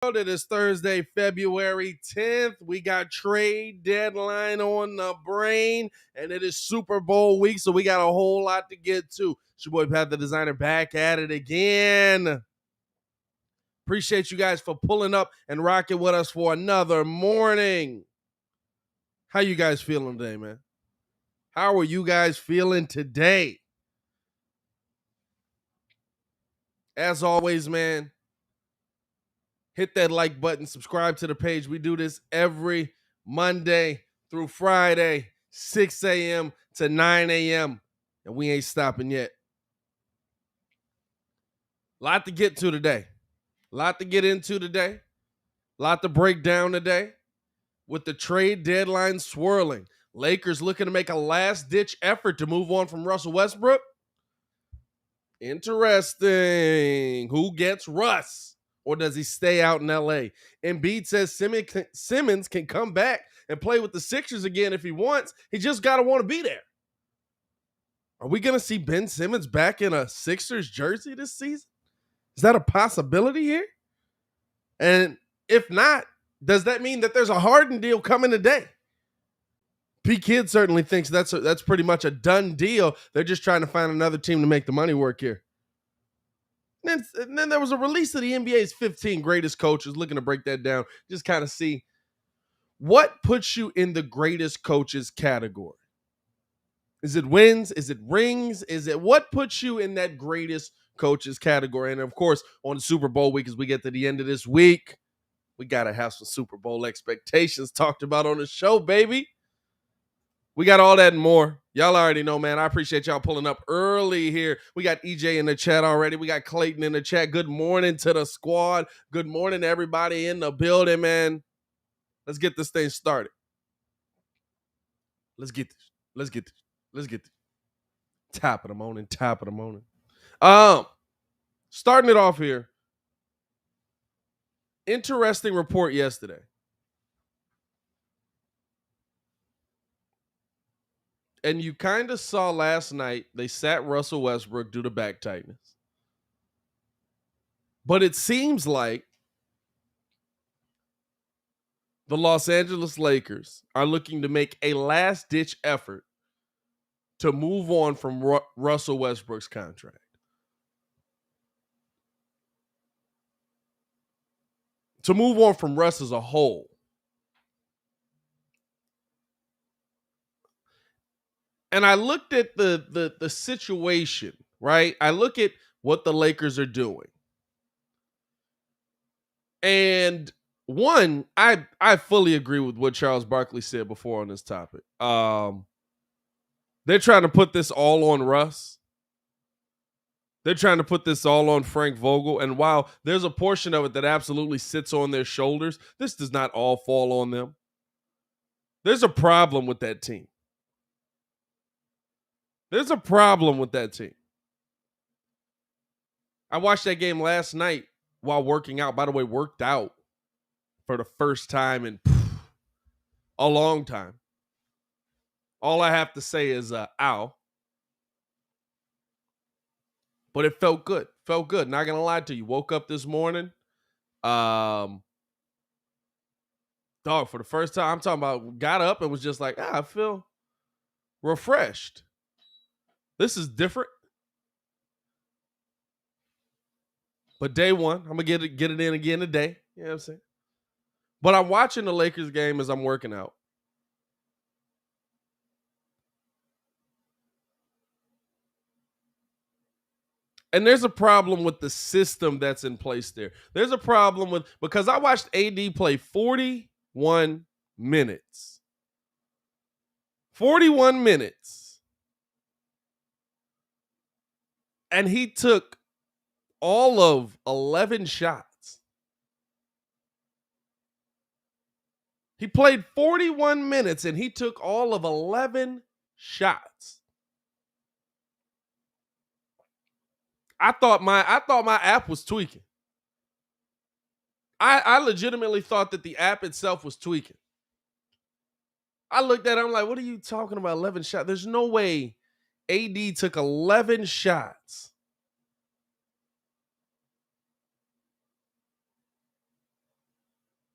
It is Thursday, February 10th. We got trade deadline on the brain, and it is Super Bowl week, so we got a whole lot to get to. It's your boy Pat the Designer back at it again. Appreciate you guys for pulling up and rocking with us for another morning. How you guys feeling today, man? How are you guys feeling today? As always, man, hit that like button, subscribe to the page. We do this every Monday through Friday, 6 a.m. to 9 a.m., and we ain't stopping yet. Lot to get to today. Lot to get into today. Lot to break down today with the trade deadline swirling. Lakers looking to make a last-ditch effort to move on from Russell Westbrook. Interesting. Who gets Russ? Or does he stay out in L.A.? Embiid says Simmons can come back and play with the Sixers again if he wants. He just got to want to be there. Are we going to see Ben Simmons back in a Sixers jersey this season? Is that a possibility here? And if not, does that mean that there's a Harden deal coming today? P-Kid certainly thinks that's pretty much a done deal. They're just trying to find another team to make the money work here. And then there was a release of the NBA's 15 greatest coaches. Looking to break that down, just kind of see what puts you in the greatest coaches category. Is it wins? Is it rings? Is it what puts you in that greatest coaches category? And of course, on the Super Bowl week, as we get to the end of this week, we got to have some Super Bowl expectations talked about on the show, baby. We got all that and more. Y'all already know, man. I appreciate y'all pulling up early here. We got EJ in the chat already. We got Clayton in the chat. Good morning to the squad. Good morning to everybody in the building, man. Let's get this thing started. Let's get this. Top of the morning. Starting it off here. Interesting report yesterday. And you kind of saw last night, they sat Russell Westbrook due to back tightness. But it seems like the Los Angeles Lakers are looking to make a last-ditch effort to move on from Russell Westbrook's contract. To move on from Russ as a whole. And I looked at the situation, right? I look at what the Lakers are doing. And one, I fully agree with what Charles Barkley said before on this topic. They're trying to put this all on Russ. They're trying to put this all on Frank Vogel. And while there's a portion of it that absolutely sits on their shoulders, this does not all fall on them. There's a problem with that team. There's a problem with that team. I watched that game last night while working out. By the way, worked out for the first time in a long time. All I have to say is, ow. But it felt good. Felt good. Not going to lie to you. Woke up this morning. Dog, for the first time, I'm talking about, got up and was just like, I feel refreshed. This is different. But day one, I'm going to get it in again today. You know what I'm saying? But I'm watching the Lakers game as I'm working out. And there's a problem with the system that's in place there. There's a problem with, because I watched AD play 41 minutes. 41 minutes. And he took all of 11 shots. He played 41 minutes and he took all of 11 shots. I thought my app was tweaking. I legitimately thought that the app itself was tweaking. I looked at it, I'm like, what are you talking about? 11 shots? There's no way AD took 11 shots.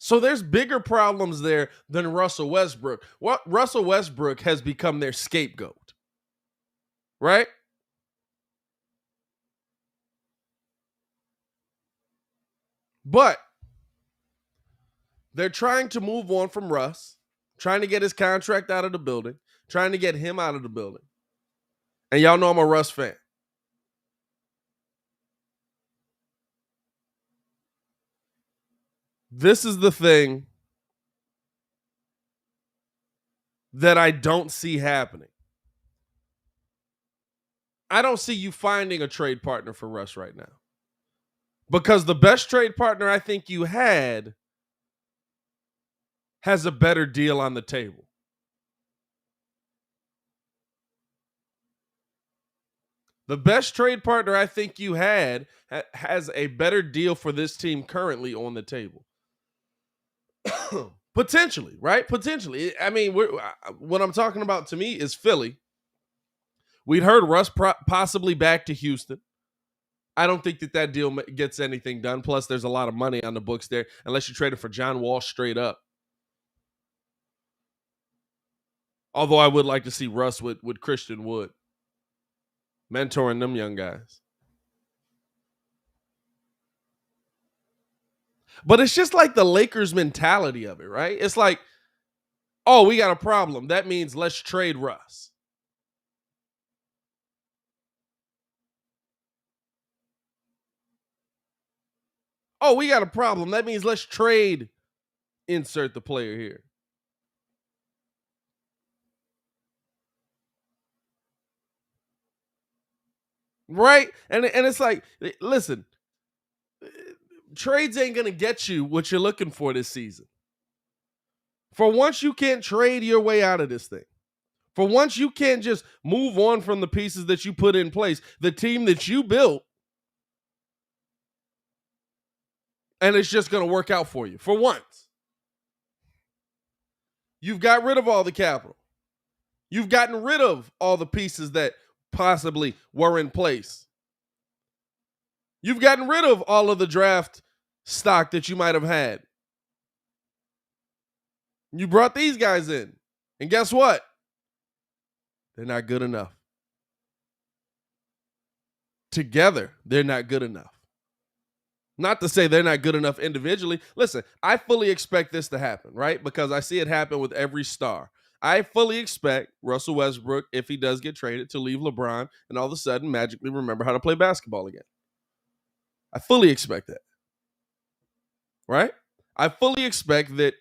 So there's bigger problems there than Russell Westbrook. What Russell Westbrook has become their scapegoat, right? But they're trying to move on from Russ, trying to get his contract out of the building, trying to get him out of the building. And y'all know I'm a Russ fan. This is the thing that I don't see happening. I don't see you finding a trade partner for Russ right now. Because the best trade partner I think you had has a better deal on the table. The best trade partner I think you had has a better deal for this team currently on the table. Potentially, right? Potentially. I mean, what I'm talking about to me is Philly. We'd heard Russ possibly back to Houston. I don't think that deal gets anything done. Plus, there's a lot of money on the books there, unless you trade it for John Wall straight up. Although I would like to see Russ with Christian Wood, mentoring them young guys. But it's just like the Lakers mentality of it, right? It's like, oh, we got a problem. That means let's trade Russ. Oh, we got a problem. That means let's trade, insert the player here. Right? And it's like, listen, trades ain't going to get you what you're looking for this season. For once, you can't trade your way out of this thing. For once, you can't just move on from the pieces that you put in place, the team that you built, and it's just going to work out for you. For once, you've got rid of all the capital. You've gotten rid of all the pieces that possibly were in place. You've gotten rid of all of the draft stock that you might have had. You brought these guys in. And guess what? They're not good enough. Together, they're not good enough. Not to say they're not good enough individually. Listen, I fully expect this to happen, right? Because I see it happen with every star. I fully expect Russell Westbrook, if he does get traded, to leave LeBron and all of a sudden magically remember how to play basketball again. I fully expect that. Right? I fully expect that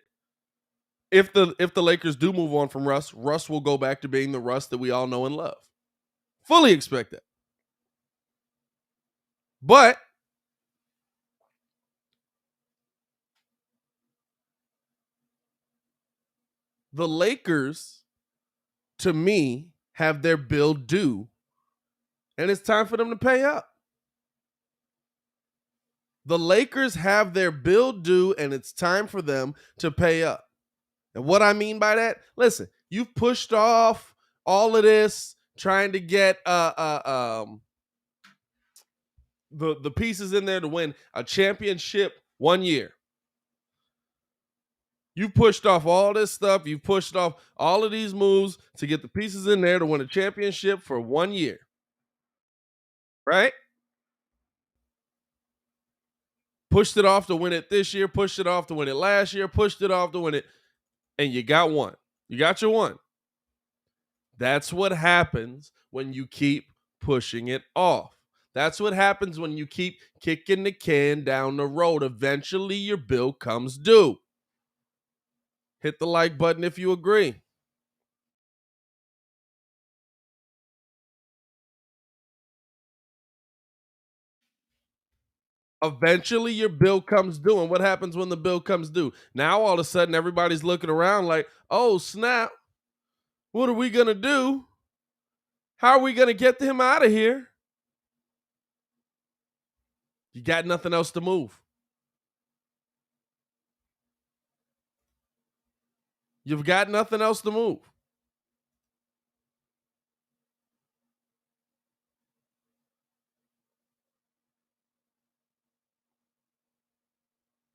if the Lakers do move on from Russ, Russ will go back to being the Russ that we all know and love. Fully expect that. But the Lakers, to me, have their bill due, and it's time for them to pay up. The Lakers have their bill due, and it's time for them to pay up. And what I mean by that, listen, you've pushed off all of this trying to get the pieces in there to win a championship 1 year. You've pushed off all this stuff. You've pushed off all of these moves to get the pieces in there to win a championship for 1 year. Right? Pushed it off to win it this year, pushed it off to win it last year, pushed it off to win it, and you got one. You got your one. That's what happens when you keep pushing it off. That's what happens when you keep kicking the can down the road. Eventually, your bill comes due. Hit the like button if you agree. Eventually, your bill comes due. And what happens when the bill comes due? Now, all of a sudden, everybody's looking around like, oh, snap. What are we going to do? How are we going to get him out of here? You got nothing else to move. You've got nothing else to move.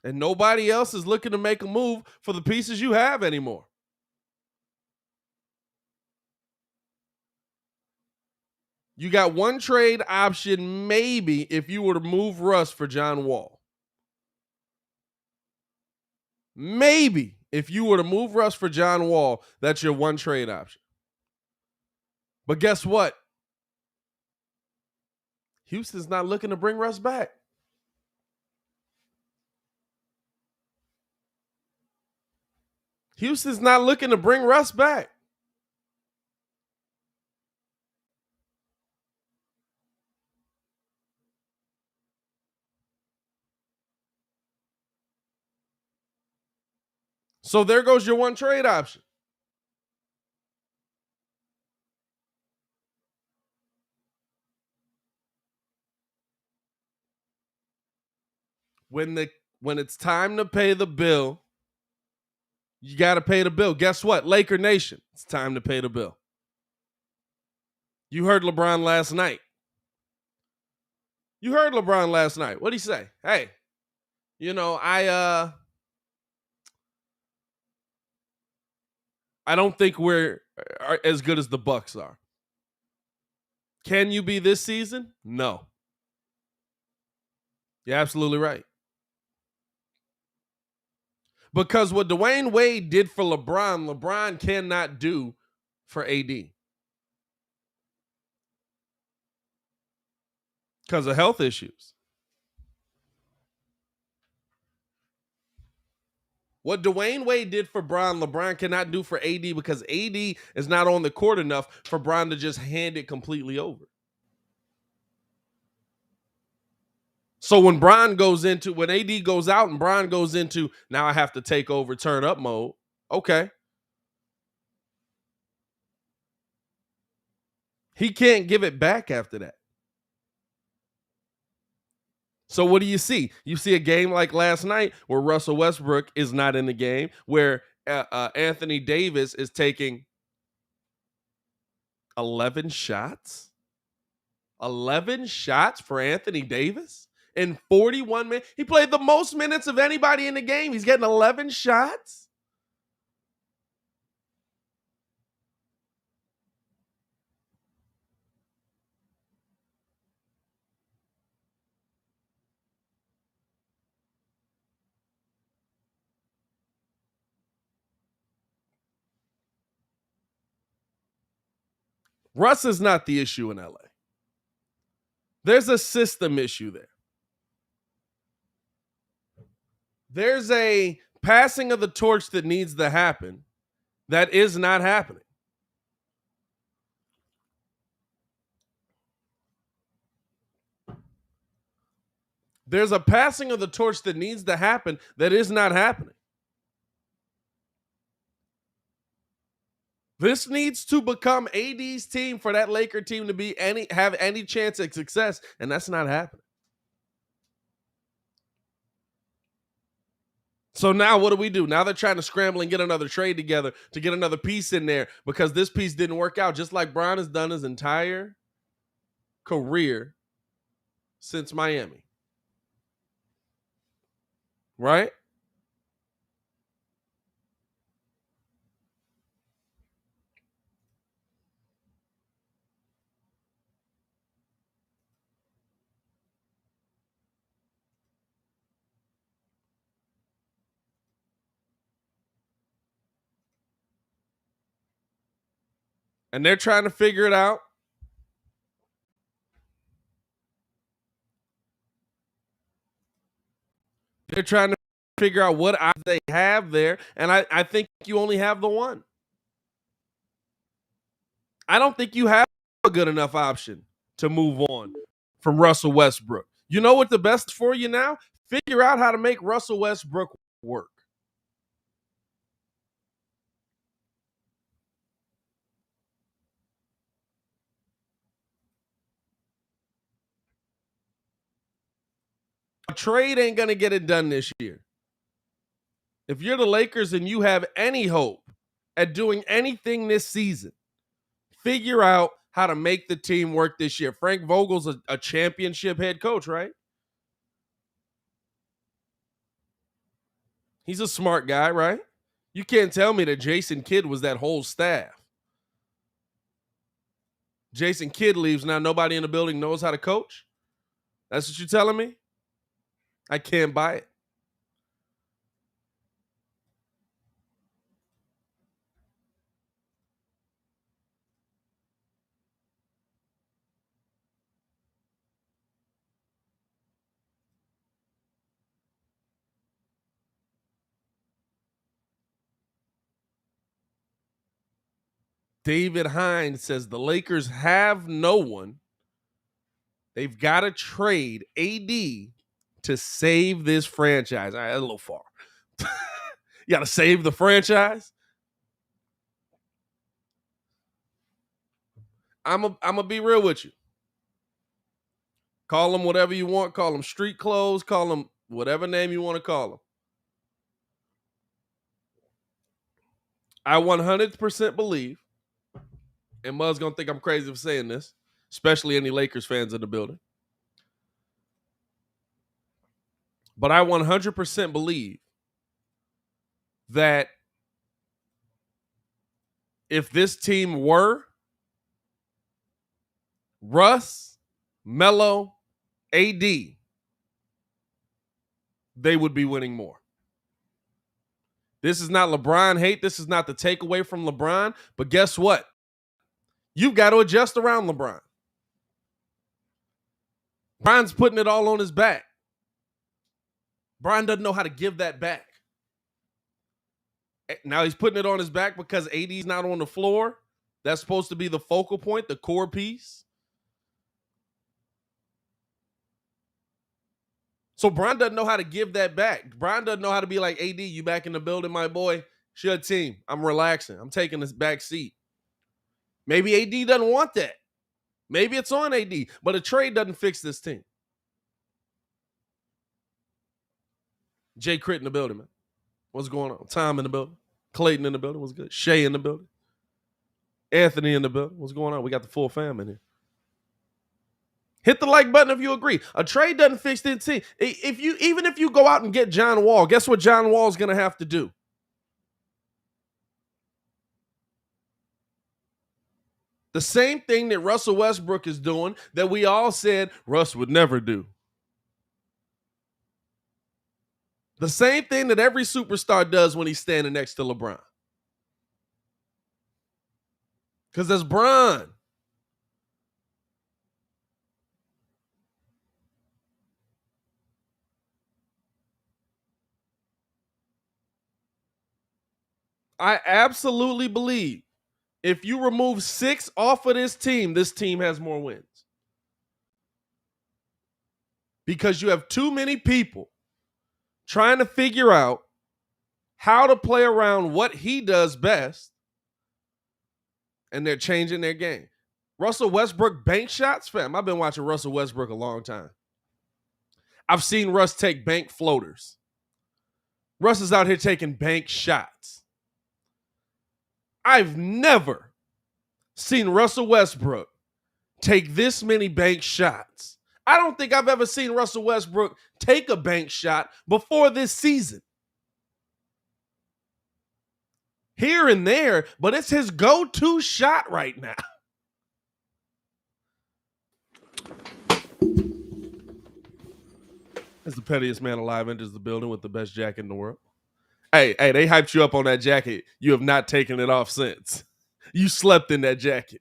And nobody else is looking to make a move for the pieces you have anymore. You got one trade option, maybe, if you were to move Russ for John Wall. Maybe if you were to move Russ for John Wall, that's your one trade option. But guess what? Houston's not looking to bring Russ back. Houston's not looking to bring Russ back. So there goes your one trade option. When it's time to pay the bill, you got to pay the bill. Guess what? Laker Nation, it's time to pay the bill. You heard LeBron last night. What'd he say? Hey, I don't think we're as good as the Bucks are. Can you be this season? No. You're absolutely right. Because what Dwayne Wade did for LeBron, LeBron cannot do for AD. Because of health issues. What Dwayne Wade did for Bron, LeBron cannot do for AD because AD is not on the court enough for Bron to just hand it completely over. So when AD goes out and Bron goes into, now I have to take over, turn up mode, okay. He can't give it back after that. So what do you see? You see a game like last night where Russell Westbrook is not in the game, where Anthony Davis is taking 11 shots? 11 shots for Anthony Davis in 41 minutes? He played the most minutes of anybody in the game. He's getting 11 shots? Russ is not the issue in LA. There's a system issue there. There's a passing of the torch that needs to happen that is not happening. There's a passing of the torch that needs to happen that is not happening. This needs to become AD's team for that Laker team to have any chance at success, and that's not happening. So now what do? Now they're trying to scramble and get another trade together to get another piece in there because this piece didn't work out, just like Bron has done his entire career since Miami. Right? And they're trying to figure it out. They're trying to figure out what they have there. And I think you only have the one. I don't think you have a good enough option to move on from Russell Westbrook. You know what the best for you now? Figure out how to make Russell Westbrook work. A trade ain't going to get it done this year. If you're the Lakers and you have any hope at doing anything this season, figure out how to make the team work this year. Frank Vogel's a championship head coach, right? He's a smart guy, right? You can't tell me that Jason Kidd was that whole staff. Jason Kidd leaves, now nobody in the building knows how to coach? That's what you're telling me? I can't buy it. David Hines says the Lakers have no one. They've got to trade AD to save this franchise. All right, that's a little far. You got to save the franchise? I'm going to be real with you. Call them whatever you want. Call them street clothes. Call them whatever name you want to call them. I 100% believe, and Mud's going to think I'm crazy for saying this, especially any Lakers fans in the building, but I 100% believe that if this team were Russ, Melo, AD, they would be winning more. This is not LeBron hate. This is not the takeaway from LeBron. But guess what? You've got to adjust around LeBron. Brian's putting it all on his back. Brian doesn't know how to give that back. Now he's putting it on his back because AD's not on the floor. That's supposed to be the focal point, the core piece. So Brian doesn't know how to give that back. Brian doesn't know how to be like, AD, you back in the building, my boy. It's your team. I'm relaxing. I'm taking this back seat. Maybe AD doesn't want that. Maybe it's on AD, but a trade doesn't fix this team. Jay Crit in the building, man. What's going on? Tom in the building. Clayton in the building. What's good? Shay in the building. Anthony in the building. What's going on? We got the full fam in here. Hit the like button if you agree. A trade doesn't fix the team. Even if you go out and get John Wall, guess what John Wall is going to have to do? The same thing that Russell Westbrook is doing that we all said Russ would never do. The same thing that every superstar does when he's standing next to LeBron. Because that's Bron. I absolutely believe if you remove 6 off of this team has more wins. Because you have too many people trying to figure out how to play around what he does best, and they're changing their game. Russell Westbrook bank shots, fam. I've been watching Russell Westbrook a long time. I've seen Russ take bank floaters. Russ is out here taking bank shots. I've never seen Russell Westbrook take this many bank shots. I don't think I've ever seen Russell Westbrook take a bank shot before this season. Here and there, but it's his go-to shot right now. As the pettiest man alive enters the building with the best jacket in the world. Hey, they hyped you up on that jacket. You have not taken it off since. You slept in that jacket.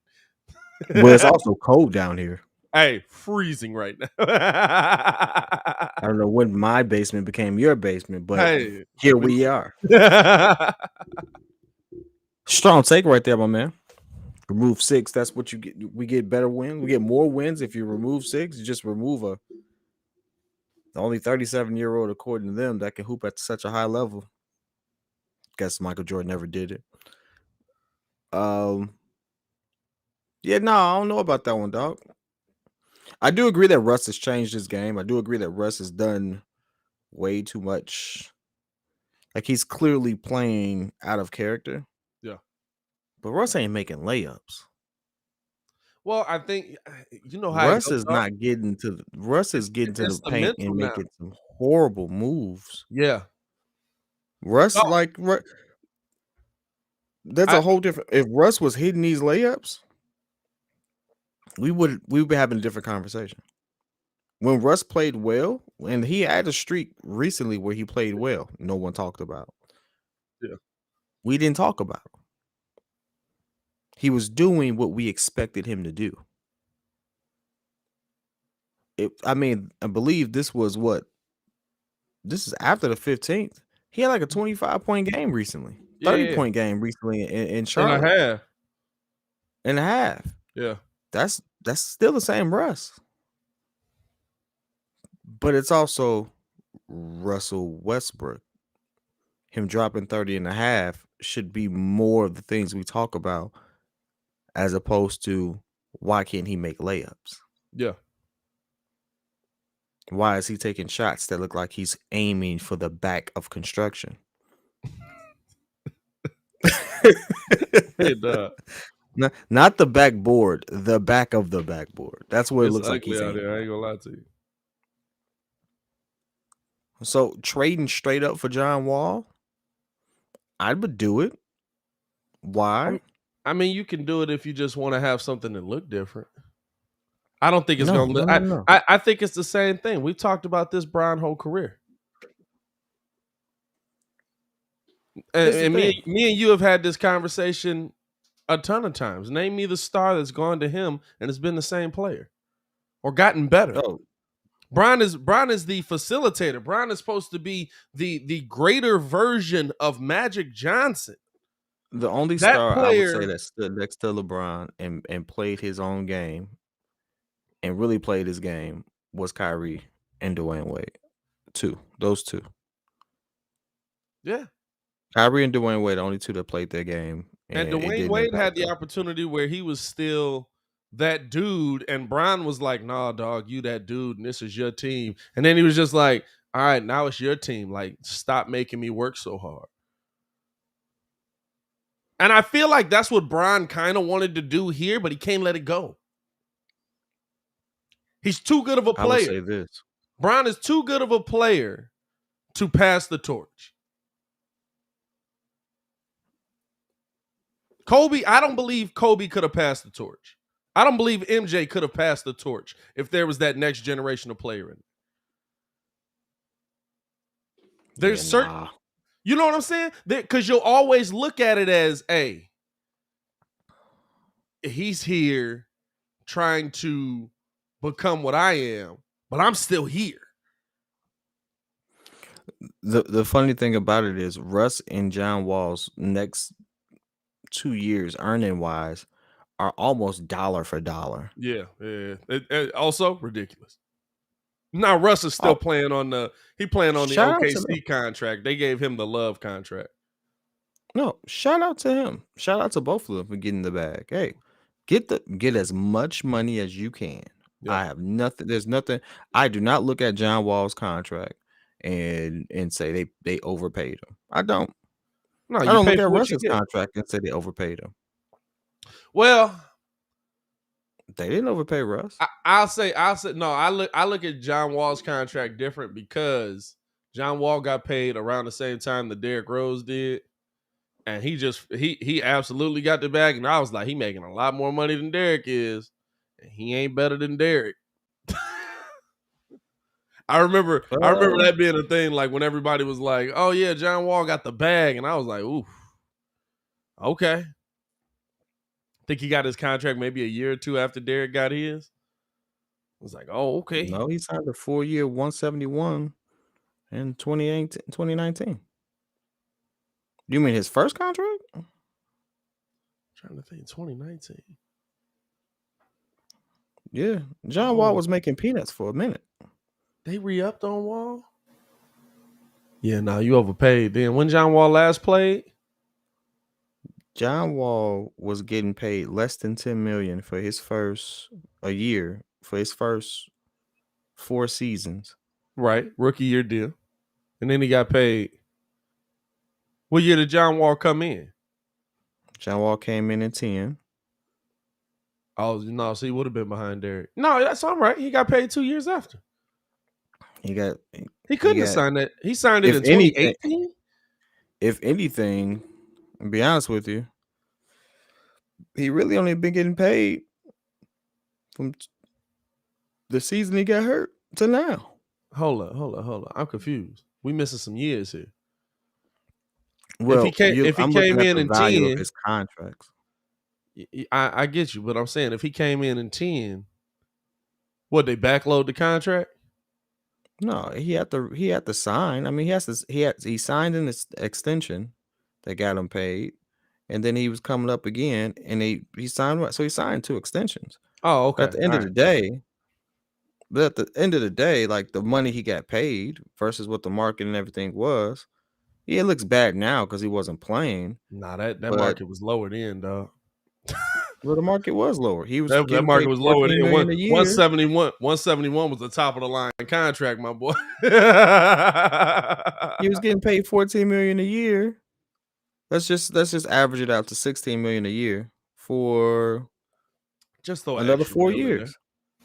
Well, it's also cold down here. Hey, freezing right now. I don't know when my basement became your basement, but hey, here we are. Strong take right there, my man. Remove 6. That's what you get. We get better wins. We get more wins if you remove 6. You just remove the only 37-year-old, according to them, that can hoop at such a high level. Guess Michael Jordan never did it. Yeah, no, I don't know about that one, dog. I do agree that Russ has changed his game. I do agree that Russ has done way too much. Like, he's clearly playing out of character. Yeah. But Russ ain't making layups. Well, I think you know how Russ is not getting to Russ is getting to the paint and making some horrible moves. Yeah. Russ, Oh, like, that's I, a whole different. If Russ was hitting these layups, we would be having a different conversation. When Russ played well, and he had a streak recently where he played well, no one talked about. yeah. We didn't talk about him. He was doing what we expected him to do. I believe this was what? This is after the 15th. He had like a 25-point game recently, Yeah, yeah. 30-point game recently in And a Charlotte. half. And a half. Yeah. That's still the same Russ. But it's also Russell Westbrook. Him dropping 30 and a half should be more of the things we talk about as opposed to why can't he make layups? Yeah. Why is he taking shots that look like he's aiming for the back of construction? Hey, dog. Not the backboard, the back of the backboard. That's what it It's looks like he's ugly out aiming. there. I ain't gonna lie to you. So trading straight up for John Wall, I would do it. Why? I mean, you can do it if you just want to have something that look different. I don't think it's No, gonna no, look. no, no. I think it's the same thing. We've talked about this Brian whole career, and me and you have had this conversation a ton of times. Name me the star that's gone to him and it's been the same player or gotten better. Oh, Brian is the facilitator. Brian is supposed to be the greater version of Magic Johnson. the only That star I would say player- that stood next to LeBron and played his own game and really played his game was Kyrie and Dwayne Wade. Those two. Yeah. Kyrie and Dwayne Wade, the only two that played their game. And it Dwayne didn't Wade impact had the them. opportunity where he was still that dude, and Brian was like, "Nah, dog, you that dude, and this is your team." And then he was just like, "All right, now it's your team. Like, stop making me work so hard." And I feel like that's what Brian kind of wanted to do here, but he can't let it go. He's too good of a I would player. say this. Brian is too good of a player to pass the torch. Kobe, I don't believe Kobe could have passed the torch. I don't believe MJ could have passed the torch if there was that next generation of player in it. There's certain, you know what I'm saying? Because you'll always look at it as, hey, he's here trying to become what I am, but I'm still here. The funny thing about it is Russ and John Wall's next 2 years earning wise are almost dollar for dollar. Yeah. It also ridiculous. Now Russ is still playing on the OKC contract. They gave him the Love contract. No, shout out to him. Shout out to both of them for getting the bag. Hey, get as much money as you can. Yeah. I have nothing. There's nothing. I do not look at John Wall's contract and say they overpaid him. I don't. No, I don't look at Russ's contract and say they overpaid him. Well, they didn't overpay Russ. I'll say no. I look at John Wall's contract different because John Wall got paid around the same time that Derrick Rose did, and he absolutely got the bag. And I was like, he making a lot more money than Derrick is, and he ain't better than Derrick. I remember that being a thing, like when everybody was like, "Oh yeah, John Wall got the bag," and I was like, "Ooh, okay." I think he got his contract maybe a year or two after Derrick got his. I was like, "Oh, okay." No, he signed a 4-year, 171 in 2019. You mean his first contract? I'm trying to think, 2019. Yeah, John Wall was making peanuts for a minute. They re-upped on Wall? Yeah, no, you overpaid. Then when John Wall last played? John Wall was getting paid less than $10 million for his first 4 seasons. Right, rookie year deal. And then he got paid. What year did John Wall come in? John Wall came in 10. Oh, no, so he would have been behind Derrick. No, that's all right. He got paid 2 years after. He couldn't have signed that. He signed it in 2018? if anything, to be honest with you, he really only been getting paid from the season he got hurt to now. Hold up. I'm confused. We missing some years here. Well, If he I'm came looking at in the in value of 10, his contracts. I get you, but I'm saying if he came in 10, what, they backload the contract? No, he had to sign. I mean, he signed an extension that got him paid, and then he was coming up again, and he signed. So he signed 2 extensions. Oh, But okay. at the end of the day, like the money he got paid versus what the market and everything was, yeah, it looks bad now because he wasn't playing. Nah, that But market was lowered in, dog. well, the market was lower. He was That getting market paid was lowered 14 in. million a year. 171 was the top of the line contract, my boy. He was getting paid 14 million a year. Let's just average it out to 16 million a year for Just throw an another extra 4 meal in there. years.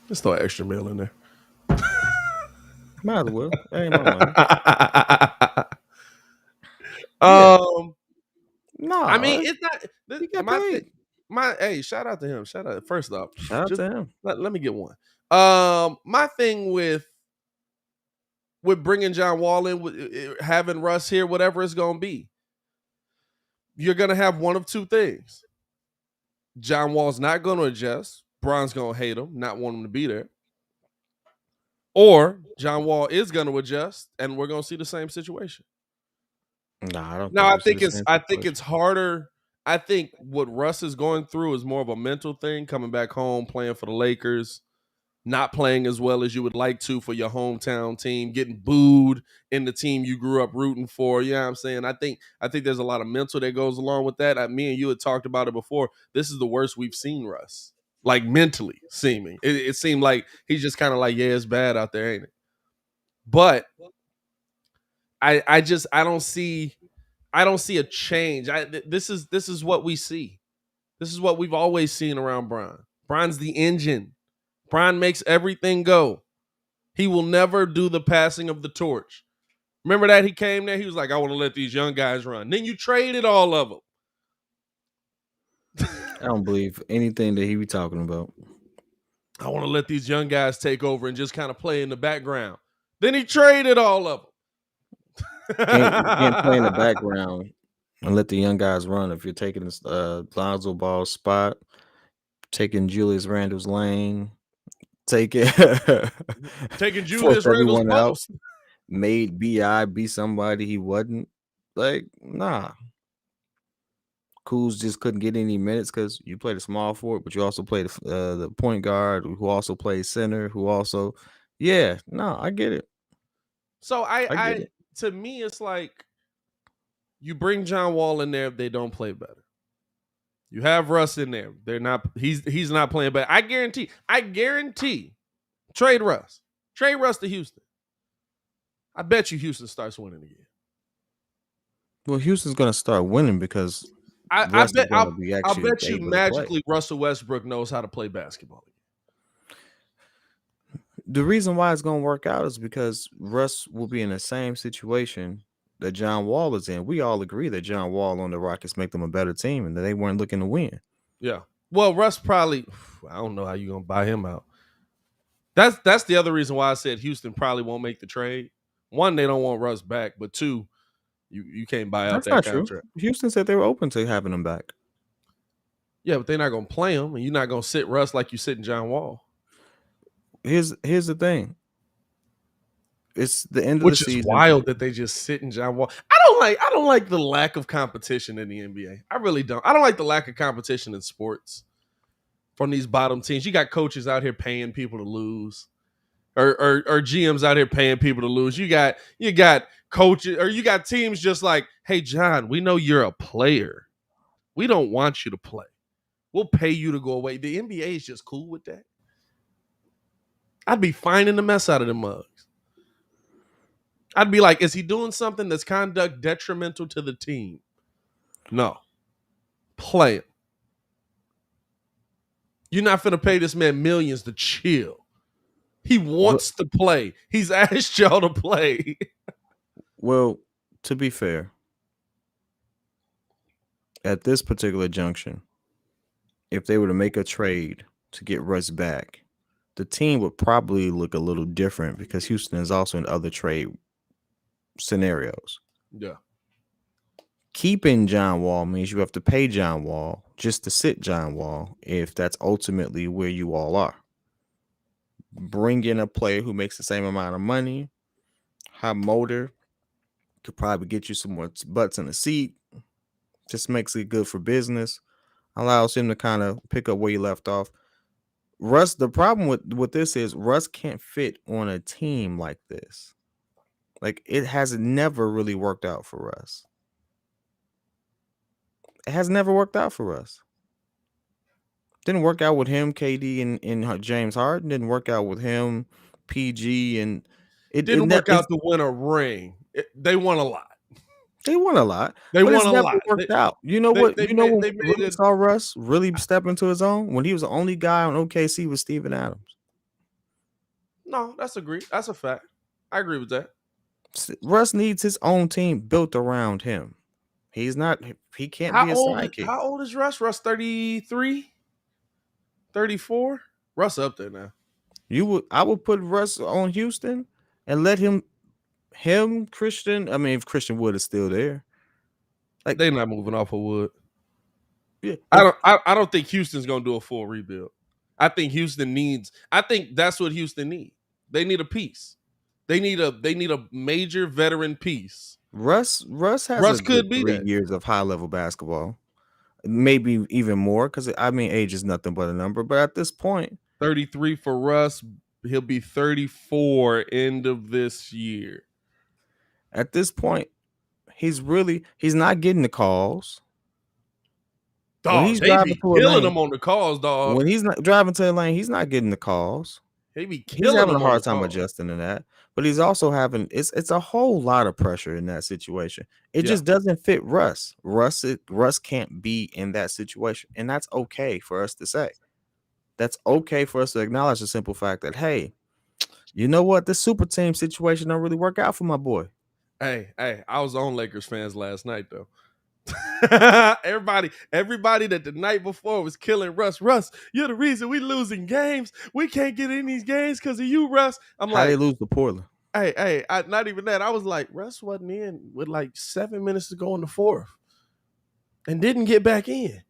Just throw an extra meal in there. Might as well. That ain't my money. Yeah. I mean, No, it's not he got my thing. paid. Hey, shout out to him. Shout out. First off, Shout out just to him. let me get one. My thing with bringing John Wall in, with having Russ here, whatever it's gonna be, you're gonna have one of two things. John Wall's not gonna adjust. Bron's gonna hate him, not want him to be there. Or John Wall is gonna adjust, and we're gonna see the same situation. Nah, I don't Now, think we'll see the same I think situation. it's harder. I think what Russ is going through is more of a mental thing, coming back home, playing for the Lakers, not playing as well as you would like to for your hometown team, getting booed in the team you grew up rooting for. You know what I'm saying? I think there's a lot of mental that goes along with that. Me and you had talked about it before. This is the worst we've seen Russ, like mentally seeming. It seemed like he's just kind of like, yeah, it's bad out there, ain't it? But I don't see a change. This is what we see. This is what we've always seen around Bron. Bron's the engine. Bron makes everything go. He will never do the passing of the torch. Remember that he came there? He was like, I want to let these young guys run. Then you traded all of them. I don't believe anything that he be talking about. I want to let these young guys take over and just kind of play in the background. Then he traded all of them. You can't play in the background and let the young guys run. If you're taking Lonzo Ball's spot, taking Julius Randle's lane, taking Julius forced Randle's everyone out, post. made BI be somebody he wasn't. Like, nah. Kuz just couldn't get any minutes because you played a small forward, but you also played the point guard, who also plays center, who also, yeah, no, I get it. So I get it. to me, it's like you bring John Wall in there if they don't play better. You have Russ in there. They're not. He's not playing better. I guarantee. Trade Russ. Trade Russ to Houston. I bet you Houston starts winning again. Well, Houston's gonna start winning because I'll bet you magically Russell Westbrook knows how to play basketball. The reason why it's gonna work out is because Russ will be in the same situation that John Wall is in. We all agree that John Wall on the Rockets make them a better team and that they weren't looking to win. Yeah. Well, Russ probably, I don't know how you're gonna buy him out. That's the other reason why I said Houston probably won't make the trade. One, they don't want Russ back, but two, you can't buy out that contract. True. Houston said they were open to having him back. Yeah, but they're not gonna play him, and you're not gonna sit Russ like you sitting John Wall. Here's the thing. It's the end of Which the season. Which is wild that they just sit in John Wall. I don't like the lack of competition in the NBA. I really don't. I don't like the lack of competition in sports from these bottom teams. You got coaches out here paying people to lose, or GMs out here paying people to lose. You got coaches, or you got teams just like, hey John, we know you're a player. We don't want you to play. We'll pay you to go away. The NBA is just cool with that. I'd be fining the mess out of them mugs. I'd be like, is he doing something that's conduct detrimental to the team? No. Play him. You're not finna pay this man millions to chill. He wants to play. He's asked y'all to play. Well, to be fair, At this particular junction, if they were to make a trade to get Russ back, the team would probably look a little different because Houston is also in other trade scenarios. Yeah. Keeping John Wall means you have to pay John Wall just to sit John Wall if that's ultimately where you all are. Bring in a player who makes the same amount of money, high motor, could probably get you some more butts in the seat, just makes it good for business, allows him to kind of pick up where you left off. Russ, the problem with this is Russ can't fit on a team like this. Like, it has never really worked out for Russ. It has never worked out for Russ. Didn't work out with him, KD and James Harden. Didn't work out with him, PG, and It didn't work out to win a ring. They won a lot. They won a lot. They but won it's a never lot. worked out. You know what? They when made we really saw Russ really step into his own? When he was the only guy on OKC with Steven Adams. No, that's agreed. That's a fact. I agree with that. Russ needs his own team built around him. He can't be a sidekick. How old is Russ? Russ 33? 34? Russ up there now. I would put Russ on Houston and let him, Christian. I mean, if Christian Wood is still there. Like, they're not moving off of Wood. Yeah, I don't think Houston's gonna do a full rebuild. I think that's what Houston needs. They need a piece. They need a major veteran piece. Russ could be 3 years of high level basketball, maybe even more, because I mean age is nothing but a number. But at this point, 33 for Russ, he'll be 34 end of this year. At this point, he's not getting the calls. Dog, when he's driving to killing him on the calls, dog. When he's not driving to the lane, he's not getting the calls. He's having a hard time adjusting to that. But he's also having it's a whole lot of pressure in that situation. It just doesn't fit Russ. Russ can't be in that situation, and that's okay for us to say. That's okay for us to acknowledge the simple fact that, hey, you know what? The super team situation don't really work out for my boy. Hey, I was on Lakers fans last night though. everybody that the night before was killing Russ. Russ, you're the reason we losing games. We can't get in these games because of you, Russ. How they lose to Portland? Hey, not even that. I was like, Russ wasn't in with like 7 minutes to go in the fourth and didn't get back in.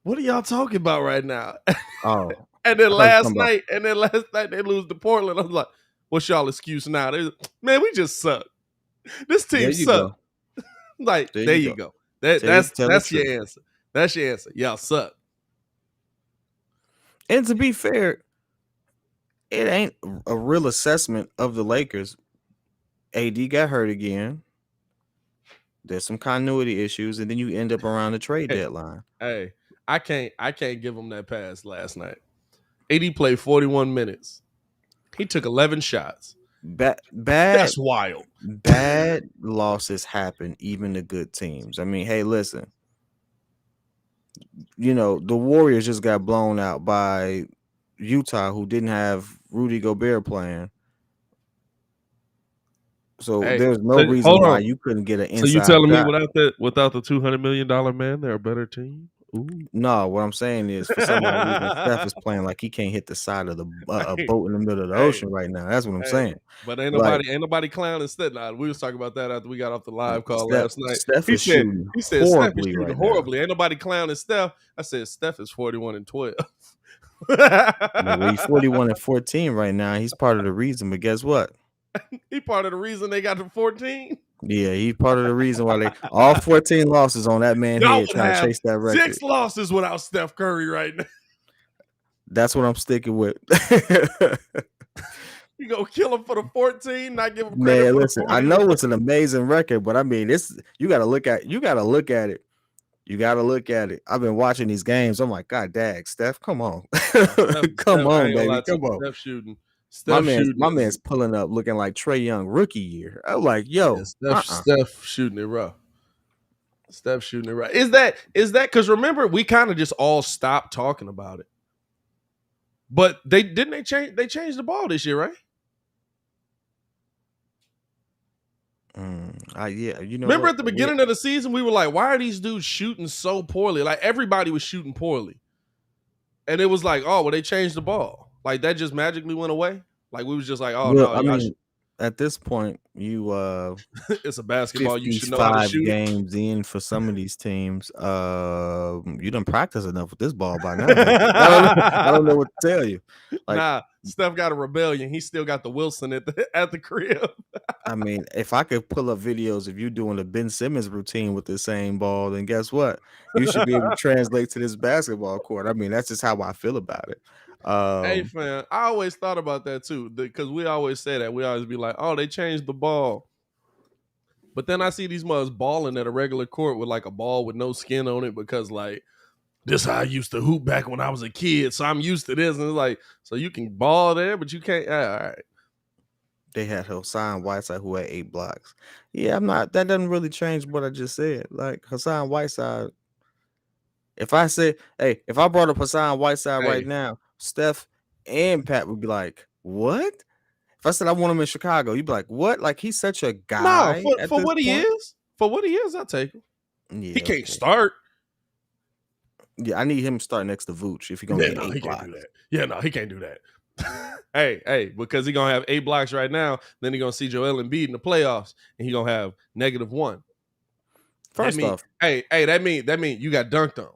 What are y'all talking about right now? Oh. and then last night they lose to Portland. I was like, what's y'all excuse now? Man, we just suck. This team sucks. Like, there you go. That's your answer. That's your answer. Y'all suck. And to be fair, it ain't a real assessment of the Lakers. AD got hurt again. There's some continuity issues, and then you end up around the trade deadline. Hey, I can't give him that pass last night. AD played 41 minutes. He took 11 shots. Bad. That's wild. Bad losses happen even to good teams. I mean, hey, listen. You know, the Warriors just got blown out by Utah, who didn't have Rudy Gobert playing. So there's no reason why you couldn't get an inside. So you telling me without the $200 million man, they're a better team? Ooh. No, what I'm saying is, for some reason, Steph is playing like he can't hit the side of the boat in the middle of the ocean right now. That's what I'm saying. But ain't nobody clowning Steph. Nah, we was talking about that after we got off the live call last night. He said Steph is shooting horribly. Ain't nobody clowning Steph. I said Steph is 41-12. He's 41-14 right now. He's part of the reason, but guess what? He part of the reason they got to 14. Yeah, he's part of the reason why all 14 losses on that man head trying to chase that record. 6 losses without Steph Curry right now. That's what I'm sticking with. You go kill him for the 14, not give him credit. Man, listen, I know it's an amazing record, but I mean, you gotta look at it. I've been watching these games. I'm like, God dang, Steph, come on. Come on, baby. Come on. Steph shooting. My man's pulling up looking like Trae Young rookie year. I'm like, yo, Steph shooting it rough. Steph shooting it right. Is that because remember, we kind of just all stopped talking about it. But they changed the ball this year, right? Yeah, you know Remember what? at the beginning of the season, we were like, why are these dudes shooting so poorly? Like everybody was shooting poorly. And it was like, oh, well, they changed the ball. Like that just magically went away. Like we was just like, oh Well, no, I mean, at this point, it's a basketball. You should know how to 55 shoot. games in for some of these teams. You done practice enough with this ball by now. Maybe. I don't know what to tell you. Like, Nah, Steph got a rebellion. He still got the Wilson at the crib. I mean, if I could pull up videos of you doing the Ben Simmons routine with the same ball, then guess what? You should be able to translate to this basketball court. I mean, that's just how I feel about it. Hey, fam, I always thought about that too, because we always say that. We always be like, oh, they changed the ball. But then I see these mothers balling at a regular court with like a ball with no skin on it because like this how I used to hoop back when I was a kid, so I'm used to this. And it's like, so you can ball there, but you can't. All right. They had Hassan Whiteside who had 8 blocks. Yeah, that doesn't really change what I just said. Like Hassan Whiteside, if I brought up Hassan Whiteside right now, Steph and Pat would be like, what? If I said I want him in Chicago, you'd be like, what? Like he's such a guy. No, for what he is. For what he is, I'll take him. Yeah, he can't start. Yeah, I need him to start next to Vooch if he's gonna get 8 blocks. Can't do that. Yeah, no, he can't do that. hey, because he's gonna have 8 blocks right now, then he's gonna see Joel Embiid in the playoffs, and he's gonna have -1. First off, that mean you got dunked on.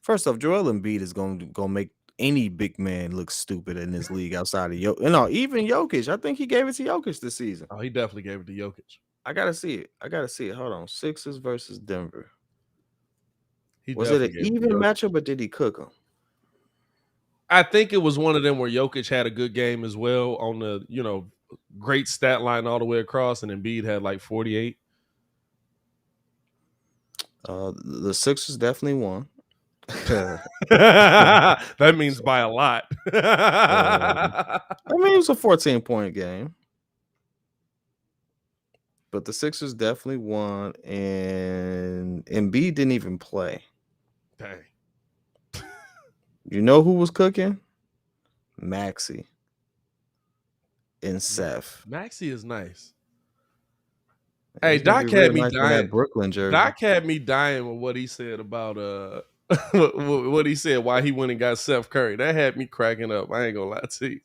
First off, Joel Embiid is gonna make any big man look stupid in this league outside of even Jokic. I think he gave it to Jokic this season. Oh, he definitely gave it to Jokic. I gotta see it. Hold on. Sixers versus Denver. He was it an even matchup, or did he cook him? I think it was one of them where Jokic had a good game as well on the, great stat line all the way across, and Embiid had like 48. The Sixers definitely won. That means by a lot. I mean, it was a 14-point game. But the Sixers definitely won, and Embiid didn't even play. Dang. You know who was cooking? Maxey and Seth. Maxey is nice. Hey, Doc had me dying. That Brooklyn jersey. Doc had me dying with what he said about what he said why he went and got Seth Curry. That had me cracking up. I ain't gonna lie to you.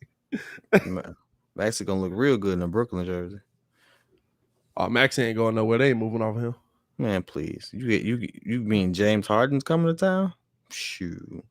Maxey gonna look real good in a Brooklyn jersey. Oh, Maxey ain't going nowhere. They ain't moving off of him. Man, please. You mean James Harden's coming to town? Shoot.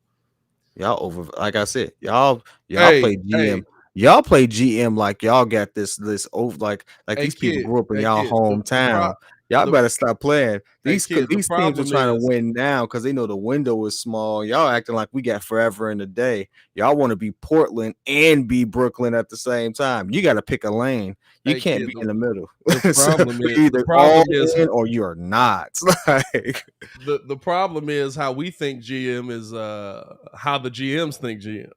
Y'all like I said, y'all play GM. Y'all play GM like y'all got this over like these people grew up in y'all hometown. Y'all better stop playing. These teams are trying to win now because they know the window is small. Y'all acting like we got forever in the day. Y'all want to be Portland and be Brooklyn at the same time. You got to pick a lane. You can't be in the middle. The problem is in or you're not. Like the problem is how we think GM is how the GMs think GM.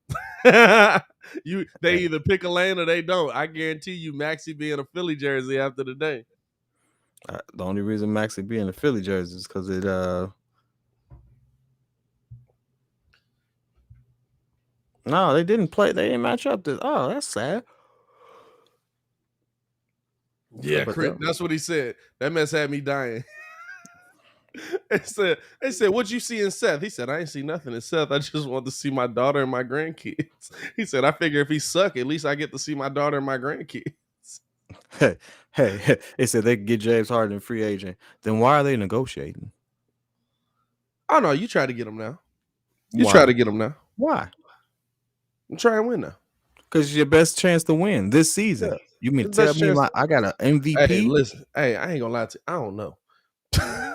They either pick a lane or they don't. I guarantee you Maxey be in a Philly jersey after the day. The only reason Maxey be in the Philly jersey is because it no, they didn't play. They didn't match up. That's sad. Yeah, Chris, that's what he said. That mess had me dying. They said, what'd you see in Seth? He said, I ain't see nothing in Seth. I just want to see my daughter and my grandkids. He said, I figure if he suck, at least I get to see my daughter and my grandkids. Hey, they said they could get James Harden free agent. Then why are they negotiating? Oh no, you try to get him now. Try to get him now. Why? I'm trying to win now. Because it's your best chance to win this season. Yeah. You mean tell me I got an MVP? Hey, listen. Hey, I ain't gonna lie to you. I don't know. I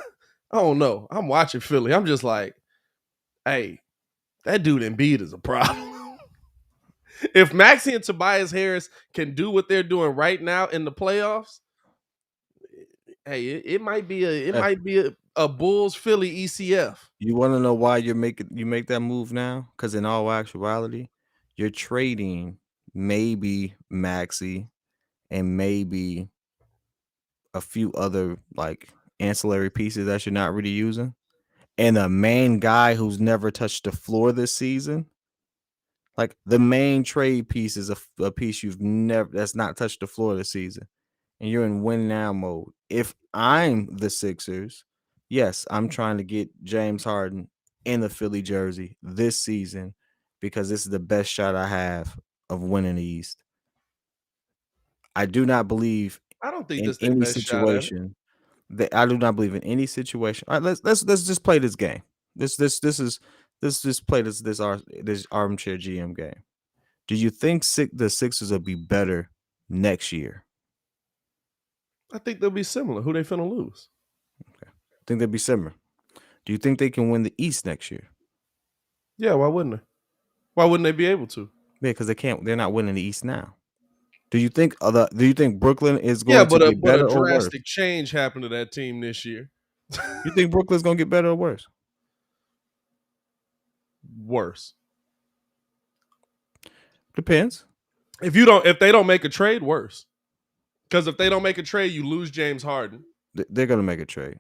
don't know. I'm watching Philly. I'm just like, hey, that dude Embiid is a problem. If Maxey and Tobias Harris can do what they're doing right now in the playoffs, hey, it might be a Bulls Philly ECF. You want to know why you make that move now? Because in all actuality, you're trading maybe Maxey and maybe a few other like ancillary pieces that you're not really using, and a main guy who's never touched the floor this season. Like the main trade piece is a piece that's not touched the floor this season, and you're in win now mode. If I'm the Sixers, yes, I'm trying to get James Harden in the Philly jersey this season because this is the best shot I have of winning the East. I do not believe I don't think in this their any best shot at it. situation that I do not believe in any situation. All right, let's just play this game. Let's just play this armchair GM game. Do you think the Sixers will be better next year? I think they'll be similar. Who they finna lose? Okay. I think they'll be similar. Do you think they can win the East next year? Yeah, why wouldn't they? Why wouldn't they be able to? Yeah, because they can't. They're not winning the East now. Do you think Brooklyn is Yeah, going to get but a better or worse? drastic change happened to that team this year. You think Brooklyn's going to get better or worse? Worse. Depends. If they don't make a trade, worse. Because if they don't make a trade, you lose James Harden. They're going to make a trade.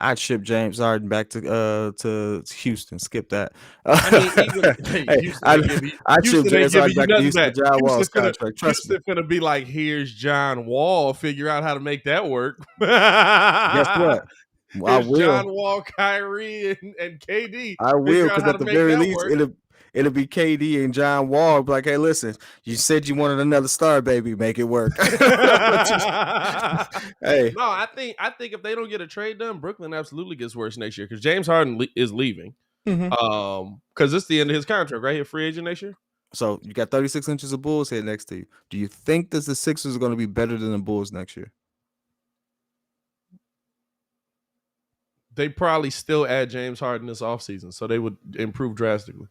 I'd ship James Harden back to Houston. Skip that. I mean, even I'd ship James Harden back to Houston. John Wall's contract. Trust me. Houston finna be like, here's John Wall. Figure out how to make that work. Guess what? Here's John Wall, Kyrie, and KD. I will, because at the very least, it'll be KD and John Wall. Like, hey, listen, you said you wanted another star, baby. Make it work. Hey, no, I think if they don't get a trade done, Brooklyn absolutely gets worse next year because James Harden is leaving. Because it's the end of his contract, right? He's a free agent next year. So you got 36 inches of Bulls here next to you. Do you think that the Sixers are going to be better than the Bulls next year? They probably still add James Harden this offseason, so they would improve drastically.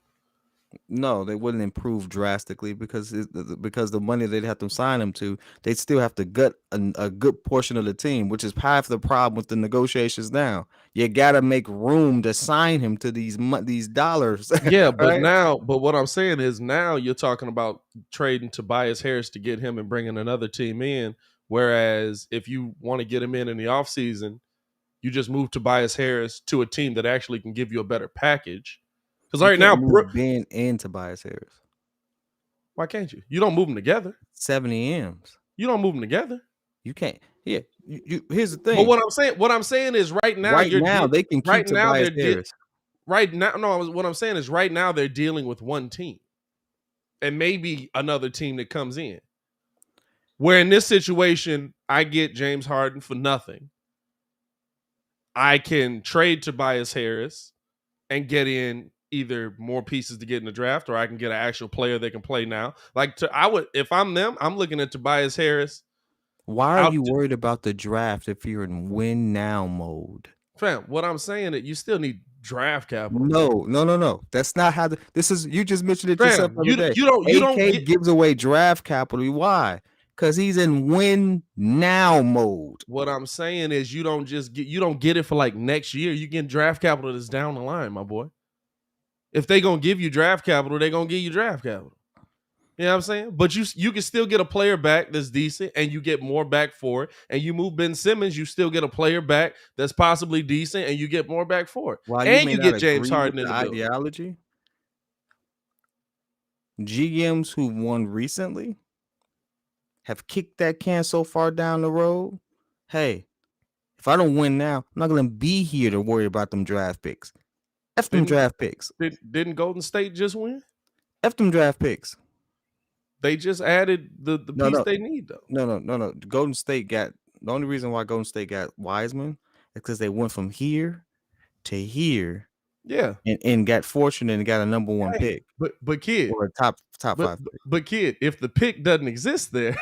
No, they wouldn't improve drastically because the money they'd have to sign him to, they'd still have to gut a good portion of the team, which is half the problem with the negotiations now. You got to make room to sign him to these dollars. Yeah, but right? but what I'm saying is now you're talking about trading Tobias Harris to get him and bringing another team in, whereas if you want to get him in the offseason, you just move Tobias Harris to a team that actually can give you a better package. Because right now, Ben and Tobias Harris. Why can't you? You don't move them together. 70 M's. You don't move them together. You can't. Yeah. Here's the thing. But what I'm saying is right now they can keep Tobias Harris. Right now, no. What I'm saying is right now they're dealing with one team, and maybe another team that comes in. Where in this situation, I get James Harden for nothing. I can trade Tobias Harris and get in either more pieces to get in the draft, or I can get an actual player that can play now. If I'm them, I'm looking at Tobias Harris. Why are you worried about the draft if you're in win now mode? Fam, what I'm saying is you still need draft capital. No. That's not how this is. You just mentioned it yourself the other day. You don't gives away draft capital. Why? Because he's in win now mode. What I'm saying is you don't get it for like next year. You get draft capital that's down the line, my boy. If they gonna give you draft capital, they're gonna give you draft capital. You know what I'm saying? But you can still get a player back that's decent, and you get more back for it. And you move Ben Simmons, you still get a player back that's possibly decent, and you get more back for it. And you get James Harden in the ideology. GMs who won recently have kicked that can so far down the road. Hey, if I don't win now, I'm not going to be here to worry about them draft picks. F them draft picks. Didn't Golden State just win? F them draft picks. They just added the piece they need, though. No. Golden State got the only reason why Golden State got Wiseman is because they went from here to here. Yeah, and got fortunate and got a number one pick. But kid, or a top 5 pick. But kid, if the pick doesn't exist there,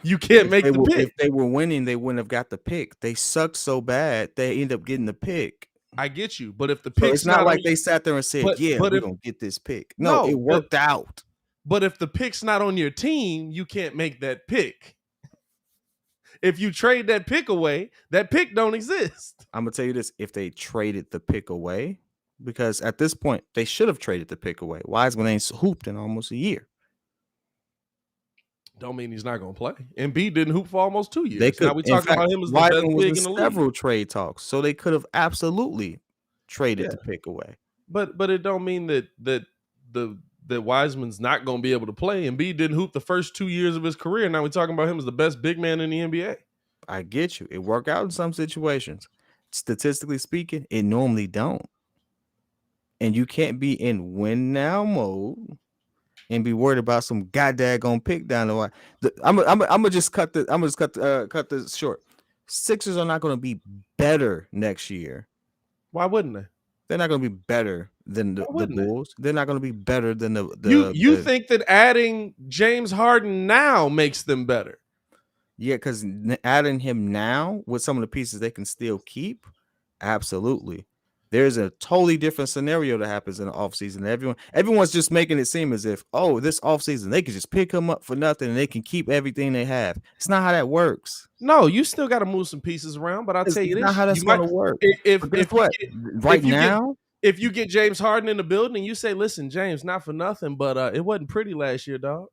you can't make the pick. If they were winning, they wouldn't have got the pick. They sucked so bad they end up getting the pick. I get you, but if the pick, it's not like they sat there and said, we're gonna get this pick. No, it worked out. But if the pick's not on your team, you can't make that pick. If you trade that pick away, that pick don't exist. I'm gonna tell you this: if they traded the pick away, because at this point they should have traded the pick away. Wiseman ain't hooped in almost a year. Don't mean he's not gonna play. Embiid didn't hoop for almost 2 years. Now we talking about him as the Wiseman best big in the league. Several trade talks, so they could have absolutely traded the pick away. But it don't mean that the that Wiseman's not going to be able to play. Embiid didn't hoop the first 2 years of his career. Now we're talking about him as the best big man in the NBA. I get you. It work out in some situations. Statistically speaking, it normally don't. And you can't be in win now mode and be worried about some goddamn pick down the line. I'm gonna just cut this short. Sixers are not going to be better next year. Why wouldn't they? They're not going to be better than the Bulls. They're not going to be better than You think that adding James Harden now makes them better? Yeah, because adding him now with some of the pieces they can still keep, absolutely. There's a totally different scenario that happens in the offseason. Everyone's just making it seem as if, oh, this offseason they can just pick him up for nothing and they can keep everything they have. It's not how that works. No, you still got to move some pieces around, but I'll tell you this. Not how that's going to work. If you get James James Harden in the building and you say, listen, James, not for nothing, but it wasn't pretty last year, dog.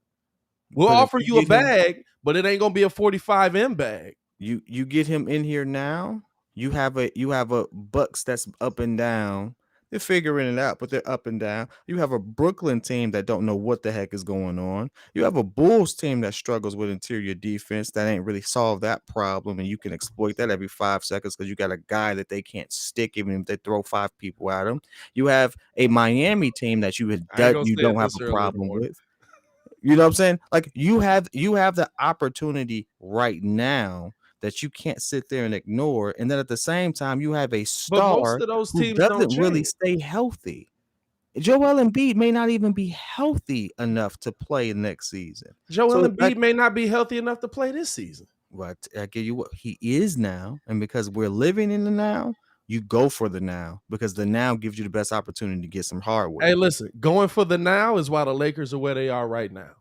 We'll offer you a bag, but it ain't gonna be a 45M bag. You get him in here now. You have a Bucks that's up and down. They're figuring it out, but they're up and down. You have a Brooklyn team that don't know what the heck is going on. You have a Bulls team that struggles with interior defense that ain't really solved that problem, and you can exploit that every 5 seconds because you got a guy that they can't stick even if they throw 5 people at him. You have a Miami team that you don't have a problem with. You know what I'm saying? Like you have the opportunity right now that you can't sit there and ignore, and then at the same time you have a star most of those teams who doesn't really stay healthy. Joel Embiid may not even be healthy enough to play next season. Joel Embiid may not be healthy enough to play this season. But I give you what he is now, and because we're living in the now, you go for the now because the now gives you the best opportunity to get some hardware. Hey, listen, going for the now is why the Lakers are where they are right now.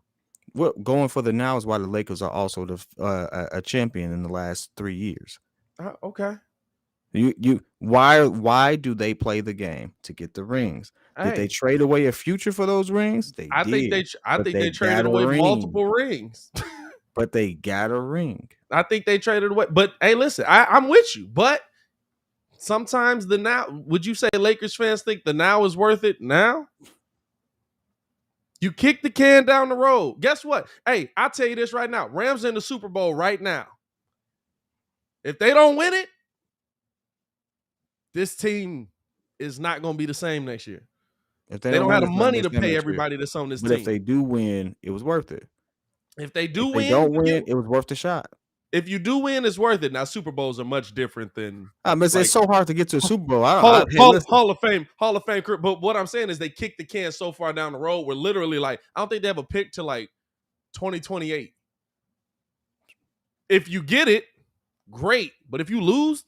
Well, going for the now is why the Lakers are also a champion in the last 3 years. Okay. Why do they play the game? To get the rings. Did they trade away a future for those rings? I think they traded away multiple rings. But they got a ring. I think they traded away. But hey, listen, I'm with you. But sometimes the now, would you say Lakers fans think the now is worth it now? You kick the can down the road. Guess what? Hey, I'll tell you this right now. Rams in the Super Bowl right now. If they don't win it, this team is not going to be the same next year. If they don't have the money to pay everybody that's on this team. But if they do win, it was worth it. If they don't win, it was worth the shot. If you do win, it's worth it. Now, Super Bowls are much different than. It's so hard to get to a Super Bowl. Hall of Fame. But what I'm saying is they kicked the can so far down the road. We're literally like, I don't think they have a pick to like 2028. If you get it, great. But if you lose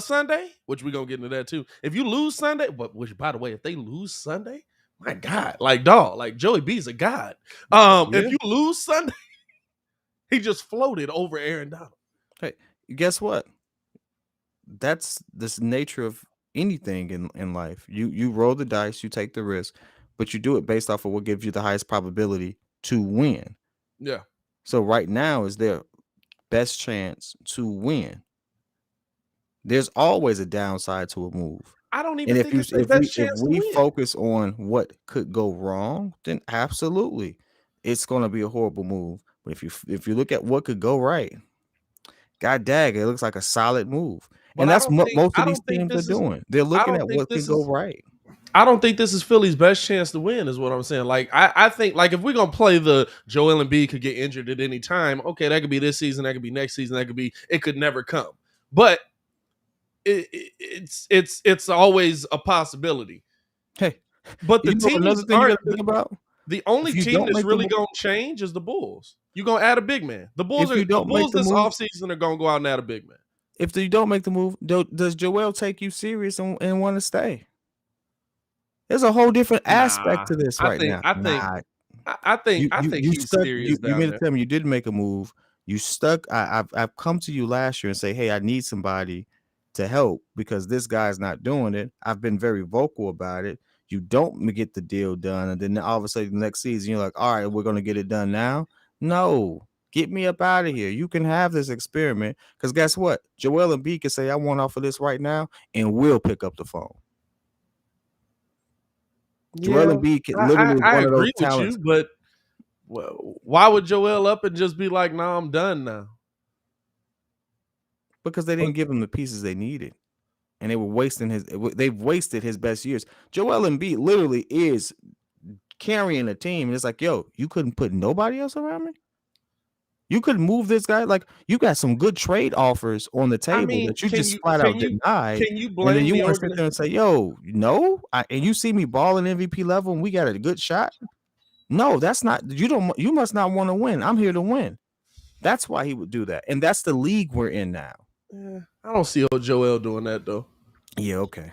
Sunday, which we're gonna get into that too. If you lose Sunday, which by the way, if they lose Sunday, my God, like dog, like Joey B's a god. If you lose Sunday. He just floated over Aaron Donald. Hey, guess what? That's this nature of anything in life. You roll the dice, you take the risk, but you do it based off of what gives you the highest probability to win. Yeah. So right now is their best chance to win. There's always a downside to a move. I don't even think it's the best chance to win. If we focus on what could go wrong, then absolutely, it's going to be a horrible move. But if you look at what could go right, god dang, it looks like a solid move. But and that's what most of these teams are doing. They're looking at what could go right. I don't think this is Philly's best chance to win, is what I'm saying. Like, I think, like, if we're going to play the Joel Embiid could get injured at any time, okay, that could be this season, that could be next season, it could never come. But it's always a possibility. Hey, but the teams another thing you got to think about? The only team that's really going to change is the Bulls. You're going to add a big man. The Bulls this offseason are going to go out and add a big man. If you don't make the move, does Joel take you serious and want to stay? There's a whole different aspect to this now. I think he's serious. You mean to tell me you didn't make a move? You stuck. I've come to you last year and say, hey, I need somebody to help because this guy's not doing it. I've been very vocal about it. You don't get the deal done, and then all of a sudden next season you're like, all right, we're going to get it done now. No, get me up out of here. You can have this experiment because guess what? Joel Embiid can say, I want off of this right now, and we'll pick up the phone. Joel Embiid literally I one of those agree with talents. you, but why would Joel up and just be like, "Nah, I'm done now"? Because they didn't give him the pieces they needed, and they were wasting they've wasted his best years. Joel Embiid literally is carrying a team, and it's like, yo, you couldn't put nobody else around me. You couldn't move this guy. Like, you got some good trade offers on the table that you just flat out denied. Can you And then blame you the want to sit there and say, yo, no, and you see me balling MVP level and we got a good shot. No, that's not. You must not want to win. I'm here to win. That's why he would do that. And that's the league we're in now. I don't see old Joel doing that though. Yeah, okay.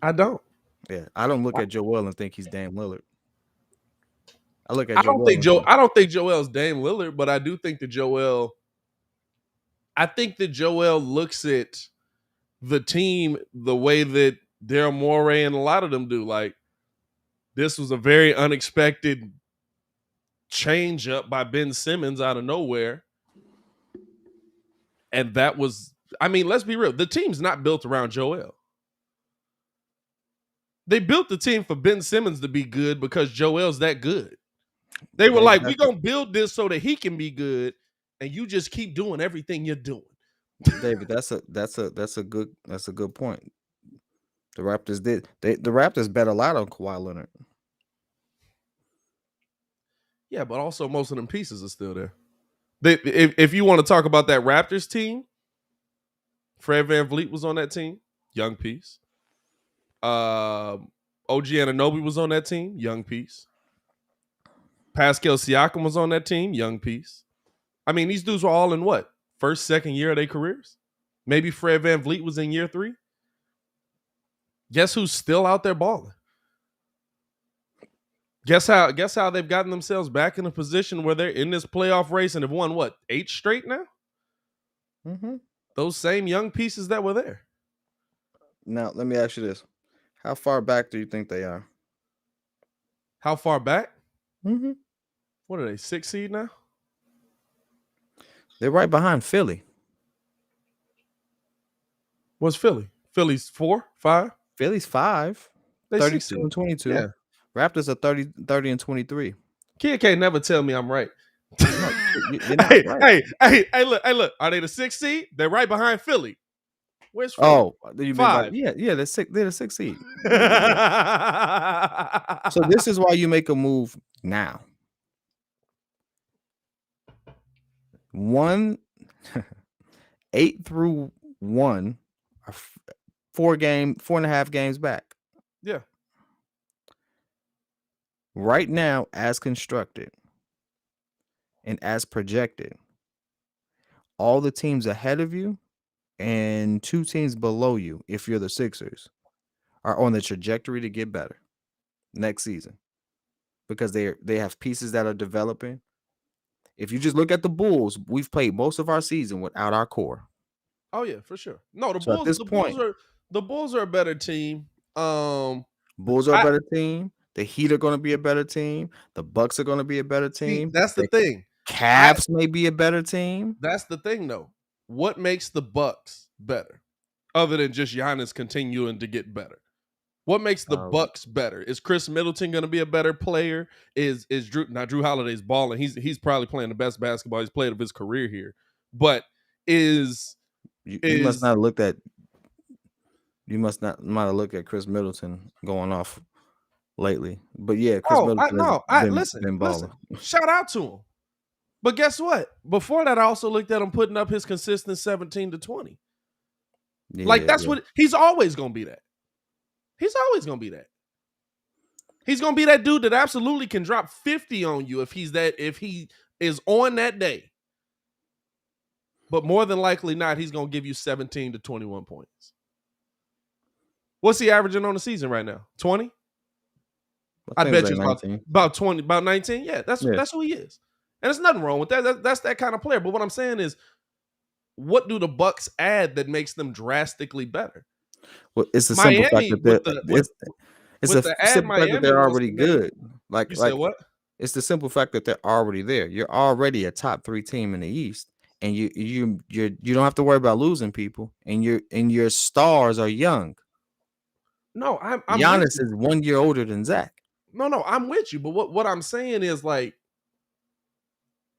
I don't. Yeah, I don't look at Joel and think he's Dame Lillard. I look at I don't think Joel's Dame Lillard, but I do think that Joel looks at the team the way that Daryl Morey and a lot of them do. Like, this was a very unexpected change up by Ben Simmons out of nowhere. And that was, I mean, let's be real. The team's not built around Joel. They built the team for Ben Simmons to be good because Joel's that good. They were like, we're going to build this so that he can be good, and you just keep doing everything you're doing. David, that's a good point. The Raptors the Raptors bet a lot on Kawhi Leonard. Yeah, but also most of them pieces are still there. If you want to talk about that Raptors team, Fred VanVleet was on that team, young piece. OG Anunoby was on that team, young piece. Pascal Siakam was on that team, young piece. I mean, these dudes were all in what? First, second year of their careers? Maybe Fred VanVleet was in year 3. Guess who's still out there balling? Guess how they've gotten themselves back in a position where they're in this playoff race and have won, what, 8 straight now? Mm-hmm. Those same young pieces that were there. Now, let me ask you this. How far back do you think they are? How far back? Mm-hmm. What are they, 6 seed now? They're right behind Philly. What's Philly? Philly's 4, 5? Philly's 5. They 32 and 22. Yeah. Raptors are 30 and 23. Kid can't never tell me I'm right. No, you're not right. Hey, look. Are they the 6th seed? They're right behind Philly. Where's Philly? Oh, you 5. Mean yeah, they're 6th seed. So this is why you make a move now. 8 through 1 are 4.5 games back. Yeah. Right now, as constructed and as projected, all the teams ahead of you and 2 teams below you, if you're the Sixers, are on the trajectory to get better next season because they have pieces that are developing. If you just look at the Bulls, we've played most of our season without our core. Oh yeah, for sure. No, the Bulls are a better team. Bulls are a better team. The Heat are going to be a better team. The Bucks are going to be a better team. That's the thing. Cavs may be a better team. That's the thing, though. What makes the Bucks better, other than just Giannis continuing to get better? What makes the Bucks better? Is Chris Middleton going to be a better player? Is Drew Holiday's balling? He's probably playing the best basketball he's played of his career here. But you must not have looked at Chris Middleton going off lately. But yeah, Chris Middleton has been balling. Shout out to him. But guess what? Before that, I also looked at him putting up his consistent 17 to 20. Yeah, what he's always going to be that. He's always going to be that. He's going to be that dude that absolutely can drop 50 on you if he is on that day. But more than likely not, he's going to give you 17 to 21 points. What's he averaging on the season right now? 20? I bet you about 20, about 19. Yeah, that's who he is. And there's nothing wrong with that. That's that kind of player. But what I'm saying is, what do the Bucks add that makes them drastically better? Well, it's the simple fact that they're already good. You said what? It's the simple fact that they're already there. You're already a top 3 team in the East, and you don't have to worry about losing people. And your stars are young. No, I'm with Giannis you. is 1 year older than Zach. No, I'm with you. But what I'm saying is like,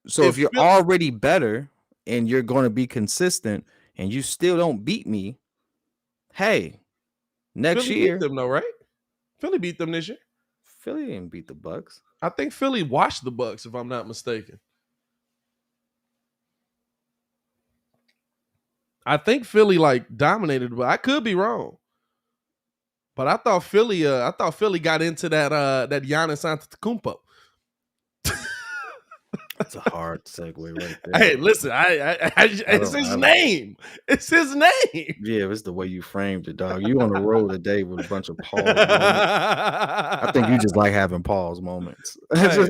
So if you're already better and you're going to be consistent and you still don't beat me, hey, next Philly beat year, them though, right? Philly beat them this year. Philly didn't beat the Bucks. I think Philly washed the Bucks, if I'm not mistaken. I think Philly like dominated, but I could be wrong. But I thought Philly got into that Giannis Antetokounmpo. That's a hard segue right there. Hey, listen, it's his name. It's his name. Yeah, it's the way you framed it, dog. You on the road today with a bunch of pause moments. I think you just like having pause moments. Hey,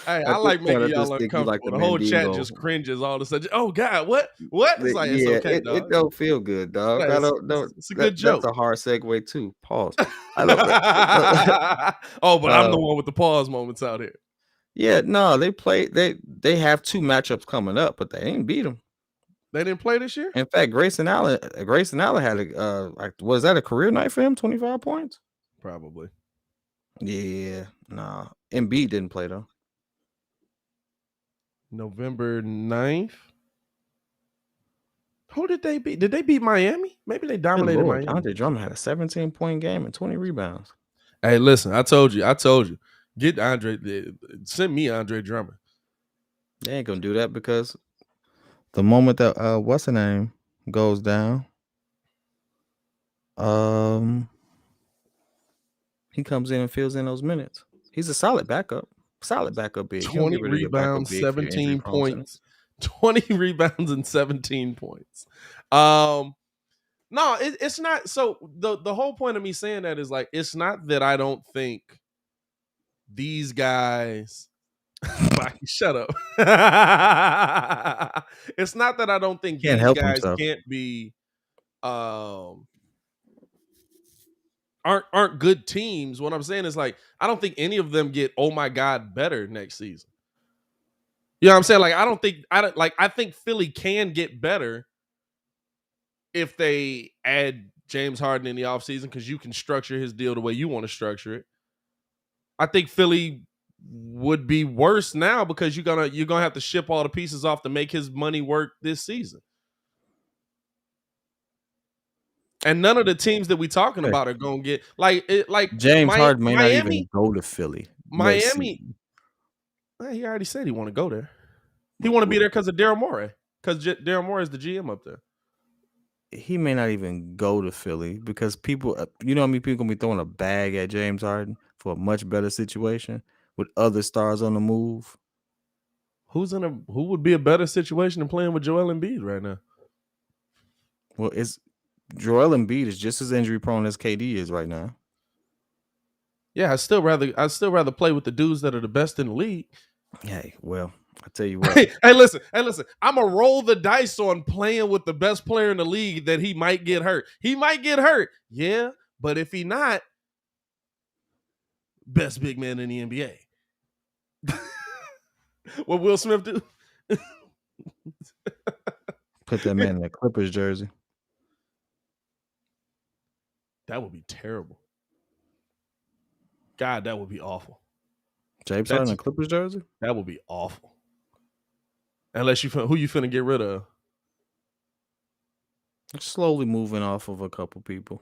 I like making y'all uncomfortable. Like the whole chat just cringes all of a sudden. Oh God, what? It's like it's okay, dog. It don't feel good, dog. It's a good joke. That's a hard segue too. Pause. But I'm the one with the pause moments out here. Yeah, no, they have 2 matchups coming up, but they ain't beat them. They didn't play this year? In fact, Grayson Allen had was that a career night for him? 25 points? Probably. Yeah, nah. Embiid didn't play though. November 9th. Who did they beat? Did they beat Miami? Maybe they dominated Miami. Andre Drummond had a 17-point game and 20 rebounds. Hey, listen, I told you. Get Andre. Send me Andre Drummond. They ain't gonna do that because the moment that what's the name goes down, he comes in and fills in those minutes. He's a solid backup. Solid backup big. 20 rebounds, 17 points. 20 rebounds and 17 points. No, it's not. So the whole point of me saying that is like, it's not that I don't think these guys. Shut up. It's not that I don't think these guys can't be aren't good teams. What I'm saying is like, I don't think any of them get, oh my God, better next season. You know what I'm saying? Like, I think Philly can get better if they add James Harden in the offseason, because you can structure his deal the way you want to structure it. I think Philly would be worse now because you're gonna have to ship all the pieces off to make his money work this season. And none of the teams that we talking about are gonna get like James Harden may not even go to Philly. Miami, he already said he want to go there. He want to be there because of Daryl Morey. Because Daryl Morey is the GM up there. He may not even go to Philly because people, you know how many people gonna be throwing a bag at James Harden for a much better situation with other stars on the move. Who would be a better situation than playing with Joel Embiid right now? Well, Joel Embiid is just as injury prone as KD is right now. Yeah, I'd still rather play with the dudes that are the best in the league. Hey, well, I tell you what. Hey, listen. I'm gonna roll the dice on playing with the best player in the league that he might get hurt. He might get hurt, yeah, but if he not, best big man in the NBA. What Will Smith do? Put that man in a Clippers jersey. That would be terrible. God, that would be awful. James Harden in a Clippers jersey? That would be awful. Unless who you finna get rid of? Slowly moving off of a couple people.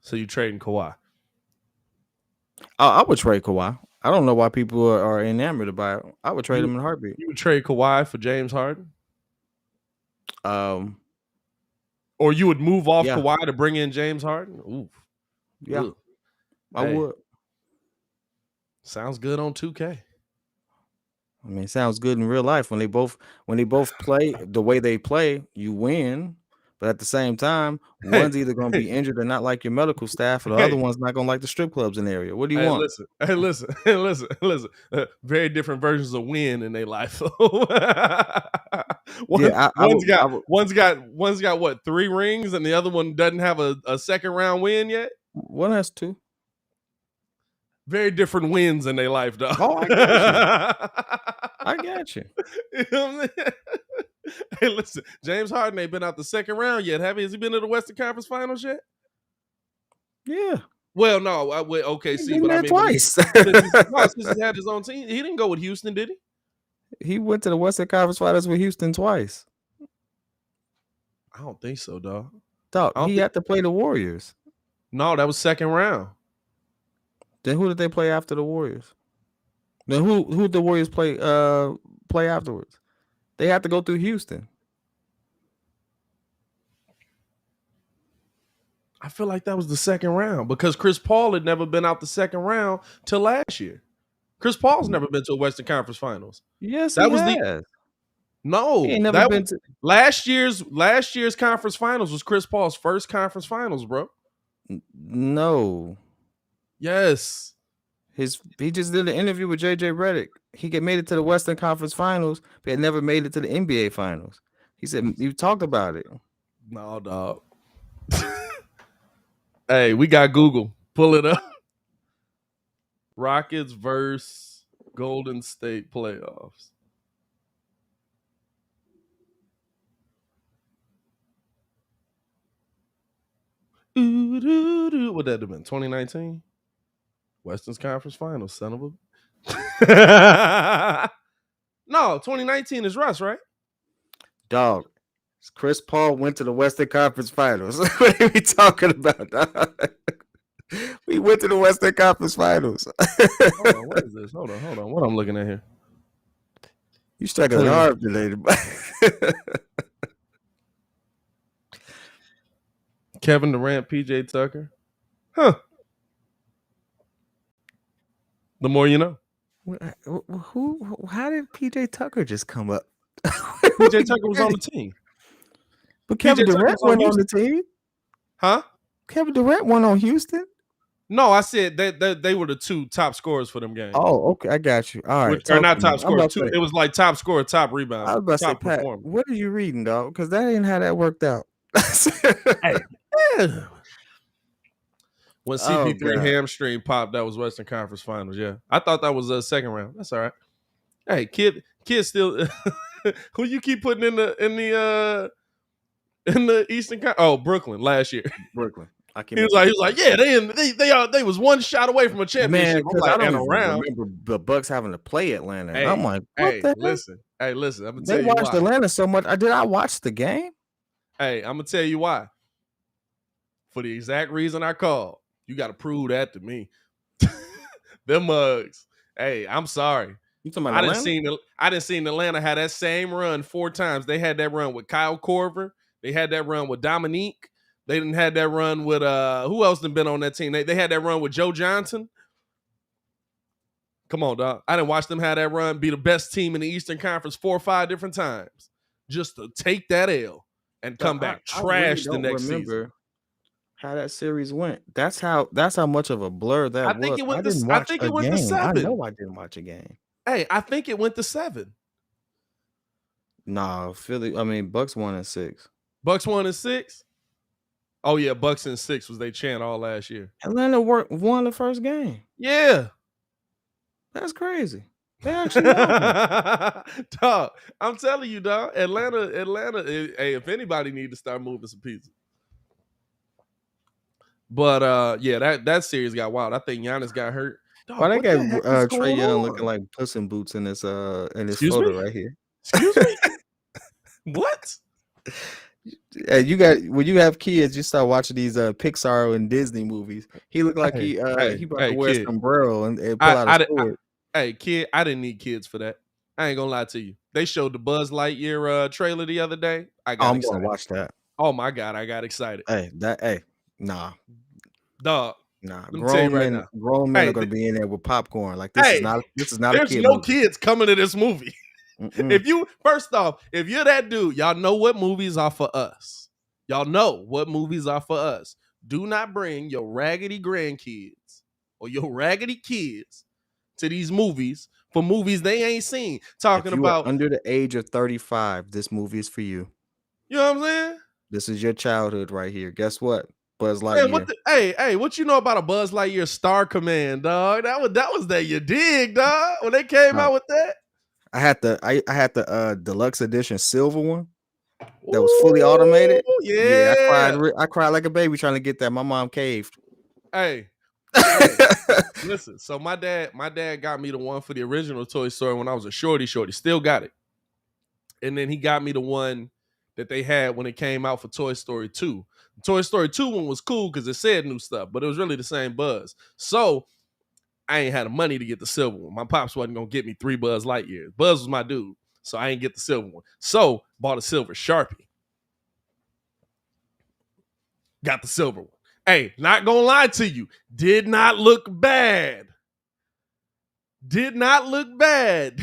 So you trading Kawhi? I would trade Kawhi. I don't know why people are enamored about it. I would trade him in a heartbeat. You would trade Kawhi for James Harden? Or you would move off Kawhi to bring in James Harden? Ooh. Yeah. I would. Sounds good on 2K. I mean, it sounds good in real life when they both play the way they play, you win. But at the same time, one's either going to be injured or not like your medical staff, or the other one's not going to like the strip clubs in the area. What do you want? Listen. Very different versions of win in their life. One's got what, 3 rings, and the other one doesn't have a second round win yet. One has 2. Very different wins in their life, dog. Oh, I got you. You know what I'm saying? Hey, listen, James Harden ain't been out the second round yet, have he? Has he been to the Western Conference Finals yet? Yeah. Well, no, I went He's OKC, been but I there mean, twice. since he had his own team, he didn't go with Houston, did he? He went to the Western Conference Finals with Houston twice. I don't think so, dog. Dog, he had to play the Warriors. No, that was second round. Then who did they play after the Warriors? Then who did the Warriors play afterwards? They had to go through Houston. I feel like that was the second round because Chris Paul had never been out the second round till last year. Chris Paul's never been to a Western Conference Finals. Yes, That he was has. no. He ain't never been to last year's conference finals was Chris Paul's first conference finals, bro. No. Yes. He just did an interview with JJ Redick. He made it to the Western Conference Finals, but had never made it to the NBA Finals. He said you talked about it. No, dog. Hey, we got Google. Pull it up. Rockets versus Golden State playoffs. What that have been? 2019? Western Conference Finals, son of a. No, 2019 is Russ, right? Dog. Chris Paul went to the Western Conference Finals. What are we talking about, dog? We went to the Western Conference Finals. Hold on, what is this? Hold on. What I'm looking at here? You struggling hard today. Kevin Durant, PJ Tucker. Huh. The more you know. How did PJ Tucker just come up? PJ Tucker was on the team. But Kevin Durant went on the team. Huh? Kevin Durant went on Houston. No, I said they were the two top scorers for them games. Oh, okay, I got you. All right, or not top scorers. It was like top scorer, top rebound. I was about to say, Pat, what are you reading, dog? Because that ain't how that worked out. Hey, yeah. When CP3 hamstring popped, that was Western Conference Finals. Yeah, I thought that was a second round. That's all right. Hey, kid still. Who you keep putting in the Eastern? Brooklyn last year. Brooklyn. He was like, yeah, they was one shot away from a championship. Man, I don't remember the Bucks having to play Atlanta. Hey, I'm like, what the listen. Hey, listen. I'm gonna tell you why. They watched Atlanta so much. Did I watch the game? Hey, I'm gonna tell you why. For the exact reason I called. You got to prove that to me. Them mugs. Hey, I'm sorry. You talking about Atlanta? I didn't see Atlanta had that same run 4 times. They had that run with Kyle Korver. They had that run with Dominique. They didn't have that run with who else done been on that team? They had that run with Joe Johnson. Come on, dog. I didn't watch them have that run, be the best team in the Eastern Conference 4 or 5 different times, just to take that L and come back trash the next season. How that series went. That's how much of a blur that was. I think it went to 7. I know I didn't watch a game. Hey, I think it went to 7. Nah, Bucks won in 6. Bucks won in 6? Oh yeah, Bucks in 6 was they chant all last year. Atlanta won the first game. Yeah. That's crazy. They actually won. Dog, I'm telling you, dog. Atlanta, hey, if anybody need to start moving some pieces. But yeah, that series got wild. I think Giannis got hurt. Dog, why they got Trae Young looking like Puss in Boots in this photo right here? Excuse me? What? Hey, when you have kids, you start watching these Pixar and Disney movies. He looked like he about to wear a sombrero and pull out a sword. Hey, kid, I didn't need kids for that. I ain't gonna lie to you. They showed the Buzz Lightyear trailer the other day. I'm gonna watch that. Oh my god, I got excited. Nah. Dog. Nah, grown men are gonna be in there with popcorn. Like this is not a kid. There's no kids coming to this movie. If you're that dude, y'all know what movies are for us. Y'all know what movies are for us. Do not bring your raggedy grandkids or your raggedy kids to these movies for movies they ain't seen. Talking about under the age of 35, this movie is for you. You know what I'm saying? This is your childhood right here. Guess what? Buzz Lightyear. Hey, what you know about a Buzz Lightyear Star Command, dog? That was that you dig, dog. When they came out with that. I had the deluxe edition silver one that was fully automated. Yeah. I cried like a baby trying to get that. My mom caved. Hey, listen. So my dad got me the one for the original Toy Story when I was a shorty. Still got it. And then he got me the one that they had when it came out for Toy Story 2. The Toy Story 2 one was cool because it said new stuff, but it was really the same Buzz. So I ain't had the money to get the silver one. My pops wasn't gonna get me 3 Buzz Lightyears. Buzz was my dude, so I ain't get the silver one. So bought a silver Sharpie. Got the silver one. Hey, not gonna lie to you, did not look bad. Did not look bad.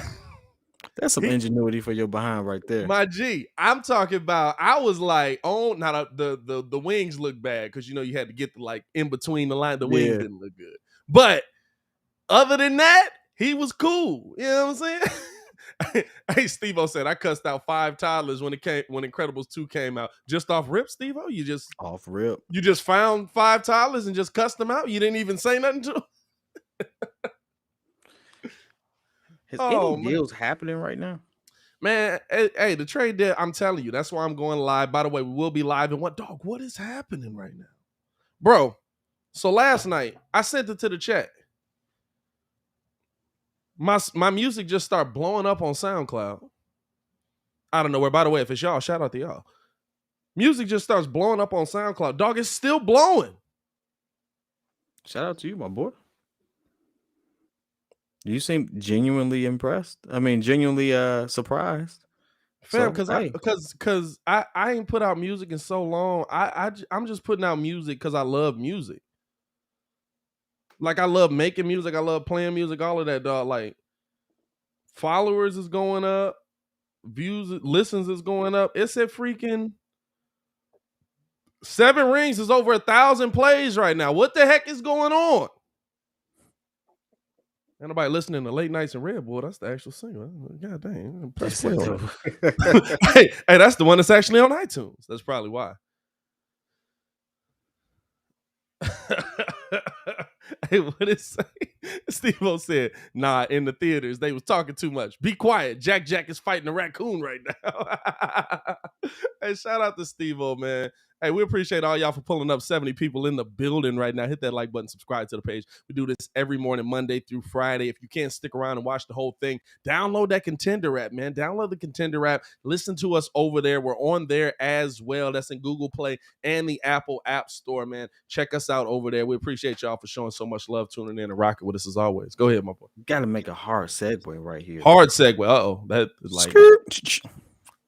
That's some ingenuity for your behind right there. My G, I'm talking about. I was like, oh, now the wings look bad because you know you had to get the like in between the line. The wings didn't look good, but other than that, he was cool. You know what I'm saying? Hey, Steve-O said I cussed out 5 toddlers when Incredibles 2 came out. Just off rip, Steve-O? You just off rip. You just found 5 toddlers and just cussed them out? You didn't even say nothing to them? Is any deals happening right now? Man, hey, the trade deal, I'm telling you, that's why I'm going live. By the way, we will be live. And what is happening right now? Bro, so last night, I sent it to the chat. My music just started blowing up on SoundCloud. I don't know where. By the way, if it's y'all, shout out to y'all. Music just starts blowing up on SoundCloud. Dog, it's still blowing. Shout out to you, my boy. You seem genuinely impressed. I mean, genuinely surprised. Fam, because I ain't put out music in so long. I'm just putting out music because I love music. Like I love making music, I love playing music, all of that, dog. Like followers is going up, views, listens is going up. It's at freaking 7 Rings is over 1,000 plays right now. What the heck is going on? Ain't nobody listening to Late Nights in Red Bull. That's the actual single. God dang. Hey, that's the one that's actually on iTunes. That's probably why. Hey, what it say? Steve-O said, nah, in the theaters, they was talking too much. Be quiet. Jack is fighting a raccoon right now. Hey, shout out to Steve-O, man. Hey, we appreciate all y'all for pulling up. 70 people in the building right now. Hit that like button, subscribe to the page. We do this every morning, Monday through Friday. If you can't stick around and watch the whole thing, download that Contender app, man. Download the Contender app. Listen to us over there. We're on there as well. That's in Google Play and the Apple App Store, man. Check us out over there. We appreciate y'all for showing so much love, tuning in and rocking with us as always. Go ahead, my boy. Got to make a hard segue right here. Hard segue. Uh-oh. That is like...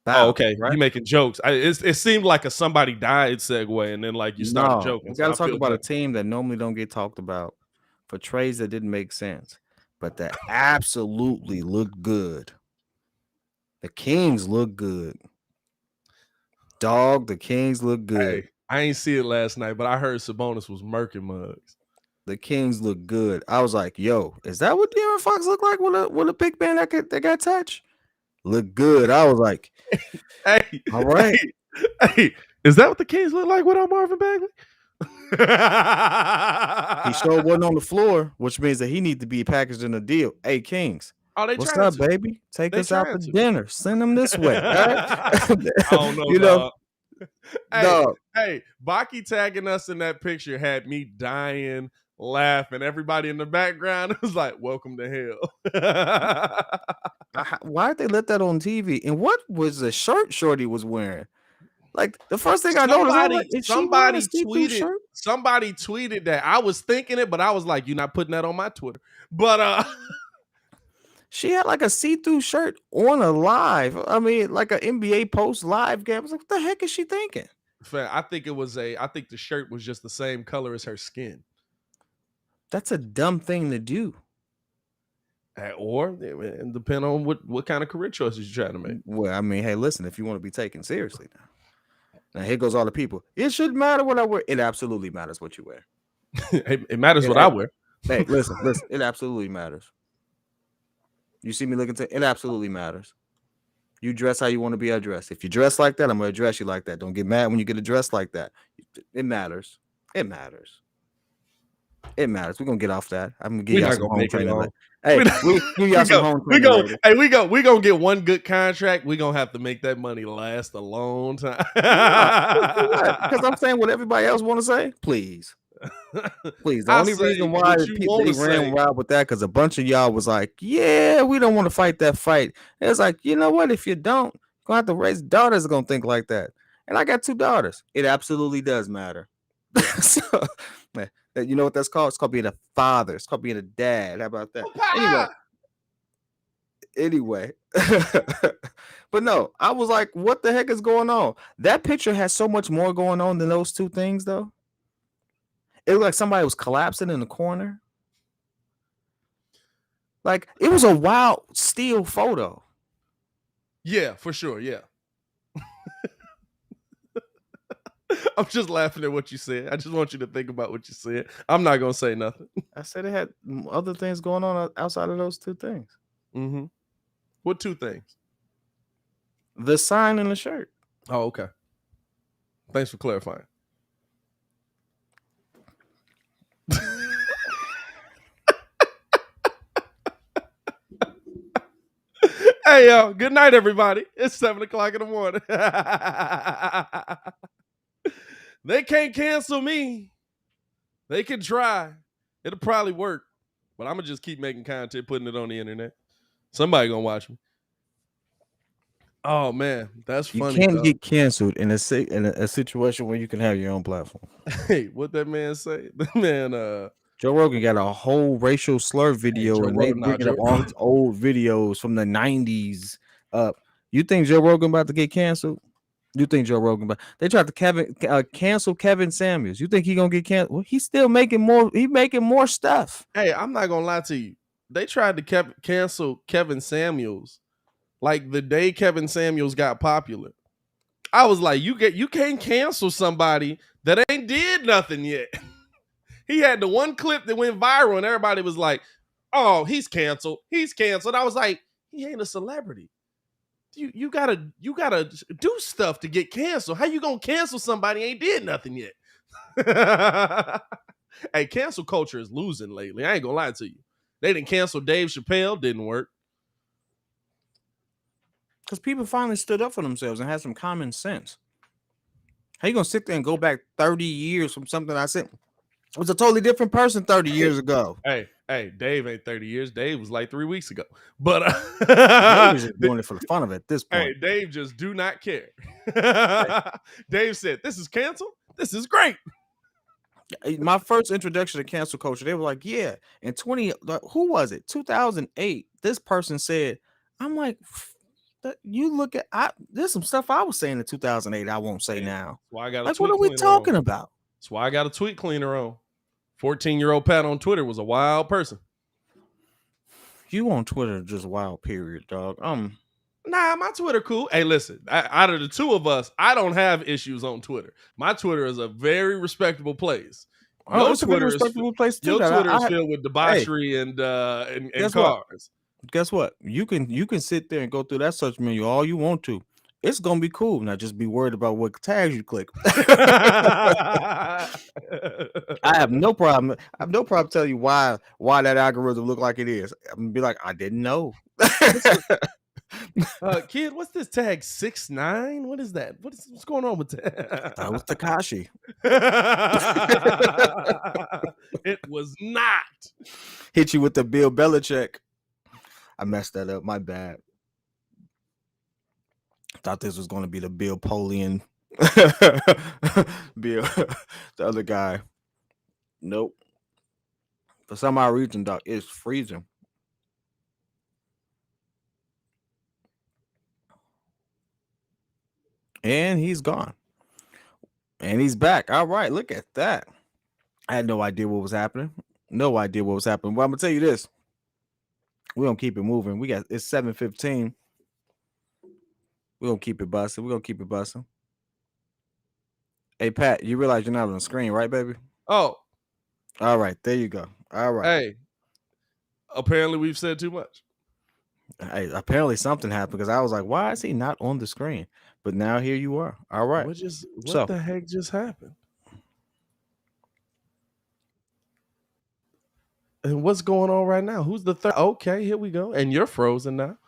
Bow, okay. Right? You making jokes. It seemed like a somebody died segue, and then like you started joking. We got to talk about a team that normally don't get talked about for trades that didn't make sense, but that absolutely looked good. The Kings look good. Dog, the Kings look good. Hey, I ain't see it last night, but I heard Sabonis was murking mugs. The Kings look good. I was like, yo, is that what De'Aaron Fox look like with a big man that got touched? Look good. I was like, hey, all right. Hey, is that what the Kings look like without Marvin Bagley? He sure wasn't on the floor, which means that he needs to be packaged in a deal. Hey, Kings. What's up, baby? Take us out to dinner. Send them this way. I don't know, you know. Hey, Baki tagging us in that picture had me dying laughing. Everybody in the background was like, welcome to hell. Why'd they let that on TV? And what was the shirt Shorty was wearing? Like the first thing I noticed, somebody tweeted that. I was thinking it, but I was like, you're not putting that on my Twitter. But she had like a see-through shirt on a live. I mean, like an NBA post live game. I was like, what the heck is she thinking? I think the shirt was just the same color as her skin. That's a dumb thing to do. Or it depends on what kind of career choices you're trying to make. Well, I mean, hey, listen, if you want to be taken seriously now here goes all the people. It shouldn't matter what I wear. It absolutely matters what you wear. It matters what I wear. Hey, listen, it absolutely matters. You see me looking it absolutely matters. You dress how you want to be addressed. If you dress like that, I'm going to address you like that. Don't get mad when you get addressed like that. It matters. It matters. It matters. We're gonna get off that. I'm gonna give y'all some home training. Hey, we got some home training. We gonna get one good contract. We're gonna have to make that money last a long time. Because I'm saying what everybody else want to say. Please. Please, the I only say reason why what you want they to ran say. wild with that because a bunch of y'all was like, "Yeah, we don't want to fight that fight." It's like, you know what? If you don't, you're gonna have to raise daughters. Are gonna think like that. And I got 2 daughters. It absolutely does matter. Yeah. So, man, you know what that's called? It's called being a father. It's called being a dad. How about that? Anyway. But no, I was like, what the heck is going on? That picture has so much more going on than those 2 things, though. It looked like somebody was collapsing in the corner. Like, it was a wild still photo. Yeah, for sure. Yeah. I'm just laughing at what you said. I just want you to think about what you said. I'm not gonna say nothing. I said it had other things going on outside of those 2 things. Mm-hmm. What 2 things? The sign and the shirt. Oh, okay. Thanks for clarifying. Hey, yo, good night, everybody. It's 7:00 in the morning. They can't cancel me. They can try. It'll probably work. But I'm going to just keep making content, putting it on the internet. Somebody going to watch me. Oh, man. That's funny. You can't get canceled in a situation where you can have your own platform. Hey, what that man say? The man, Joe Rogan got a whole racial slur video, and they bringing up all his old videos from the 90s up. You think Joe Rogan about to get canceled? You think Joe Rogan they tried to cancel Kevin Samuels. You think he gonna get canceled? Well, he's still making more. He's making more stuff. Hey, I'm not gonna lie to you. They tried to cancel Kevin Samuels like the day Kevin Samuels got popular. I was like, you can't cancel somebody that ain't did nothing yet. He had the one clip that went viral, and everybody was like, "Oh, he's canceled. He's canceled." I was like, he ain't a celebrity. You gotta do stuff to get canceled. How you gonna cancel somebody ain't did nothing yet? Hey, cancel culture is losing lately. I ain't gonna lie to you. They didn't cancel Dave Chappelle, didn't work. Because people finally stood up for themselves and had some common sense. How you gonna sit there and go back 30 years from something I said? It was a totally different person 30 years ago. Hey, Dave ain't 30 years. Dave was like 3 weeks ago. But Dave is just doing it for the fun of it at this point. Hey, Dave just do not care. Dave said, "This is canceled. This is great." My first introduction to cancel culture, they were like, yeah, in who was it? 2008. This person said, I'm like, you look at there's some stuff I was saying in 2008 I won't say now. Well, I got like, what are we talking about? That's why I got a tweet cleaner on. 14-year-old Pat on Twitter was a wild person. You on Twitter just wild, period, dog. Nah, my Twitter cool. Hey, listen, out of the 2 of us, I don't have issues on Twitter. My Twitter is a very respectable place. Your Twitter is respectable place too. Your Twitter is filled with debauchery and cars. Guess what? You can sit there and go through that search menu all you want to. It's gonna be cool. Now just be worried about what tags you click. I have no problem. I have no problem telling you why that algorithm look like it is. I'm gonna be like, I didn't know. Kid, what's this tag 6'9"? What is that? What's going on with that? That was Takashi. It was not. Hit you with the Bill Belichick. I messed that up. My bad. Thought this was going to be the Bill Polian. Bill, the other guy. Nope. For some odd reason, dog, it's freezing. And he's gone. And he's back. All right, look at that. I had no idea what was happening. No idea what was happening. Well, I'm going to tell you this. We're going to keep it moving. It's 7:15. We're going to keep it busting. Hey, Pat, you realize you're not on the screen, right, baby? Oh. All right, there you go. All right. Hey, apparently we've said too much. Hey, apparently something happened because I was like, why is he not on the screen? But now here you are. All right. What the heck just happened? And what's going on right now? Who's the third? Okay, here we go. And you're frozen now.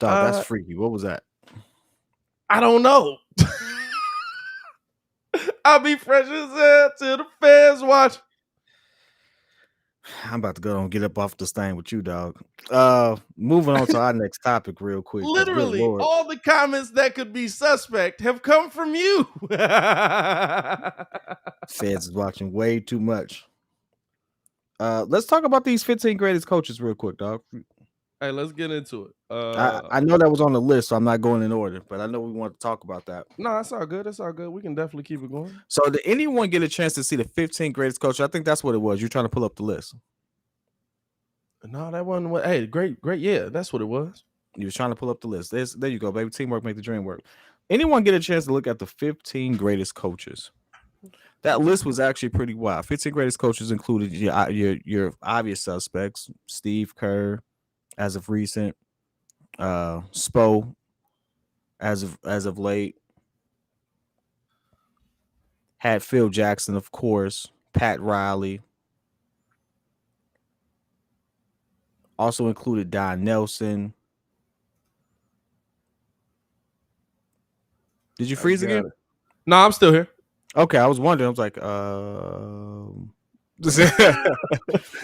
Dog, that's freaky. What was that? I don't know. I'll be fresh as hell till the fans watch. I'm about to go and get up off this thing with you, dog. Moving on to our next topic real quick. Because good Literally, Lord. all the comments that could be suspect have come from you. Feds is watching way too much. Let's talk about these 15 greatest coaches real quick, dog. Hey, let's get into it. I know that was on the list, so I'm not going in order, but I know we want to talk about that. No, it's all good. It's all good. We can definitely keep it going. So did anyone get a chance to see the 15 greatest coaches? I think that's what it was. You're trying to pull up the list. No, that wasn't what. Hey, great. Yeah, that's what it was. You was trying to pull up the list. There you go, baby. Teamwork make the dream work. Anyone get a chance to look at the 15 greatest coaches? That list was actually pretty wild. 15 greatest coaches included your obvious suspects: Steve Kerr, as of recent, Spo, as of late, had Phil Jackson, of course, Pat Riley. Also included Don Nelson. Did you freeze again? No, I'm still here. Okay, I was wondering. I was like,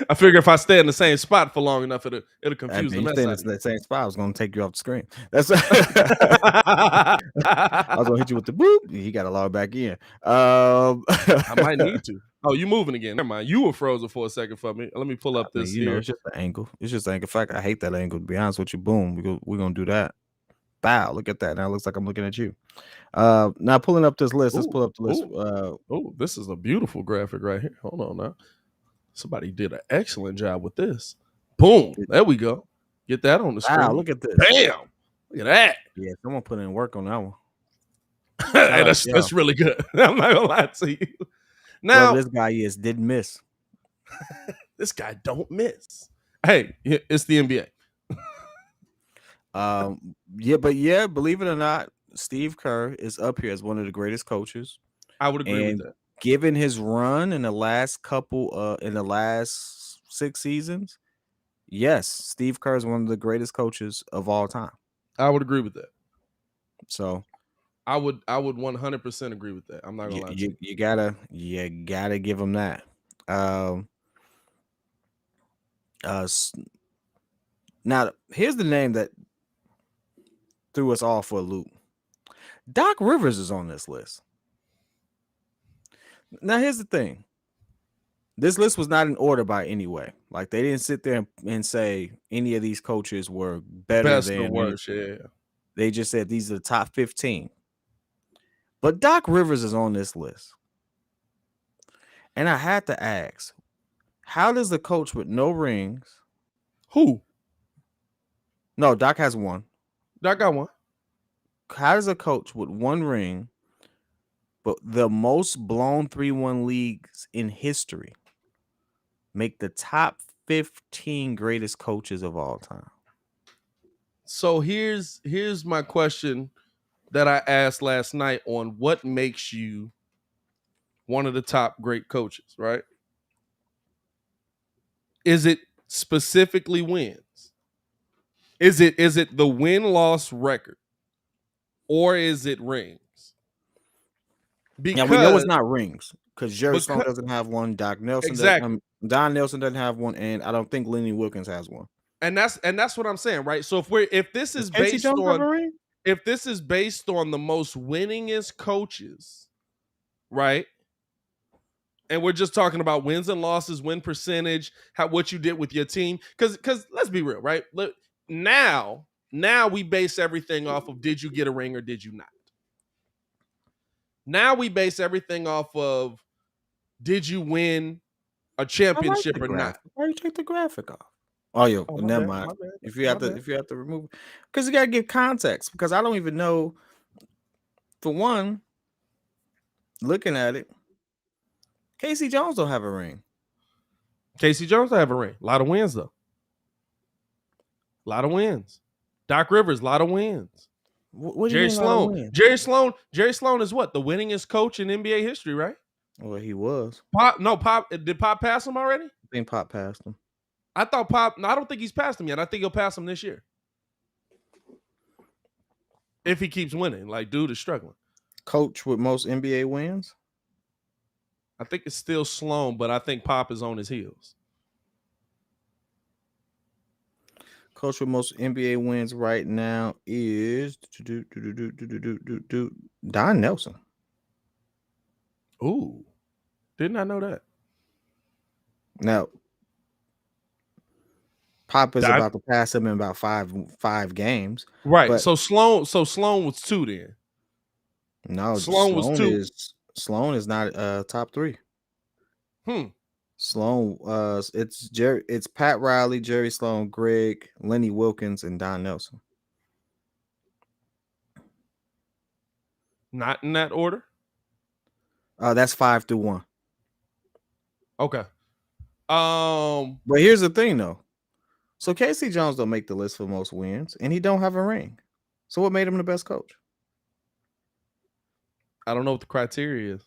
I figure if I stay in the same spot for long enough, it'll confuse the mess out of you. That same spot, I was going to take you off the screen. That's I was going to hit you with the boop. He got to log back in. I might need to. Oh, you moving again? Never mind. You were frozen for a second for me. Let me pull up this. You know, it's just the angle. It's just the angle. In fact, I hate that angle. To be honest with you, boom. We're gonna do that. Bow. Look at that. Now it looks like I'm looking at you. Now pulling up this list. Let's pull up the list. This is a beautiful graphic right here. Hold on now. Somebody did an excellent job with this. Boom. There we go. Get that on the screen. Wow, look at this. Bam. Look at that. Yeah, someone put in work on that one. Hey, that's really good. I'm not gonna lie to you. Now this guy didn't miss. This guy don't miss. Hey, it's the NBA. Believe it or not, Steve Kerr is up here as one of the greatest coaches. I would agree with that. Given his run in the last 6 seasons, yes, Steve Kerr is one of the greatest coaches of all time. I would agree with that. So I would 100% agree with that. I'm not gonna lie to you. You gotta give him that. Now here's the name that threw us all for a loop. Doc Rivers is on this list. Now here's the thing. This list was not in order by any way. Like they didn't sit there and say any of these coaches were better than or worse. Yeah. They just said these are the top 15. But Doc Rivers is on this list. And I had to ask, how does the coach with no rings? Who? No, Doc has one. Doc got one. How does a coach with one ring, but the most blown 3-1 leagues in history, make the top 15 greatest coaches of all time? So here's my question that I asked last night on what makes you one of the top great coaches, right? Is it specifically wins? Is it the win-loss record? Or is it rings? Because we know it's not rings. Because Jerry Sloan doesn't have one, Doc Nelson Don Nelson doesn't have one, and I don't think Lenny Wilkins has one. And that's what I'm saying, right? So if this is based on the most winningest coaches, right? And we're just talking about wins and losses, win percentage, what you did with your team. Because let's be real, right? Now we base everything off of did you get a ring or did you not? Now we base everything off of did you win a championship or not? Why you take the graphic off? Never mind. If you have to remove it, because you gotta give context. Because I don't even know. For one, looking at it, Casey Jones don't have a ring. Casey Jones don't have a ring. A lot of wins though. A lot of wins. Doc Rivers, a lot of wins. What Jerry Sloan. Jerry Sloan is what? The winningest coach in NBA history, right? Well, he was. Pop. Did Pop pass him already? I think Pop passed him. I thought Pop. No, I don't think he's passed him yet. I think he'll pass him this year. If he keeps winning, like dude is struggling. Coach with most NBA wins? I think it's still Sloan, but I think Pop is on his heels. Coach with most NBA wins right now is Don Nelson. Ooh, didn't I know that? Now, Pop is about to pass him in about five games. Right. But so Sloan was 2 then. No, Sloan was 2. Sloan is not top 3. Sloan, it's Pat Riley, Jerry Sloan, Greg, Lenny Wilkins, and Don Nelson. Not in that order. That's 5 through 1. Okay. But here's the thing, though. So Casey Jones don't make the list for most wins, and he don't have a ring. So what made him the best coach? I don't know what the criteria is.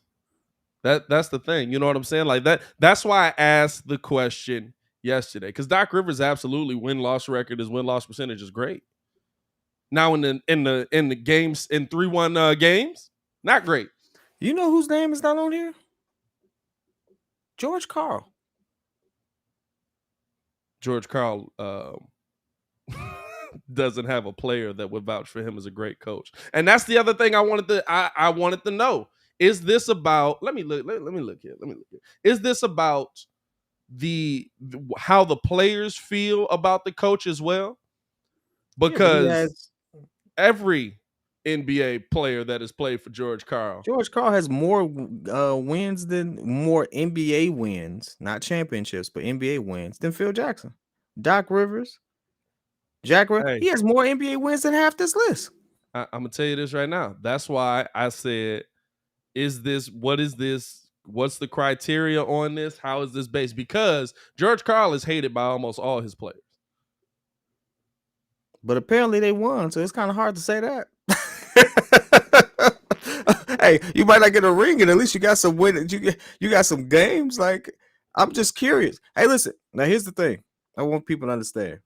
That's the thing. You know what I'm saying? Like that's why I asked the question yesterday. Because Doc Rivers absolutely win-loss record, his win-loss percentage is great. Now in the games, in 3-1 games, not great. You know whose name is not on here? George Karl. George Karl doesn't have a player that would vouch for him as a great coach. And that's the other thing I wanted to know. Is this about, let me look here. Is this about how the players feel about the coach as well? Because every NBA player that has played for George Karl has more wins more NBA wins, not championships, but NBA wins than Phil Jackson. Doc Rivers, Jack Rivers, he has more NBA wins than half this list. I'm gonna tell you this right now. That's why I said, what is this? What's the criteria on this? How is this based? Because George Karl is hated by almost all his players. But apparently they won, so it's kind of hard to say that. Hey, you might not get a ring, and at least you got some win. You got some games. Like, I'm just curious. Hey, listen. Now here's the thing. I want people to understand.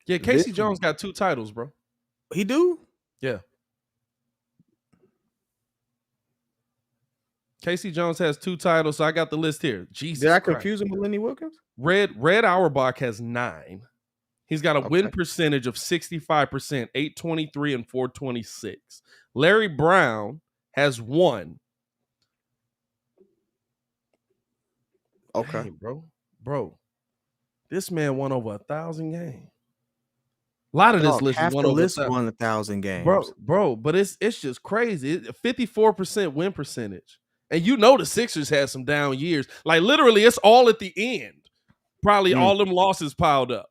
Yeah, Casey Jones got 2 titles, bro. He do? Yeah. Casey Jones has 2 titles, so I got the list here. Jesus Did I Christ. confuse him with Lenny Wilkins? Red Auerbach has 9. He's got a win percentage of 65%, 823 and 426. Larry Brown has 1. Okay. Dang, bro. This man won over 1,000 games. A lot of this list half won the over list won 1,000 games. Bro, but it's just crazy. 54% win percentage. And you know the Sixers had some down years. Like literally, it's all at the end. Probably all them losses piled up.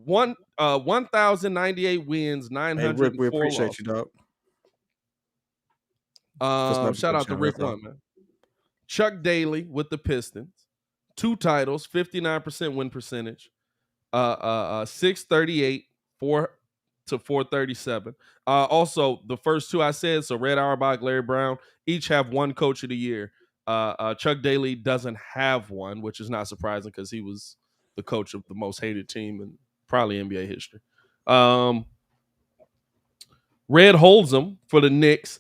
1,098 wins, 904 Hey, Rick, we appreciate losses. you, dog. Shout out to Rick One, man. Chuck Daly with the Pistons, 2 titles, 59% win percentage, 638, 4 to 437. Also, the first 2 I said, so Red Auerbach, Larry Brown, each have 1 coach of the year. Chuck Daly doesn't have one, which is not surprising because he was the coach of the most hated team in probably NBA history. Red Holzem for the Knicks.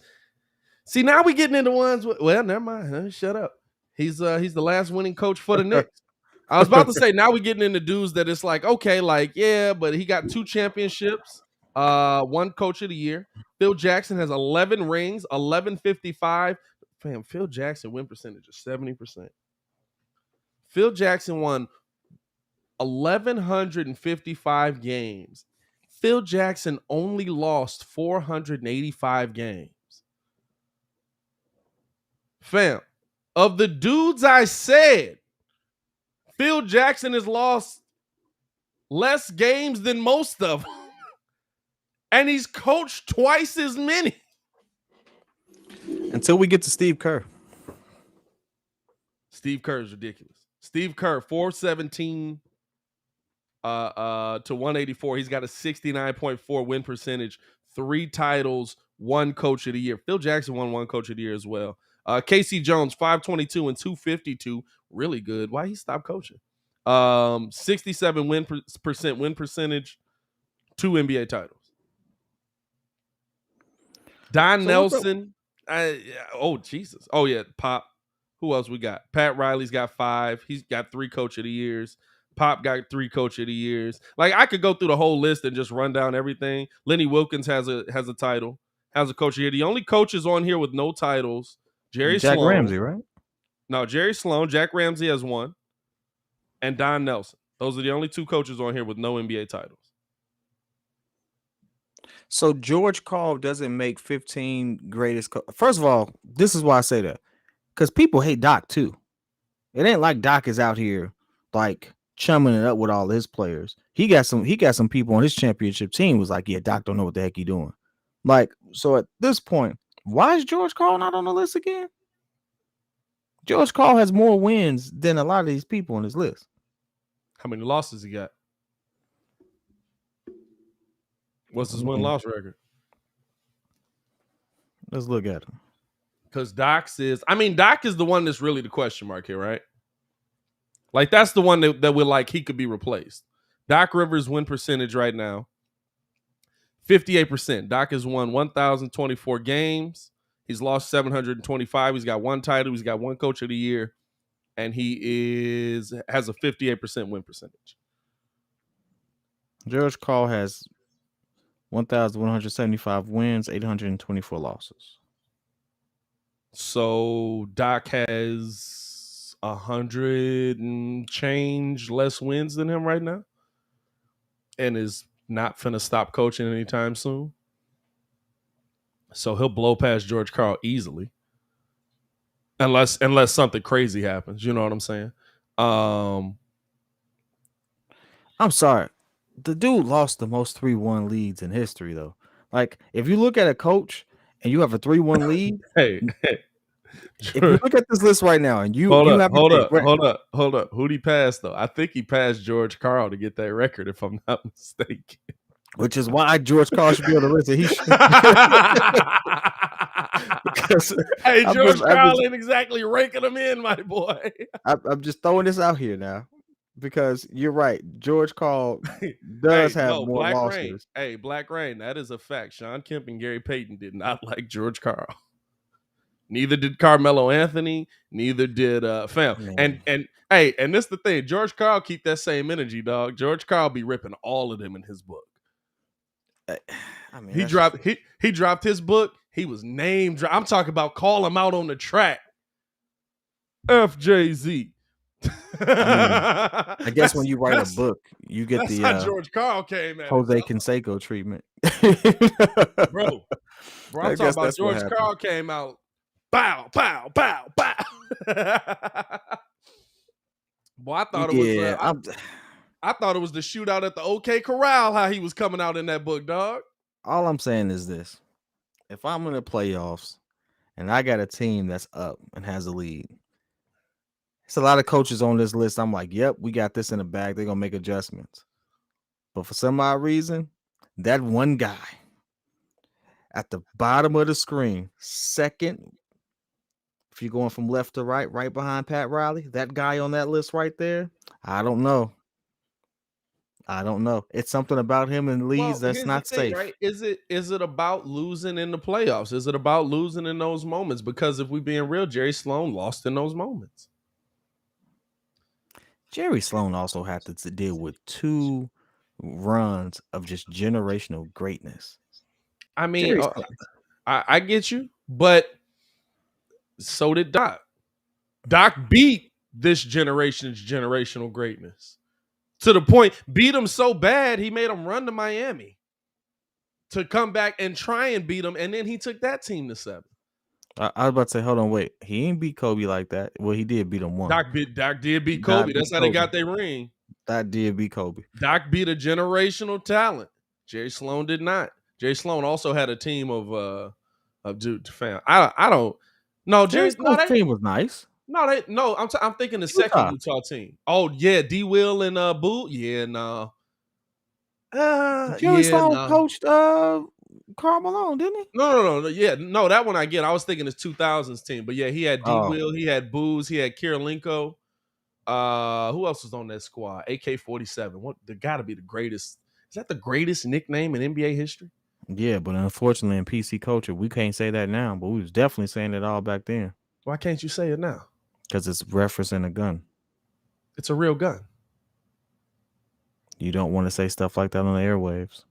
See, now we getting into ones. Well, never mind. Shut up. He's the last winning coach for the Knicks. I was about to say, now we getting into dudes that it's like, okay, like, yeah, but he got 2 championships, 1 coach of the year. Phil Jackson has 11 rings, 1155. Fam, Phil Jackson win percentage is 70%. Phil Jackson won 1,155 games. Phil Jackson only lost 485 games. Fam, of the dudes I said, Phil Jackson has lost less games than most of them. And he's coached twice as many. Until we get to Steve Kerr. Steve Kerr is ridiculous. Steve Kerr, 417 to 184. He's got a 69.4 win percentage, 3 titles, 1 coach of the year. Phil Jackson won 1 coach of the year as well. Casey Jones, 522 and 252. Really good. Why he stopped coaching? 67 win percentage, 2 NBA titles. Don Nelson. Jesus. Oh yeah, Pop. Who else we got? Pat Riley's got 5. He's got 3 Coach of the Years. Pop got 3 Coach of the Years. Like, I could go through the whole list and just run down everything. Lenny Wilkins has a title, has a Coach of the Year. The only coaches on here with no titles, Jerry Jack Sloan. Ramsey, right? No, Jerry Sloan. Jack Ramsey has 1. And Don Nelson. Those are the only 2 coaches on here with no NBA titles. So George Karl doesn't make 15 greatest. First of all, this is why I say that, because people hate Doc too. It ain't like Doc is out here like chumming it up with all his players. He got some people on his championship team was like, yeah, Doc don't know what the heck he doing. Like, so at this point, why is George Karl not on the list again? George Karl has more wins than a lot of these people on this list. How many losses he got? What's his win-loss record? Let's look at him. Because Doc is the one that's really the question mark here, right? Like, that's the one that we're like, he could be replaced. Doc Rivers' win percentage right now, 58%. Doc has won 1,024 games. He's lost 725. He's got 1 title. He's got 1 Coach of the Year. And he has a 58% win percentage. George Karl has 1,175 wins, 824 losses. So Doc has 100 and change less wins than him right now, and is not finna stop coaching anytime soon. So he'll blow past George Karl easily, unless something crazy happens. You know what I'm saying? I'm sorry. The dude lost the most 3-1 leads in history, though. Like, if you look at a coach and you have a 3-1 lead, hey, if you look at this list right now and hold up. Who'd he pass though? I think he passed George Karl to get that record, if I'm not mistaken. Which is why George Karl should be on the list. He should. Hey, George Karl ain't exactly raking them in, my boy. I'm just throwing this out here now. Because you're right, George Karl does have more Black losses. Rain. Hey, Black Rain, that is a fact. Sean Kemp and Gary Payton did not like George Karl. Neither did Carmelo Anthony. Neither did Fam. Man. And this the thing. George Karl keep that same energy, dog. George Karl be ripping all of them in his book. I mean, he dropped his book. He was name dropped. I'm talking about call him out on the track. FJZ. I guess when you write a book, you get the how George Karl came at Jose Canseco treatment. bro, I'm talking about George Karl came out. Bow, bow, bow, bow. Boy, I thought it was. I thought it was the shootout at the OK Corral. How he was coming out in that book, dog. All I'm saying is this: if I'm in the playoffs and I got a team that's up and has a lead. It's a lot of coaches on this list. I'm like, yep, we got this in the bag. They're going to make adjustments. But for some odd reason, that one guy at the bottom of the screen, second, if you're going from left to right, right behind Pat Riley, that guy on that list right there, I don't know. It's something about him in leads that's not safe. Right? Is it about losing in the playoffs? Is it about losing in those moments? Because if we're being real, Jerry Sloan lost in those moments. Jerry Sloan also had to deal with 2 runs of just generational greatness. I mean, I get you, but so did Doc. Doc beat this generation's generational greatness to the point, beat him so bad, he made him run to Miami to come back and try and beat him, and then he took that team to 7. I was about to say, hold on, wait. He ain't beat Kobe like that. Well, he did beat him once. Doc did beat Kobe. That's how they got their ring. That did beat Kobe. Doc beat a generational talent. Jerry Sloan did not. Jerry Sloan also had a team of dude fam. I don't. No, Jerry Sloan's team was nice. No, I'm thinking the second Utah team. Oh yeah, D. Will and Boo. Yeah, no. Jerry Sloan coached Karl Malone, didn't he? No. Yeah, no, that one I get. I was thinking his 2000s team, but yeah, he had D. Will, he had Booz, he had Kirilenko. Who else was on that squad? AK-47. What? They got to be the greatest. Is that the greatest nickname in NBA history? Yeah, but unfortunately in PC culture, we can't say that now. But we was definitely saying it all back then. Why can't you say it now? Because it's referencing a gun. It's a real gun. You don't want to say stuff like that on the airwaves.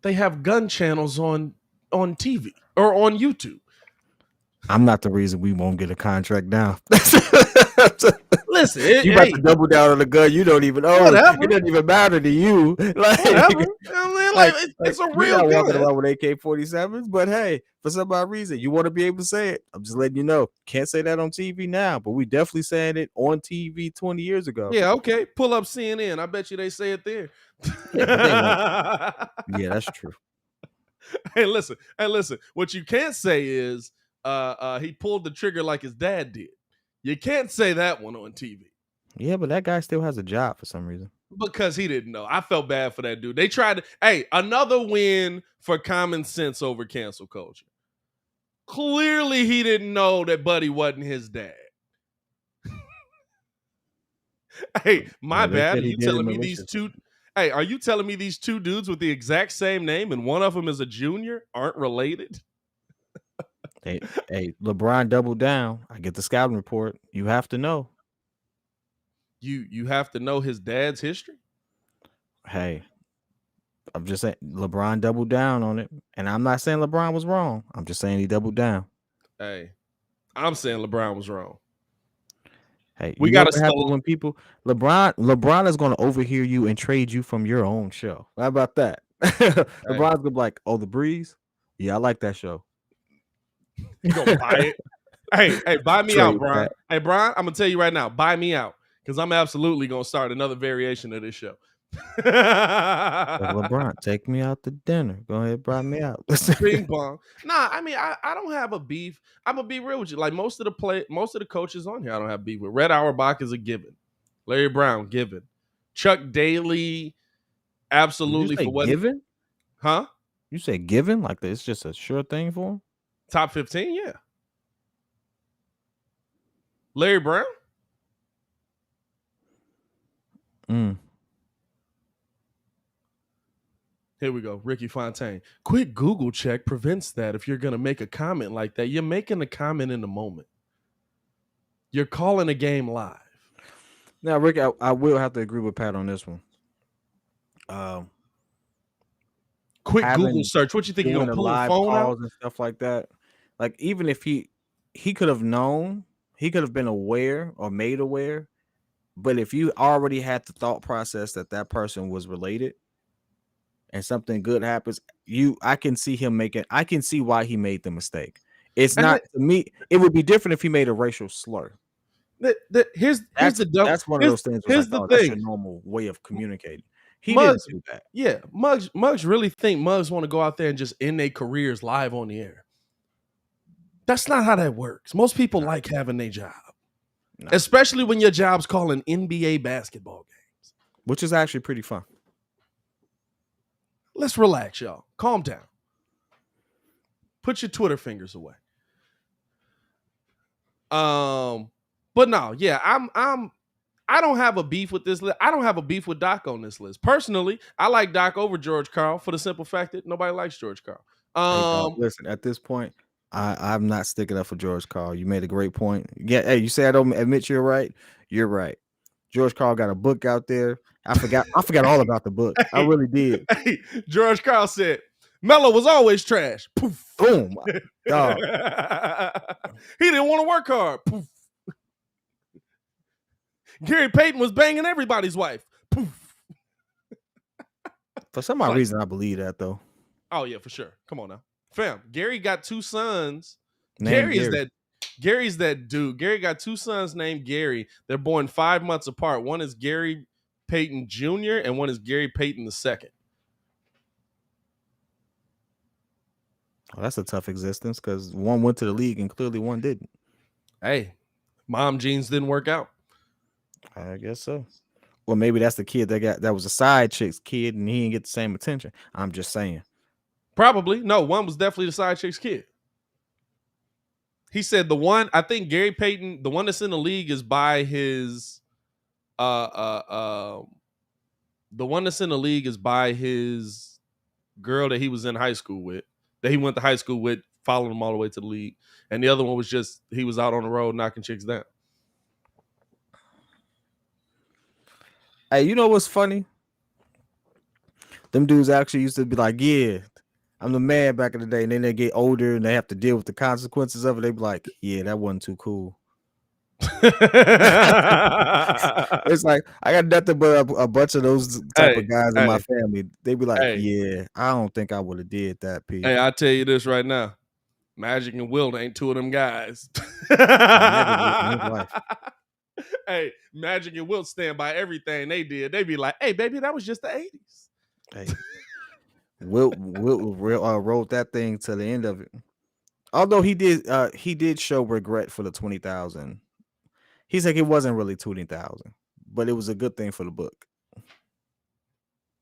They have gun channels on TV or on YouTube. I'm not the reason we won't get a contract now. Listen, you about to double down on the gun you don't even own. Whatever. It doesn't even matter to you. Whatever. It's a real you're not gun. walking around with AK-47s, but hey, for some odd reason, you want to be able to say it. I'm just letting you know. Can't say that on TV now, but we definitely said it on TV 20 years ago. Yeah, okay. Pull up CNN. I bet you they say it there. Yeah, but they won't. Yeah, that's true. Hey, listen. What you can't say is he pulled the trigger like his dad did. You can't say that one on TV. Yeah, but that guy still has a job for some reason. Because he didn't know. I felt bad for that dude. They tried to, hey, another win for common sense over cancel culture. Clearly he didn't know that Buddy wasn't his dad. Hey, my bad. Are you telling me these two? Hey, are you telling me these two dudes with the exact same name and one of them is a junior aren't related? Hey, LeBron doubled down. I get the scouting report. You have to know. You have to know his dad's history? Hey, I'm just saying LeBron doubled down on it. And I'm not saying LeBron was wrong. I'm just saying he doubled down. Hey, I'm saying LeBron was wrong. Hey, we got to happen when people LeBron is going to overhear you and trade you from your own show. How about that? LeBron's going to be like, "Oh, The Breeze? Yeah, I like that show." You gonna buy it? Hey, buy me out, Brian. Hey, Brian, I'm gonna tell you right now, buy me out because I'm absolutely gonna start another variation of this show. LeBron, take me out to dinner. Go ahead, buy me out. Ping pong. Nah, I mean, I don't have a beef. I'm gonna be real with you. Like most of the coaches on here, I don't have beef with. Red Auerbach is a given. Larry Brown, given. Chuck Daly, absolutely for what given? Huh? You say given? Like it's just a sure thing for him? Top 15, yeah. Larry Brown? Here we go. Ricky Fontaine. Quick Google check prevents that. If you're going to make a comment like that, you're making a comment in the moment. You're calling a game live. Now, Rick, I will have to agree with Pat on this one. Quick Google search. What you think? You're going to pull the phone out? And stuff like that. Like, even if he could have known, he could have been aware or made aware. But if you already had the thought process that person was related and something good happens, I can see why he made the mistake. It's not to me. It would be different if he made a racial slur. That's one of those things. Here's the thing. That's your normal way of communicating. He didn't do that. Yeah, Muggs really think Muggs want to go out there and just end their careers live on the air. That's not how that works. Most people like having their job, especially when your job's calling NBA basketball games, which is actually pretty fun. Let's relax, y'all. Calm down. Put your Twitter fingers away. But no, yeah, I don't have a beef with this list. I don't have a beef with Doc on this list. Personally, I like Doc over George Karl for the simple fact that nobody likes George Karl. Listen, at this point, I'm not sticking up for George Karl. You made a great point. Yeah, hey, you say I don't admit you're right. You're right. George Karl got a book out there. I forgot all about the book. I really did. Hey, George Karl said, Melo was always trash. Poof. Boom. Dog. He didn't want to work hard. Poof. Gary Payton was banging everybody's wife. Poof. For some odd reason, I believe that, though. Oh, yeah, for sure. Come on now. Fam, Gary got two sons. Gary's that dude. Gary got two sons named Gary. They're born 5 months apart. One is Gary Payton Jr. and one is Gary Payton II. Well, that's a tough existence because one went to the league and clearly one didn't. Hey, mom genes didn't work out. I guess so. Well, maybe that's the kid that was a side chick's kid and he didn't get the same attention. I'm just saying. Probably. No, one was definitely the side chick's kid. He said I think Gary Payton, the one that's in the league is by his the one that's in the league is by his girl that he was in high school with, that he went to high school with followed him all the way to the league. And the other one was just he was out on the road knocking chicks down. Hey, you know what's funny? Them dudes actually used to be like, yeah, I'm the man back in the day. And then they get older and they have to deal with the consequences of it. They be like, yeah, that wasn't too cool. It's like, I got nothing but a bunch of those type of guys in my family. They be like, yeah, I don't think I would have did that, P. Hey, I'll tell you this right now. Magic and Wilt ain't two of them guys. Magic living his life. Hey, Magic and Wilt stand by everything they did. They be like, hey, baby, that was just the 80s. Hey, Wilt wrote that thing to the end of it. Although he did show regret for the 20,000. He's like, it wasn't really 20,000, but it was a good thing for the book.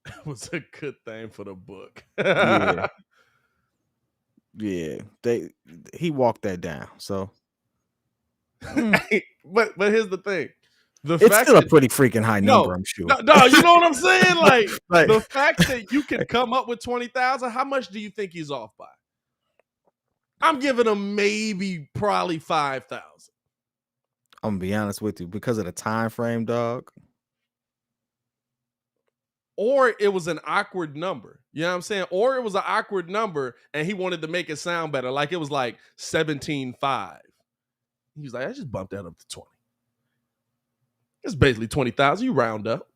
It was a good thing for the book. Yeah. Yeah. He walked that down. So Hey, but here's the thing. It's still a pretty freaking high number, I'm sure. No, you know what I'm saying? Like the fact that you can come up with 20,000, how much do you think he's off by? I'm giving him probably 5,000. I'm gonna be honest with you, because of the time frame, dog. Or it was an awkward number. You know what I'm saying? Or it was an awkward number and he wanted to make it sound better. Like it was like 17.5. He was like, I just bumped that up to 20. It's basically 20,000. You round up.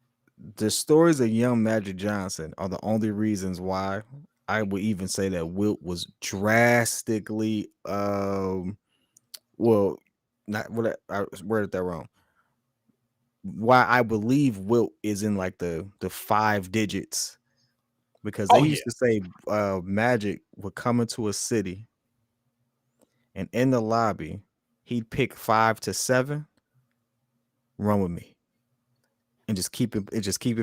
The stories of young Magic Johnson are the only reasons why I would even say that Wilt was drastically well, not what I worded that wrong. Why I believe Wilt is in like the 5 digits, because they used to say Magic would come into a city and in the lobby he'd pick 5 to 7, run with me, and just keep it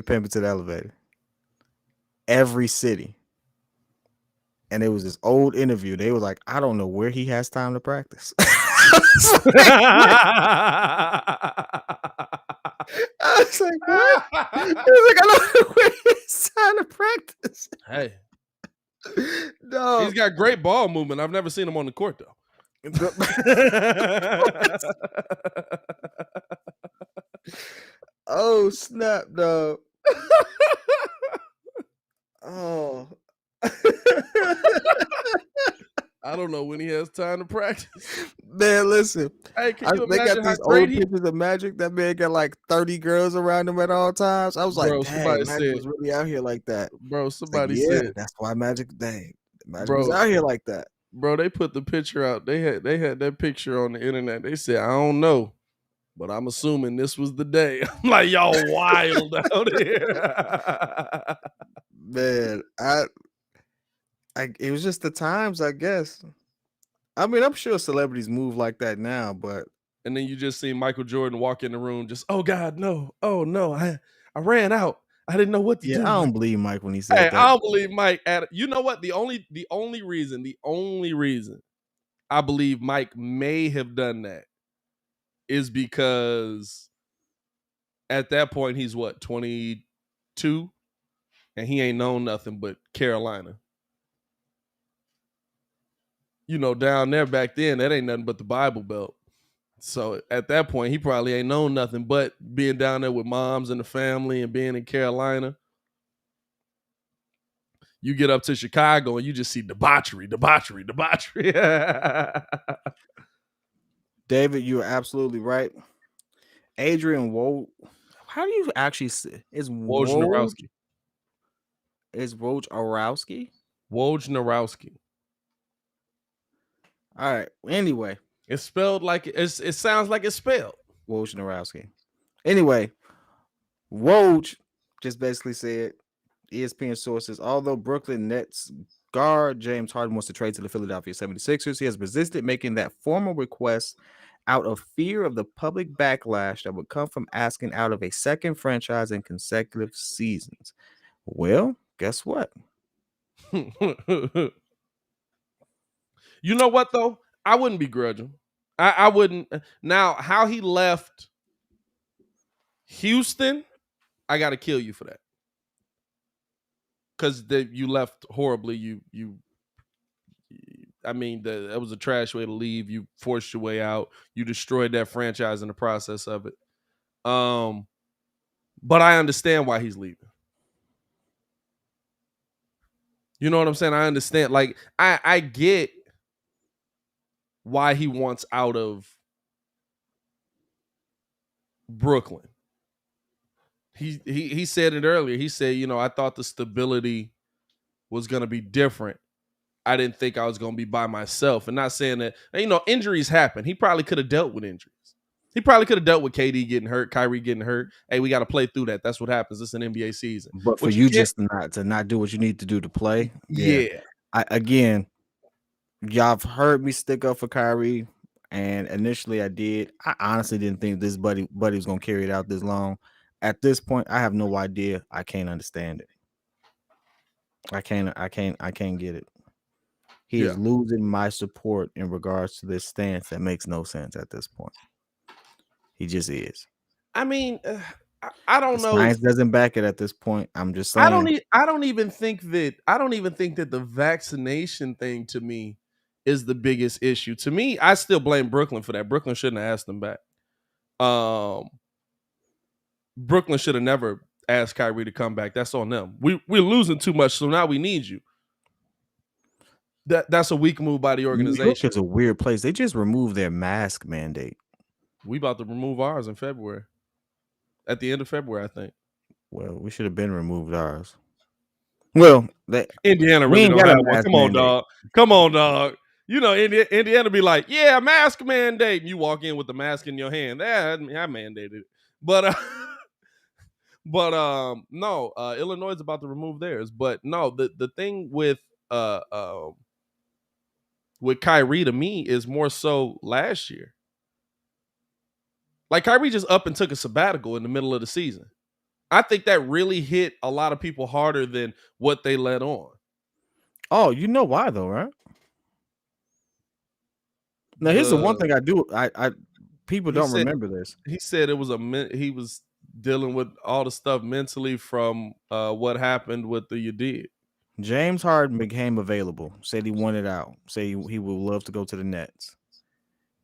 pimping to the elevator. Every city. And it was this old interview. They were like, I don't know where he has time to practice. I was like, what? He was like, I don't know where he has time to practice. Hey. No. He's got great ball movement. I've never seen him on the court, though. Oh, snap, dog. Oh. I don't know when he has time to practice. Man, listen. Hey, can you they got imagine how these great old pictures of Magic. That man got like 30 girls around him at all times. I was Bro, like, dang, Magic was really out here like that. Bro, somebody like, said that's why Magic was out here like that. Bro, they put the picture out. They had that picture on the internet. They said, I don't know, but I'm assuming this was the day. I'm like, y'all wild out here. Man, it was just the times, I guess. I mean, I'm sure celebrities move like that now, but and then you just see Michael Jordan walk in the room, just, oh God, no, oh no, I ran out. I didn't know what to do. I don't believe Mike when he said that. I don't believe Mike. You know what? The only reason I believe Mike may have done that is because at that point he's what, 22, and he ain't known nothing but Carolina. You know, down there back then, that ain't nothing but the Bible Belt. So at that point, he probably ain't known nothing but being down there with moms and the family and being in Carolina. You get up to Chicago and you just see debauchery. David, you are absolutely right. Adrian Woj. How do you actually say is Wojnarowski? Is Wojnarowski? Wojnarowski. All right. Anyway, it's spelled like it sounds like it's spelled Wojnarowski. Anyway, Woj just basically said, ESPN sources, although Brooklyn Nets guard James Harden wants to trade to the Philadelphia 76ers, he has resisted making that formal request out of fear of the public backlash that would come from asking out of a second franchise in consecutive seasons. Well, guess what? You know what, though? I wouldn't begrudge him. I wouldn't. Now, how he left Houston, I got to kill you for that. Because you left horribly. I mean, that was a trash way to leave. You forced your way out. You destroyed that franchise in the process of it. But I understand why he's leaving. You know what I'm saying? I understand. Like, I get why he wants out of Brooklyn. He said it earlier. He said, I thought the stability was going to be different. I didn't think I was going to be by myself. And not saying that, injuries happen. He probably could have dealt with injuries. He probably could have dealt with KD getting hurt, Kyrie getting hurt. Hey, we got to play through that. That's what happens. It's an NBA season. But for you just to not do what you need to do to play, yeah. Y'all have heard me stick up for Kyrie, and initially I did. I honestly didn't think this buddy was gonna carry it out this long. At this point, I have no idea. I can't understand it. I can't get it. He is losing my support in regards to this stance that makes no sense at this point. He just is. I mean, I don't know. Science doesn't back it at this point. I'm just saying. I don't even think that the vaccination thing to me is the biggest issue. To me, I still blame Brooklyn for that. Brooklyn shouldn't have asked him back. Brooklyn should have never asked Kyrie to come back. That's on them. We're losing too much, so now we need you. That's a weak move by the organization. New York is a weird place. They just removed their mask mandate. We about to remove ours in February. At the end of February, I think. Well, we should have been removed ours. Well, Indiana really don't have one. Come on, dog. Indiana be like, yeah, mask mandate. And you walk in with the mask in your hand. I mandated it. But no, Illinois is about to remove theirs. But no, the thing with Kyrie to me is more so last year. Like, Kyrie just up and took a sabbatical in the middle of the season. I think that really hit a lot of people harder than what they let on. Oh, you know why though, right? Now, here's the one thing I do. People don't remember this. He said he was dealing with all the stuff mentally from what happened with the Udid. James Harden became available. Said he wanted out. Said he would love to go to the Nets.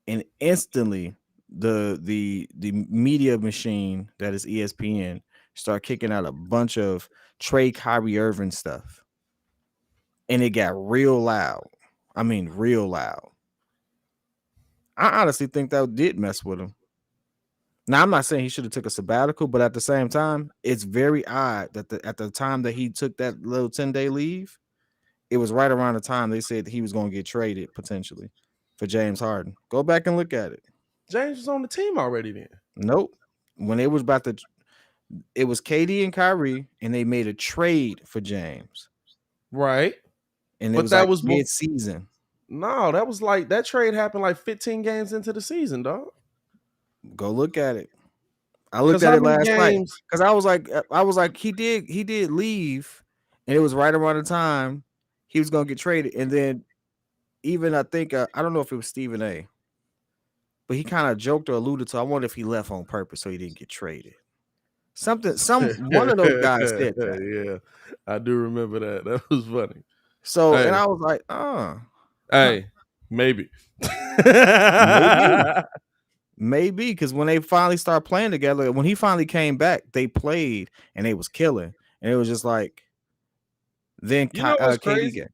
And instantly, the media machine that is ESPN start kicking out a bunch of trade Kyrie Irving stuff, and it got real loud. I mean, real loud. I honestly think that did mess with him. Now, I'm not saying he should have took a sabbatical, but at the same time, it's very odd that at the time that he took that little 10-day leave, it was right around the time they said he was going to get traded potentially for James Harden. Go back and look at it. James was on the team already then. Nope. When it was it was KD and Kyrie, and they made a trade for James. Right. And that was mid-season. No, that trade happened like 15 games into the season, dog. Go look at it. I looked at it last night because I was like, he did leave, and it was right around the time he was gonna get traded. And then even I think I don't know if it was Stephen A, but he kind of joked or alluded to, I wonder if he left on purpose so he didn't get traded. One of those guys said that. Yeah, I do remember that. That was funny. So and I was like, maybe. Maybe because when they finally start playing together, when he finally came back, they played and they was killing, and it was just like, then KD.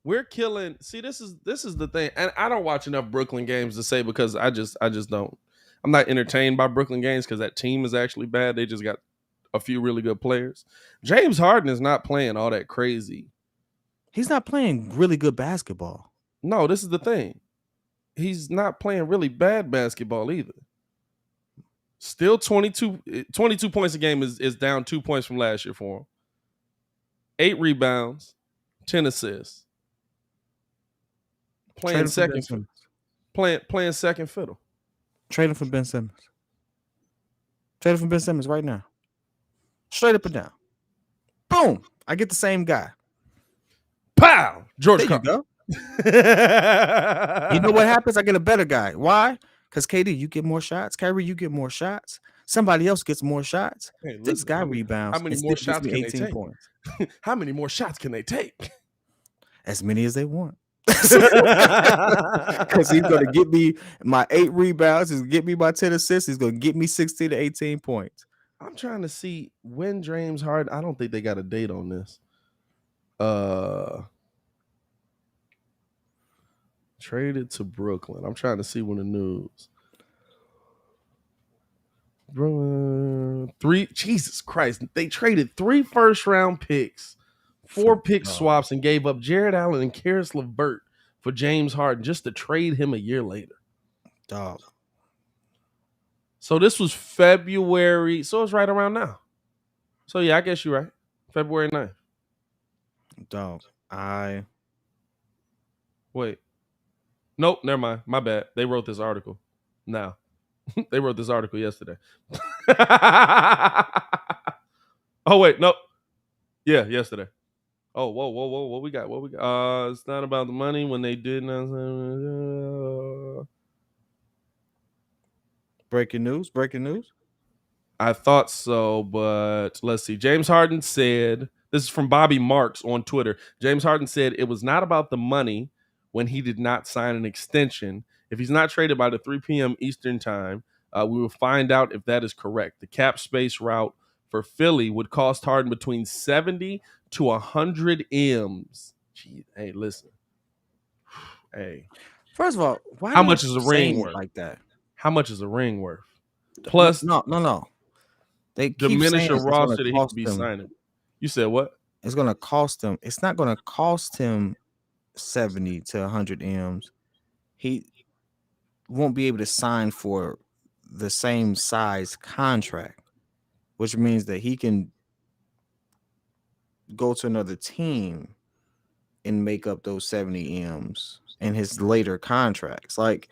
We're killing. See, this is the thing, and I don't watch enough Brooklyn games to say because I just don't. I'm not entertained by Brooklyn games because that team is actually bad. They just got a few really good players. James Harden is not playing all that crazy. He's not playing really good basketball. No, this is the thing. He's not playing really bad basketball either. Still 22 points a game is down 2 points from last year for him. 8 rebounds, 10 assists. Playing second fiddle. Trading for Ben Simmons. Trading for Ben Simmons right now. Straight up and down. Boom. I get the same guy. Pow! George There you go. You know what happens? I get a better guy. Why? Because KD, you get more shots. Kyrie, you get more shots. Somebody else gets more shots. Hey, this guy rebounds. How many more shots can they take? How many more shots can they take? As many as they want. Because he's going to get me my 8 rebounds. He's going to get me my 10 assists. He's going to get me 16 to 18 points. I'm trying to see when James Harden. I don't think they got a date on this. Traded to Brooklyn. I'm trying to see when the news. Jesus Christ. They traded 3 first-round picks, 4 pick swaps, and gave up Jared Allen and Karis LeVert for James Harden just to trade him a year later. Dog. So this was February. So it's right around now. So yeah, I guess you're right. February 9th. Dog. Wait. Nope, never mind. My bad. They wrote this article now. They wrote this article yesterday. Oh, wait. Nope. Yeah, yesterday. Oh, whoa. What we got? It's not about the money when they did not. Breaking news. I thought so, but let's see. James Harden said, this is from Bobby Marks on Twitter. James Harden said it was not about the money when he did not sign an extension. If he's not traded by the 3 p.m. Eastern time, we will find out if that is correct. The cap space route for Philly would cost Harden between 70 to 100 M's. Gee, hey, listen. Hey. First of all, how much is a ring worth? Like that? How much is a ring worth? Plus, no. They diminish a roster that he could be signing. You said what? It's going to cost him. It's not going to cost him 70 to 100 M's. He won't be able to sign for the same size contract, which means that he can go to another team and make up those 70 M's in his later contracts. Like,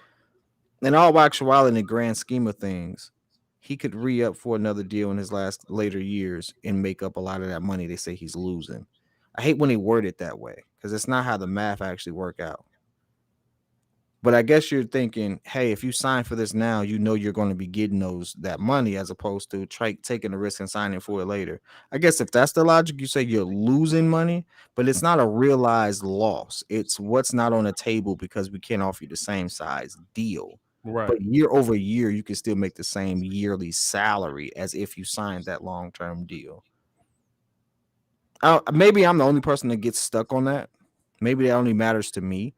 in all actuality, in the grand scheme of things, he could re-up for another deal in his later years and make up a lot of that money they say he's losing. I hate when they word it that way because it's not how the math actually work out. But I guess you're thinking, hey, if you sign for this now, you know you're going to be getting that money as opposed to taking the risk and signing for it later. I guess if that's the logic, you say you're losing money, but it's not a realized loss. It's what's not on the table because we can't offer you the same size deal. Right. But year over year, you can still make the same yearly salary as if you signed that long-term deal. Maybe I'm the only person that gets stuck on that. Maybe that only matters to me.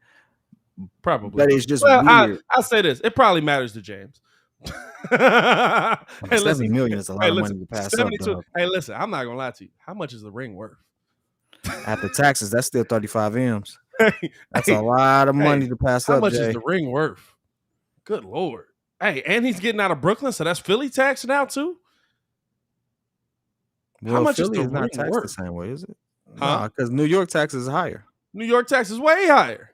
Probably. But it's just weird. I'll say this. It probably matters to James. Hey, $70 million is a lot of money to pass up. Hey, listen, I'm not going to lie to you. How much is the ring worth? After taxes, that's still 35 M's. That's a lot of money to pass up, How much Jay. is the ring worth? Good Lord. Hey, and he's getting out of Brooklyn, so that's Philly tax now, too? Well, how much Philly is not taxed the same way, is it? Huh? Because New York tax is higher. New York tax is way higher.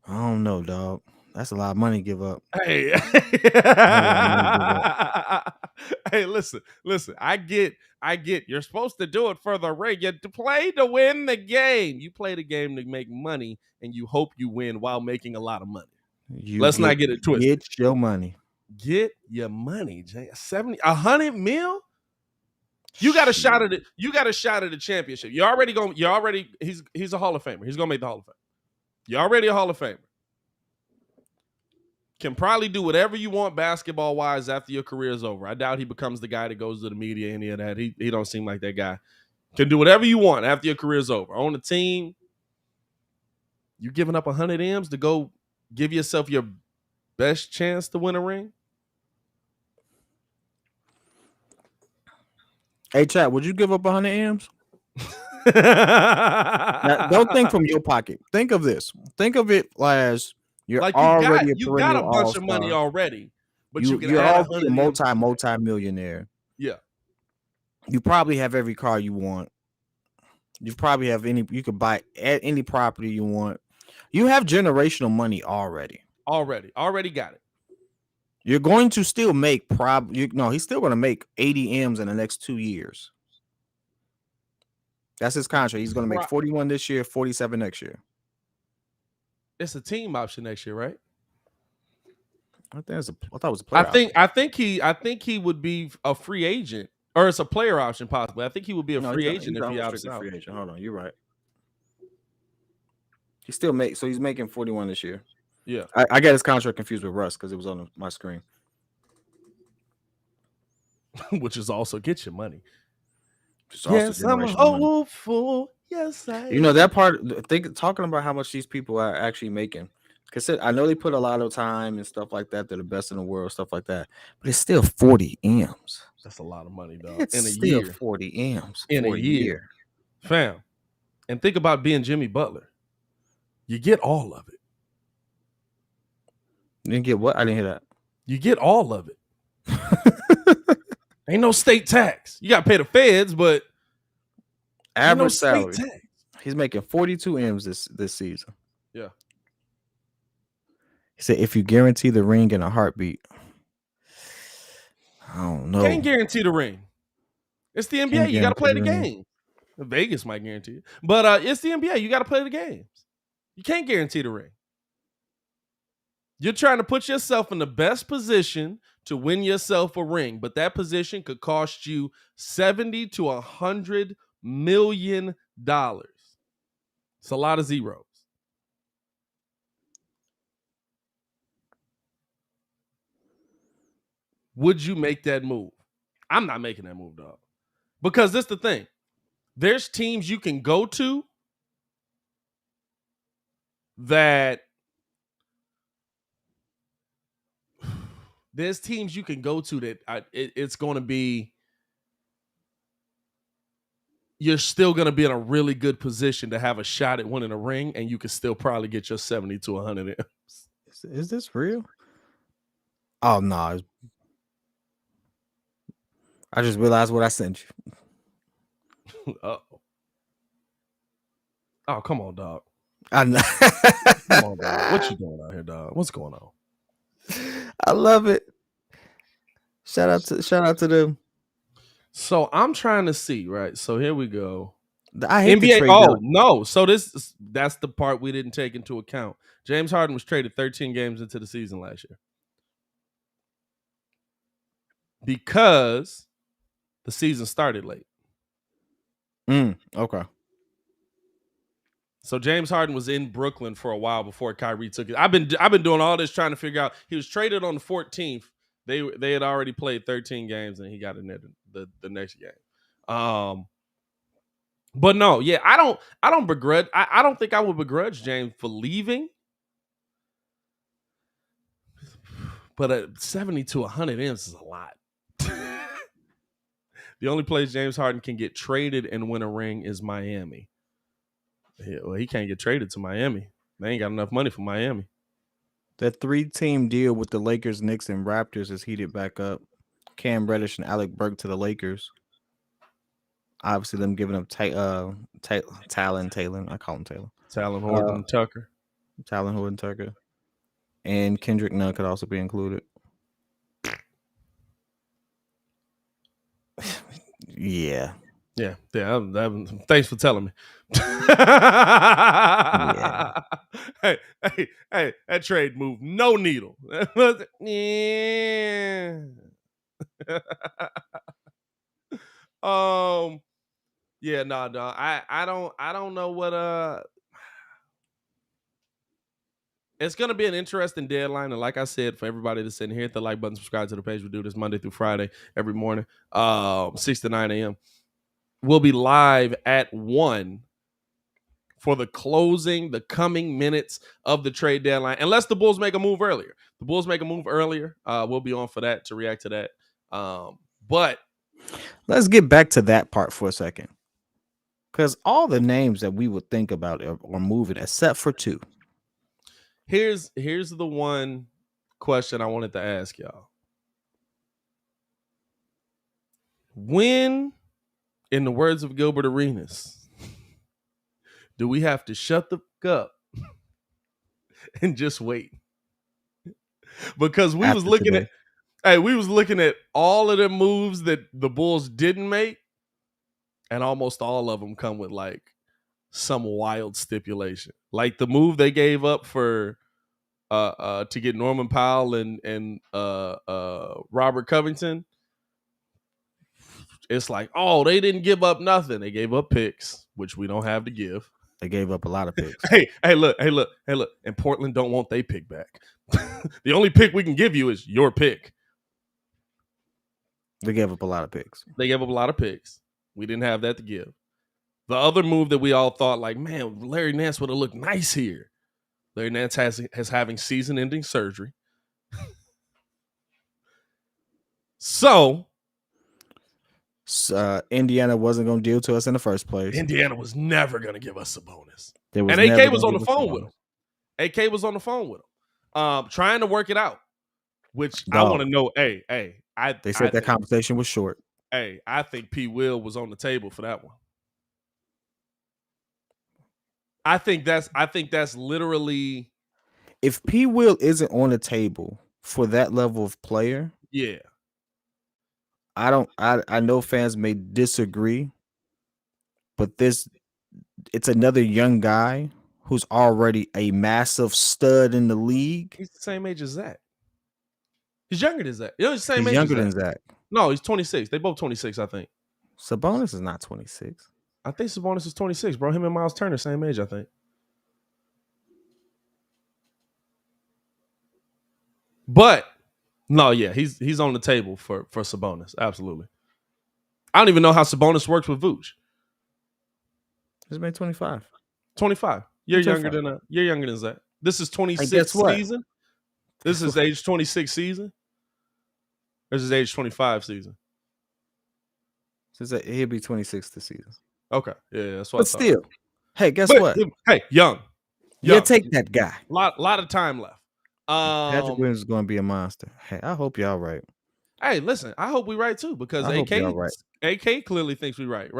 I don't know, dog. That's a lot of money to give up. Hey. Hey, listen. I get. You're supposed to do it for the ring. You play to win the game. You play the game to make money, and you hope you win while making a lot of money. Let's not get it twisted. Get your money. Get your money, Jay. 100 mil. You got a shot at it. You got a shot at the championship. He's a Hall of Famer. He's gonna make the Hall of Fame. You're already a Hall of Famer. Can probably do whatever you want basketball-wise after your career is over. I doubt he becomes the guy that goes to the media, any of that. He don't seem like that guy. Can do whatever you want after your career is over. On the team, you giving up 100 M's to go give yourself your best chance to win a ring? Hey, chat, would you give up 100 M's? Now, don't think from your pocket. Think of this. Think of it as you're like already you got a bunch of money already, but you're already a multi-millionaire. Yeah. You probably have every car you want. You probably have you could buy any property you want. You have generational money already. Already got it. You're going to still make he's still going to make 80 M's in the next 2 years. That's his contract. He's going to make 41 this year, 47 next year. It's a team option next year, right? I thought it was a player option. I think he would be a free agent, or it's a player option possibly. I think he would be a free agent if he opts out. Free agent. Hold on, you're right. He still makes, so he's making 41 this year. Yeah. I got his contract confused with Russ because it was on my screen. Which is also get your money. Just also Yes, I'm generational money. hopeful. Yes, I You know am. that part. Talking about how much these people are actually making. Because I know they put a lot of time and stuff like that. They're the best in the world, stuff like that. But it's still 40 M's. That's a lot of money, dog. It's In a still year. 40 M's In a for year. Fam. And think about being Jimmy Butler. You get all of it. You didn't get what? I didn't hear that. You get all of it. Ain't no state tax. You got to pay the feds, but Average state salary. tax. He's making 42 M's this season. Yeah. He said, if you guarantee the ring in a heartbeat. I don't know. Can't guarantee the ring. It's the NBA. You got to play the game. Vegas might guarantee it. But it's the NBA. You got to play the games. You can't guarantee the ring. You're trying to put yourself in the best position to win yourself a ring, but that position could cost you $70 to $100 million. It's a lot of zeros. Would you make that move? I'm not making that move, dog. Because this is the thing. There's teams you can go to that it's going to be, you're still going to be in a really good position to have a shot at winning a ring, and you can still probably get your 70 to 100 M's. Is this real? Oh, no. I just realized what I sent you. Oh, come on, dog. I know. Come on, dog. What you doing out here, dog? What's going on? I love it. Shout out to them. So I'm trying to see, right? So here we go. I hate NBA. the trade Oh, no. So that's the part we didn't take into account. James Harden was traded 13 games into the season last year because the season started late. Okay. So James Harden was in Brooklyn for a while before Kyrie took it. I've been doing all this trying to figure out. He was traded on the 14th. They had already played 13 games and he got in there the next game. But no, yeah, I don't begrudge. I don't think I would begrudge James for leaving. But at 70 to 100 M's is a lot. The only place James Harden can get traded and win a ring is Miami. Well, he can't get traded to Miami. They ain't got enough money for Miami. That 3-team deal with the Lakers, Knicks, and Raptors is heated back up. Cam Reddish and Alec Burke to the Lakers. Obviously, them giving up Taylor. I call him Taylor. Talon Horton Tucker. Talon Horton Tucker. And Kendrick Nunn could also be included. Yeah. Yeah. Thanks for telling me. Yeah. Hey, that trade moved no needle. Yeah. Yeah, no, I don't know what it's gonna be an interesting deadline. And like I said, for everybody that's in here, hit the like button, subscribe to the page. We do this Monday through Friday every morning, 6 to 9 a.m. We'll be live at 1 for the coming minutes of the trade deadline. Unless the Bulls make a move earlier. The Bulls make a move earlier. We'll be on for that to react to that. But let's get back to that part for a second. Because all the names that we would think about are moving, except for 2. Here's the one question I wanted to ask y'all. When, in the words of Gilbert Arenas, do we have to shut the fuck up and just wait? Because we was looking at all of the moves that the Bulls didn't make, and almost all of them come with like some wild stipulation. Like the move they gave up for to get Norman Powell and Robert Covington. It's like, oh, they didn't give up nothing. They gave up picks, which we don't have to give. They gave up a lot of picks. Hey, look. And Portland don't want they pick back. The only pick we can give you is your pick. They gave up a lot of picks. They gave up a lot of picks. We didn't have that to give. The other move that we all thought, like, man, Larry Nance would have looked nice here. Larry Nance has having season-ending surgery. So Indiana wasn't going to deal to us in the first place. Indiana was never going to give us Sabonis. And AK was on the phone with him. AK was on the phone with him, trying to work it out. Which I want to know. Hey, they said that conversation was short. Hey, I think P. Will was on the table for that one. I think that's literally. If P. Will isn't on the table for that level of player, yeah. I know fans may disagree, but it's another young guy who's already a massive stud in the league. He's the same age as Zach. He's younger than Zach. He's the same age. He's younger than Zach. No, he's 26. They both 26, I think. Sabonis is not 26. I think Sabonis is 26, bro. Him and Miles Turner, same age, I think. But no, yeah, he's on the table for Sabonis. Absolutely. I don't even know how Sabonis works with Vooch. He's made 25. 25. You're younger than Zach. This is 26 season. This is age 26 season. This is age 25 season. He'll be 26 this season. Okay. Yeah, that's what but still. Hey, guess what? Hey, young. You take that guy. Lot of time left. Patrick Williams is going to be a monster. Hey, I hope y'all right. Hey, listen, I hope we right too, because AK clearly thinks we right?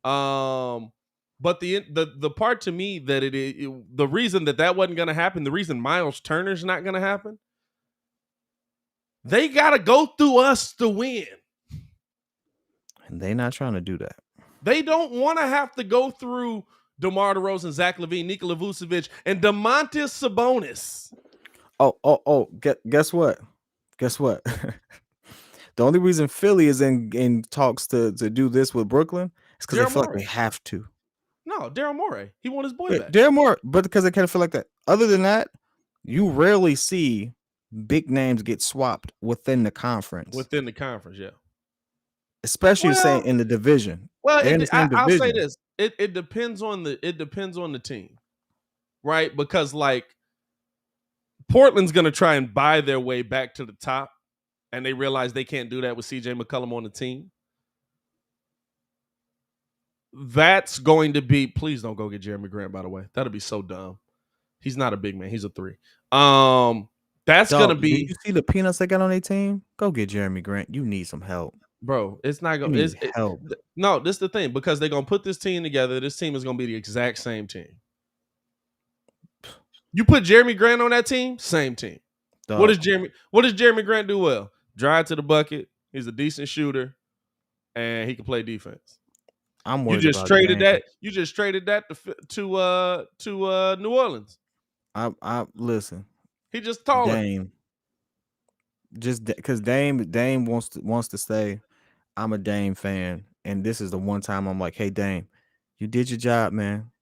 But the part to me that the reason that wasn't going to happen, the reason Miles Turner's not going to happen, they got to go through us to win. And they're not trying to do that. They don't want to have to go through DeMar DeRozan, Zach LaVine, Nikola Vucevic, and Domantas Sabonis. Oh! Guess what? The only reason Philly is in talks to do this with Brooklyn is because they feel like they have to. No, Daryl Morey. He want his boy back. Daryl Morey, but because they kind of feel like that. Other than that, you rarely see big names get swapped within the conference. Within the conference, yeah. Especially saying in the division. Well, I'll say this: it depends on the team, right? Because like Portland's gonna try and buy their way back to the top, and they realize they can't do that with CJ McCollum on the team. That's going to be. Please don't go get Jeremy Grant. By the way, that'll be so dumb. He's not a big man. He's a 3. That's gonna be. Did you see the peanuts they got on their team? Go get Jeremy Grant. You need some help. Bro, it's not going to help. No, this is the thing, because they're going to put this team together. This team is going to be the exact same team. You put Jeremy Grant on that team, same team. Dog. What does Jeremy Grant do well? Drive to the bucket. He's a decent shooter, and he can play defense. I'm worried. You just traded that to New Orleans. I listen. He just taller. Dame. Just because Dame wants to stay. I'm a Dame fan, and this is the one time I'm like, hey, Dame, you did your job, man.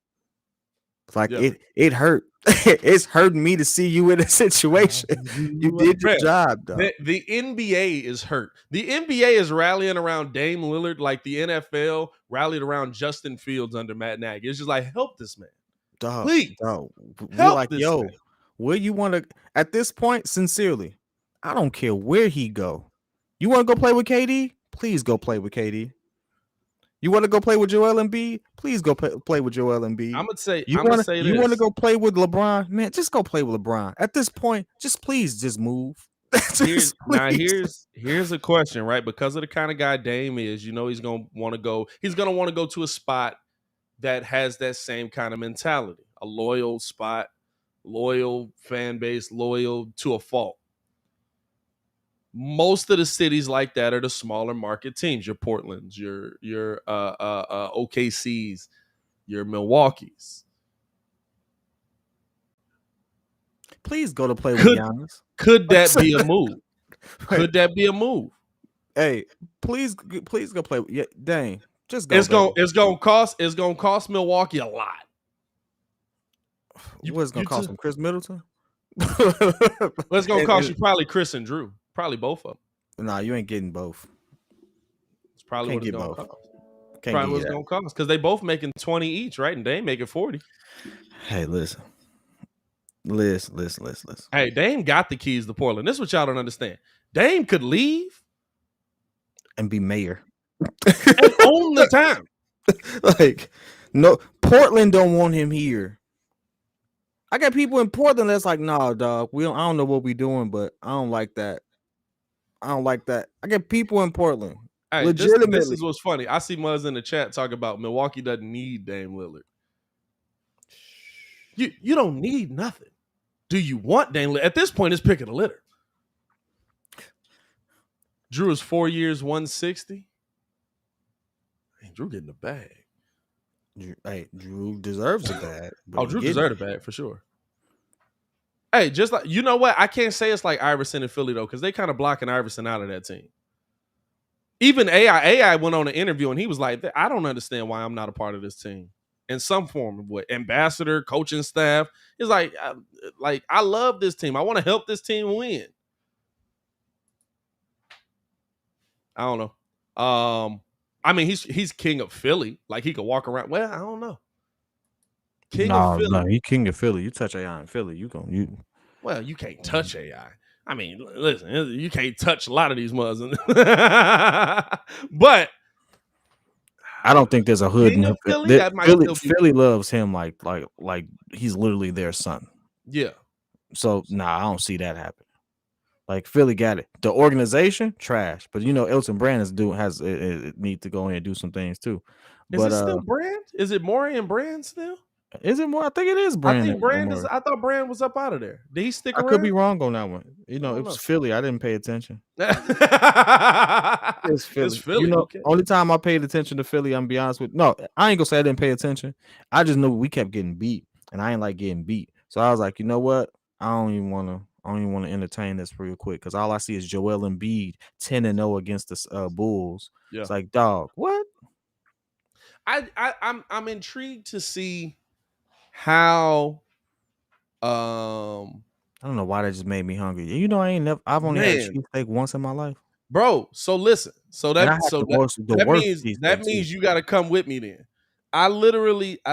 Like it hurt. It's hurting me to see you in a situation. You did your job, though. The NBA is hurt. The NBA is rallying around Dame Lillard like the NFL rallied around Justin Fields under Matt Nagy. It's just like, help this man. Dog, please. Dog. Help like, this man. Where you want to, at this point, sincerely, I don't care where he go. You want to go play with KD? Please go play with KD. You want to go play with Joel Embiid? Please go play with Joel Embiid. I'm gonna say you want to go play with LeBron? Man, just go play with LeBron. At this point, just move. Here's a question, right? Because of the kind of guy Dame is, you know, he's gonna want to go to a spot that has that same kind of mentality, a loyal spot, loyal fan base, loyal to a fault. Most of the cities like that are the smaller market teams. Your Portlands, your OKCs, your Milwaukees. Please go to play with Giannis. Could that be a move? Could that be a move? Hey, please go play with Dang. Just go. It's gonna cost Milwaukee a lot. What's it gonna cost him? Chris Middleton? What's gonna cost you? Probably Chris and Drew. Probably both of them. Nah, you ain't getting both. It's probably what it's gonna cost. Can't probably what's gonna cost because they both making 20 each, right? And Dame making 40. Hey, listen. Hey, Dame got the keys to Portland. This is what y'all don't understand. Dame could leave and be mayor and own the town. Like, no, Portland don't want him here. I got people in Portland that's like, nah, dog. I don't know what we doing, but I don't like that. I got people in Portland. Hey, legitimately. This is what's funny. I see Muzz in the chat talking about Milwaukee doesn't need Dame Lillard. You don't need nothing. Do you want Dame Lillard? At this point, it's pick of the litter. Drew is 4 years, 160. Hey, Drew getting the bag. Hey, Drew deserves a bag. Drew deserved a bag for sure. Hey, just like, you know what? I can't say it's like Iverson and Philly, though, because they kind of blocking Iverson out of that team. Even AI went on an interview, and he was like, I don't understand why I'm not a part of this team. In some form of what? Ambassador, coaching staff. He's like, I love this team. I want to help this team win. I don't know. I mean, he's king of Philly. Like, he could walk around. Well, I don't know. King of Philly. No, he king of Philly. You touch AI in Philly, Well, you can't touch AI. I mean, listen, you can't touch a lot of these muzzles. But I don't think there's a hood in Philly. Philly loves him like he's literally their son. Yeah. So I don't see that happen. Like, Philly got it. The organization, trash. But Elton Brand need to go in and do some things too. Is it still Brand? Is it Morey and Brand still? Is it more? I think it is Brand. I thought Brand was up out of there. Did he stick around? I could be wrong on that one. It was Philly. I didn't pay attention. It's Philly. Okay. Only time I paid attention to Philly, I'm gonna be honest with. No, I ain't gonna say I didn't pay attention. I just knew we kept getting beat, and I ain't like getting beat. So I was like, you know what? I don't even want to entertain this real quick because all I see is Joel Embiid 10-0 against the Bulls. Yeah. It's like, dog, what? I'm intrigued to see how. I don't know why that just made me hungry. I've only had a cheesesteak once in my life, bro. So listen, that means you got to come with me then. I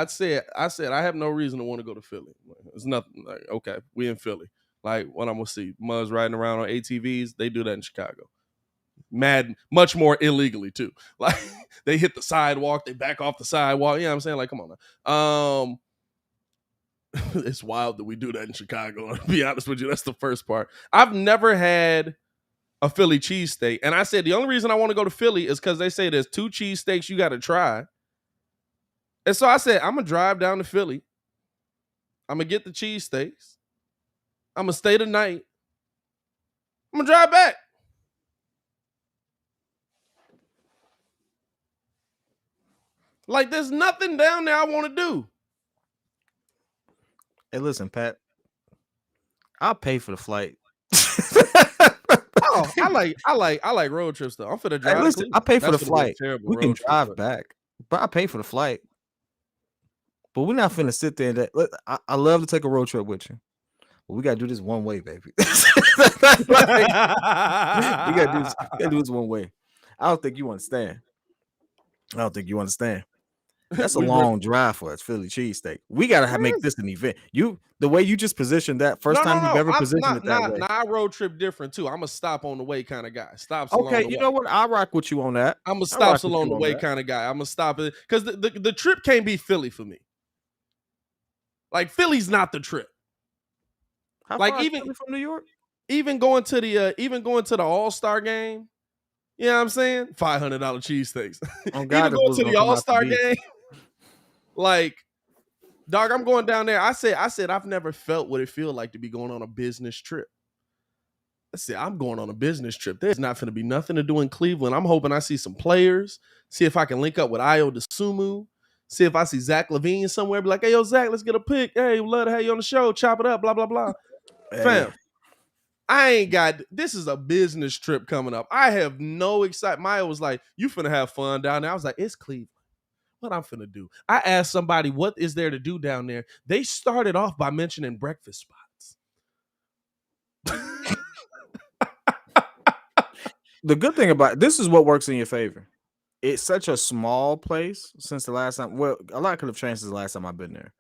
said I have no reason to want to go to Philly. It's nothing. Like, okay, we in Philly. Like, what I'm gonna see, Muzz riding around on ATVs. They do that in Chicago. Much more illegally too. Like, they hit the sidewalk, they back off the sidewalk. You know what I'm saying? Like, come on now. It's wild that we do that in Chicago. To be honest with you, that's the first part. I've never had a Philly cheesesteak, and I said the only reason I want to go to Philly is because they say there's 2 cheesesteaks you got to try. And so I said, I'm gonna drive down to Philly. I'm gonna get the cheesesteaks. I'm gonna stay the night. I'm gonna drive back. Like, there's nothing down there I want to do. Hey, listen, Pat. I'll pay for the flight. Oh, I like road trips though. I'm finna drive. Hey, listen, I pay for the flight. We can drive back, but I pay for the flight. But we're not finna sit there. I love to take a road trip with you, but we gotta do this one way, baby. We gotta do this one way. I don't think you understand. That's a long drive for us, Philly cheesesteak. We gotta make this an event. The way you just positioned that you've ever positioned it that way. Nah, I road trip different too. I'm a stop on the way kind of guy. Stops. Okay, you know what? I rock with you on that. I'm a stops along the way kind of guy. I'm gonna stop it because the trip can't be Philly for me. Like, Philly's not the trip. How far is Philly from New York? Even going to the All-Star game. You know what I'm saying? $500 cheesesteaks. Oh, God, even going to the All-Star game. Like, dog, I'm going down there. I said I've never felt what it feel like to be going on a business trip. I said, I'm going on a business trip. There's not going to be nothing to do in Cleveland. I'm hoping I see some players, see if I can link up with Ayo Dosunmu, see if I see Zach LaVine somewhere, be like, hey, yo, Zach, let's get a pic. Hey, we'd love to have you on the show. Chop it up, blah, blah, blah. Hey. Fam, this is a business trip coming up. I have no excitement. Maya was like, you finna have fun down there. I was like, it's Cleveland. what I'm finna do. I asked somebody, what is there to do down there? They started off by mentioning breakfast spots. The good thing about this is what works in your favor. It's such a small place since the last time. Well, a lot could have changed since the last time I've been there,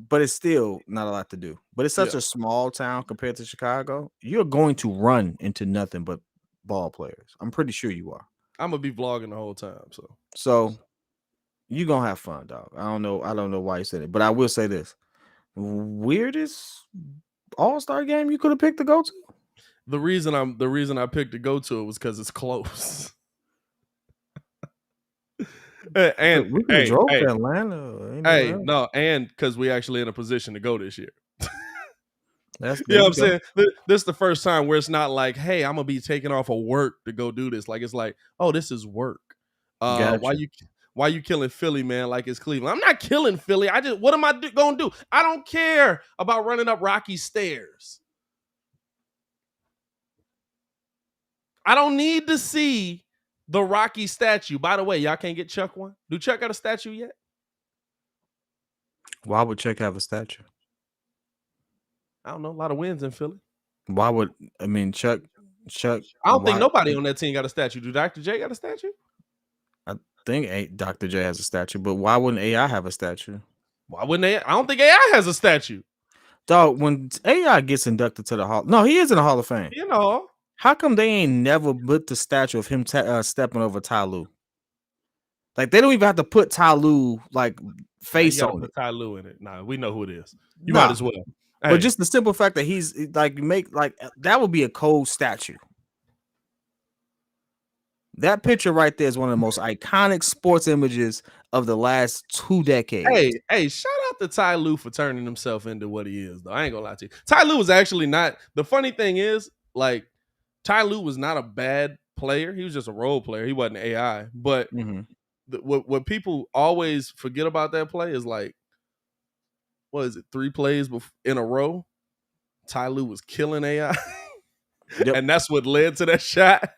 but it's still not a lot to do. But it's such a small town compared to Chicago. You're going to run into nothing but ball players. I'm pretty sure you are. I'm gonna be vlogging the whole time. So you're gonna have fun, dog. I don't know why you said it, but I will say this: weirdest All-Star game you could have picked to go to. The reason I picked to go to it was because it's close. And we could have drove to Atlanta. No, and because we actually in a position to go this year. That's you know what I'm saying? This is the first time where it's not like, hey, I'm gonna be taking off of work to go do this. Like it's like, oh, this is work. Why you killing Philly, man? Like it's Cleveland. I'm not killing Philly. What am I gonna do? I don't care about running up rocky stairs. I don't need to see the Rocky statue. By the way, y'all can't get Chuck one. Do Chuck got a statue yet? Why would Chuck have a statue? I don't know. A lot of wins in Philly. Why would Chuck? I don't think nobody on that team got a statue. Do Dr. J got a statue? I think Dr. J has a statue, but why wouldn't AI have a statue? Why wouldn't AI? I don't think AI has a statue. Dog, when AI gets inducted to the Hall, no, he is in the Hall of Fame. You know. How come they ain't never put the statue of him stepping over Ty Lue? Like they don't even have to put Ty Lue like face on put it. Ty Lue in it. Nah, we know who it is. You might as well. But just the simple fact that he's like that would be a cold statue. That picture right there is one of the most iconic sports images of the last 2 decades. Hey, shout out to Ty Lue for turning himself into what he is, though. I ain't gonna lie to you. Ty Lue was actually not. The funny thing is, like, Ty Lue was not a bad player. He was just a role player. He wasn't AI. But what people always forget about that play is like, what is it? 3 plays in a row. Ty Lue was killing AI, and that's what led to that shot.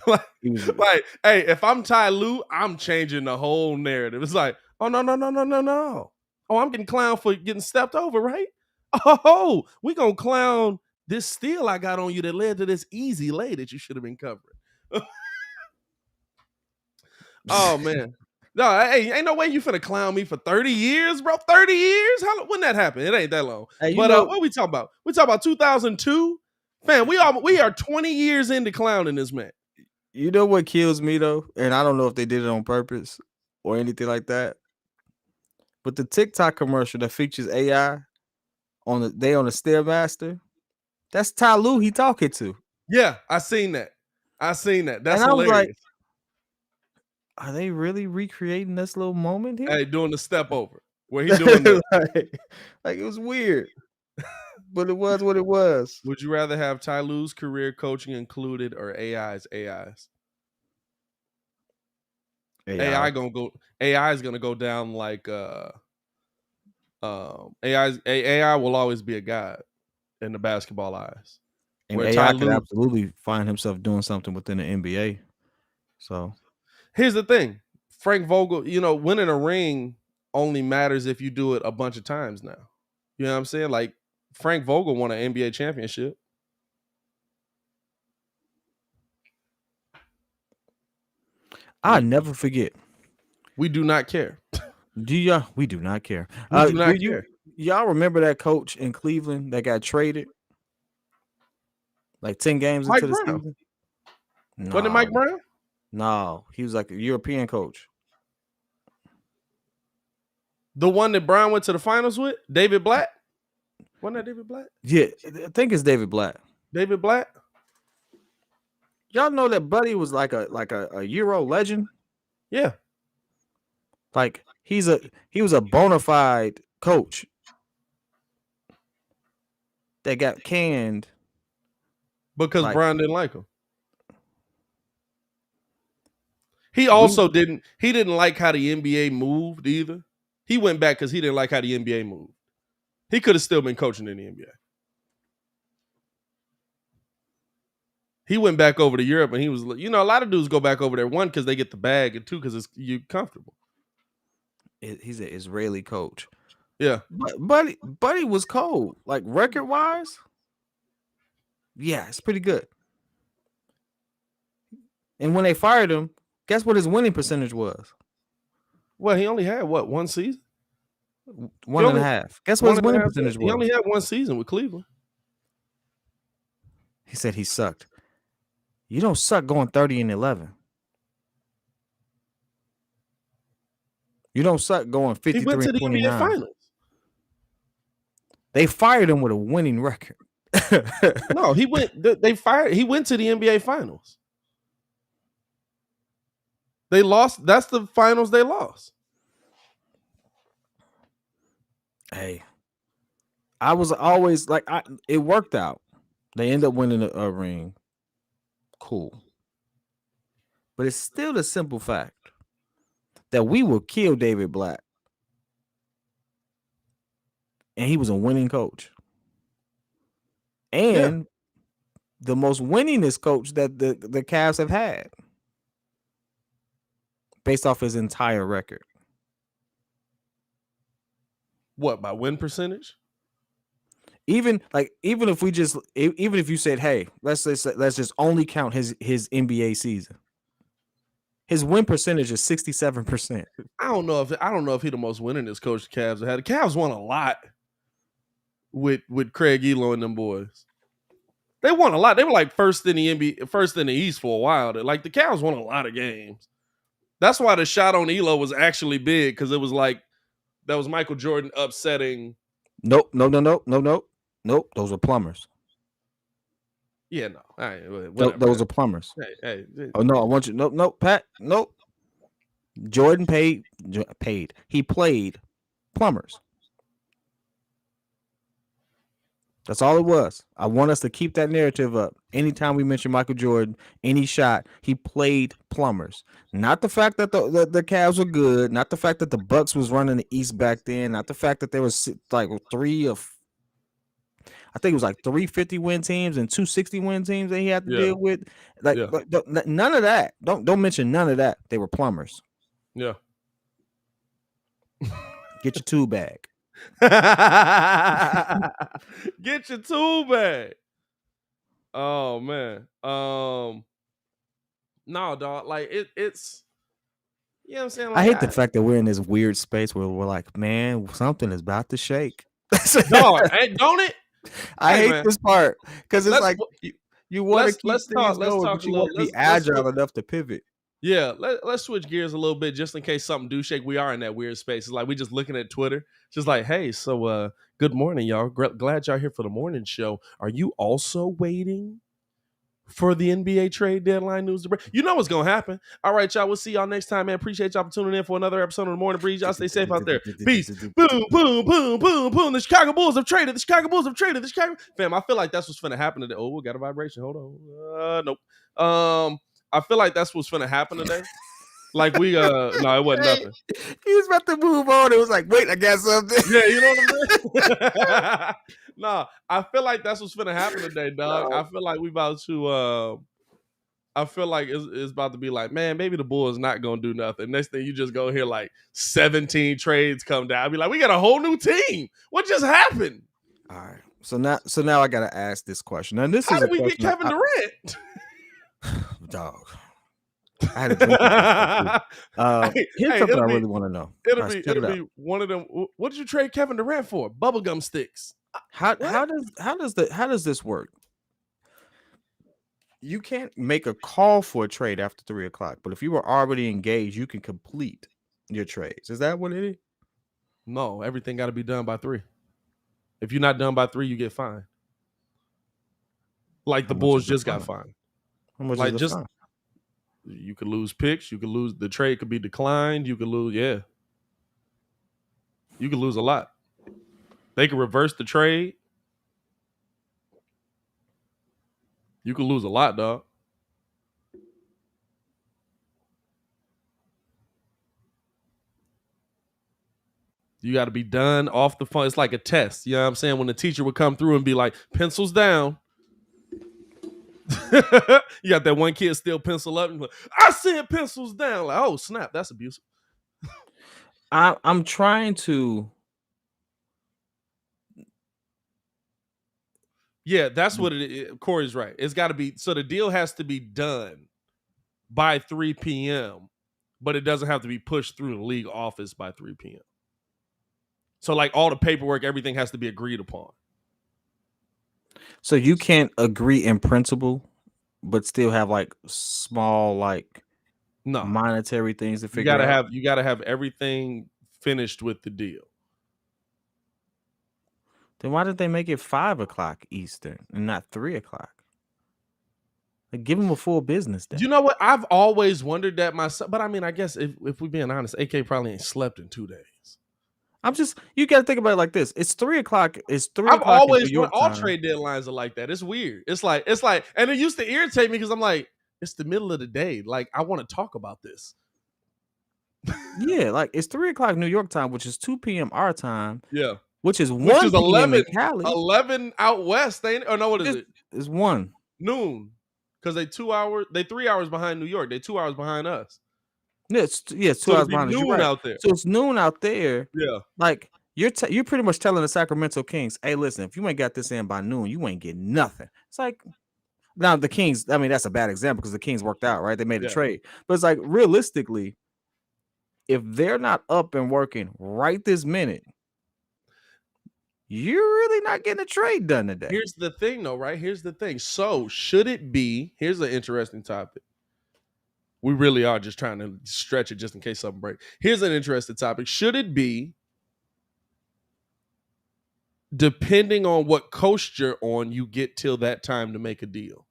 like, hey, if I'm Ty Lue, I'm changing the whole narrative. It's like, oh no. Oh, I'm getting clowned for getting stepped over, right? Oh, we gonna clown this steal I got on you that led to this easy lay that you should have been covering. Oh man. No, hey, ain't no way you finna clown me for 30 years, bro. 30 years? When that happened? It ain't that long. But what we talking about? We talking about 2002? Man, we are 20 years into clowning this man. You know what kills me though? And I don't know if they did it on purpose or anything like that. But the TikTok commercial that features AI on the Stairmaster, that's Ty Lue he talking to. Yeah, I seen that. That's hilarious. Like, are they really recreating this little moment here? Hey, doing the step over where he doing the like it was weird, but it was what it was. Would you rather have Ty Lue's career coaching included or AI's? AI is gonna go down like AI will always be a god in the basketball eyes. And where AI could absolutely find himself doing something within the NBA. So here's the thing. Frank Vogel, winning a ring only matters if you do it a bunch of times now. You know what I'm saying? Like Frank Vogel won an NBA championship. I'll never forget. We do not care. We do not care. We do not care. Y'all remember that coach in Cleveland that got traded? Like 10 games into the season? No. Wasn't it Mike Brown? No, he was like a European coach. The one that Brown went to the finals with? David Blatt? Wasn't that David Blatt? Yeah, I think it's David Blatt. David Blatt? Y'all know that Buddy was like a Euro legend? Yeah. Like he was a bona fide coach that got canned because Brown didn't like him. He also didn't like how the NBA moved either. He went back because he didn't like how the NBA moved. He could have still been coaching in the NBA. He went back over to Europe, and he was, a lot of dudes go back over there, one, because they get the bag, and two, because you comfortable. He's an Israeli coach. Yeah. But Buddy was cold. Like, record-wise, yeah, it's pretty good. And when they fired him, guess what his winning percentage was? Well, he only had, one season? 1.5. Guess what his winning percentage was? He only had one season with Cleveland. He said he sucked. You don't suck going 30-11. You don't suck going 53-29. He went to the NBA Finals. They fired him with a winning record. No, he went. He went to the NBA Finals. They lost. That's the finals they lost. Hey, I was always like, it worked out. They end up winning a ring. Cool. But it's still the simple fact that we will kill David Black. And he was a winning coach. And the most winningest coach that the Cavs have had. Based off his entire record. What, by win percentage? Even if you said, hey, let's just only count his NBA season. His win percentage is 67%. I don't know if he's the most winningest coach the Cavs have had. The Cavs won a lot with Craig Elo and them boys. They won a lot. They were like first in the NBA, first in the East for a while. Like, the Cavs won a lot of games. That's why the shot on Elo was actually big, because it was like that was Michael Jordan upsetting. Nope. Those were plumbers. Yeah, no. Those are plumbers. Hey. Oh no, I want you. No, Pat. Nope. Jordan paid. He played plumbers. That's all it was. I want us to keep that narrative up. Anytime we mention Michael Jordan, any shot, he played plumbers. Not the fact that the Cavs were good. Not the fact that the Bucks was running the East back then. Not the fact that there was like three 50 win teams and 2 60 win teams that he had to deal with. Like, none of that. Don't mention none of that. They were plumbers. Yeah. Get your tool bag. Get your tool bag. Oh man. No, dog. Like, it's, you know what I'm saying? Like, I hate the fact that we're in this weird space where we're like, man, something is about to shake. Dog, don't it? I hate this part, because it's like you want to keep things going, but you want to be agile enough to pivot. Yeah, let's switch gears a little bit, just in case something do shake. We are in that weird space. It's like we just looking at Twitter, just like, hey, so good morning, y'all. Glad y'all here for the morning show. Are you also waiting for the NBA trade deadline news to break? You know what's gonna happen. All right, y'all. We'll see y'all next time, man. Appreciate y'all for tuning in for another episode of the Morning Breeze. Y'all stay safe out there. Peace. Boom, boom, boom, boom, boom. The Chicago Bulls have traded. The Chicago Bulls have traded. The Chicago fam. I feel like that's what's gonna happen today. Oh, we got a vibration. Hold on. Nope. I feel like that's what's gonna happen today. Like, we no, it wasn't nothing. He was about to move on. It was like, wait, I got something. Yeah, you know what I'm saying? No, I feel like that's what's gonna happen today, dog. No. I feel like we about to I feel like it's about to be like, man, maybe the Bulls not gonna do nothing. Next thing, you just go hear like 17 trades come down. I'll be like, we got a whole new team. What just happened? All right. So now I gotta ask this question. Now, this How is did we get Kevin Durant? Dog. I had a drink. Here's something I really want to know. It'll be one of them. What did you trade Kevin Durant for? Bubblegum sticks. How does this work? You can't make a call for a trade after 3 o'clock, but if you were already engaged, you can complete your trades. Is that what it is? No, everything got to be done by 3. If you're not done by 3, you get fined. Like the Bulls just got fined. How much is the fine? You could lose picks. You could lose, the trade could be declined. You could lose, you could lose a lot. They could reverse the trade. You could lose a lot, dog. You got to be done off the phone. It's like a test. You know what I'm saying? When the teacher would come through and be like, pencils down. You got that one kid still pencil up and like, I said pencils down. Like, oh snap, that's abusive. I'm trying to. Yeah, that's what it is. Corey's right. It's got to be, so the deal has to be done by 3 p.m., but it doesn't have to be pushed through the league office by 3 p.m. So like all the paperwork, everything has to be agreed upon. So you can't agree in principle, but still have like small like No, monetary things to you figure out. you gotta have everything finished with the deal. Then why did they make it 5:00 Eastern and not 3:00? Like, give them a full business day. You know what? I've always wondered that myself, but I mean, I guess if we're being honest, AK probably ain't slept in 2 days. You got to think about it like this. It's 3:00. It's 3:00 I've in always New York all time. trade deadlines are like that. It's weird. It's like, and it used to irritate me because I'm like, it's the middle of the day. Like, I want to talk about this. Yeah, like it's 3:00 New York time, which is 2 p.m. our time. Yeah. Which is Which 1 is p.m. in Cali. 11 out west. Or no, what is it? It's 1 noon. Because they 3 hours behind New York. They 2 hours behind us. Yeah, it's 2 So hours it'd be behind us. You're noon right. out there. So it's noon out there. Yeah. Like you're pretty much telling the Sacramento Kings, hey, listen, if you ain't got this in by noon, you ain't getting nothing. It's like now the Kings, I mean, that's a bad example because the Kings worked out, right? They made a trade. But it's like realistically, if they're not up and working right this minute, you're really not getting a trade done today. Here's the thing, though, right? Here's the thing. So should it be? Here's an interesting topic. We really are just trying to stretch it just in case something breaks. Here's an interesting topic. Should it be, depending on what coast you're on, you get till that time to make a deal?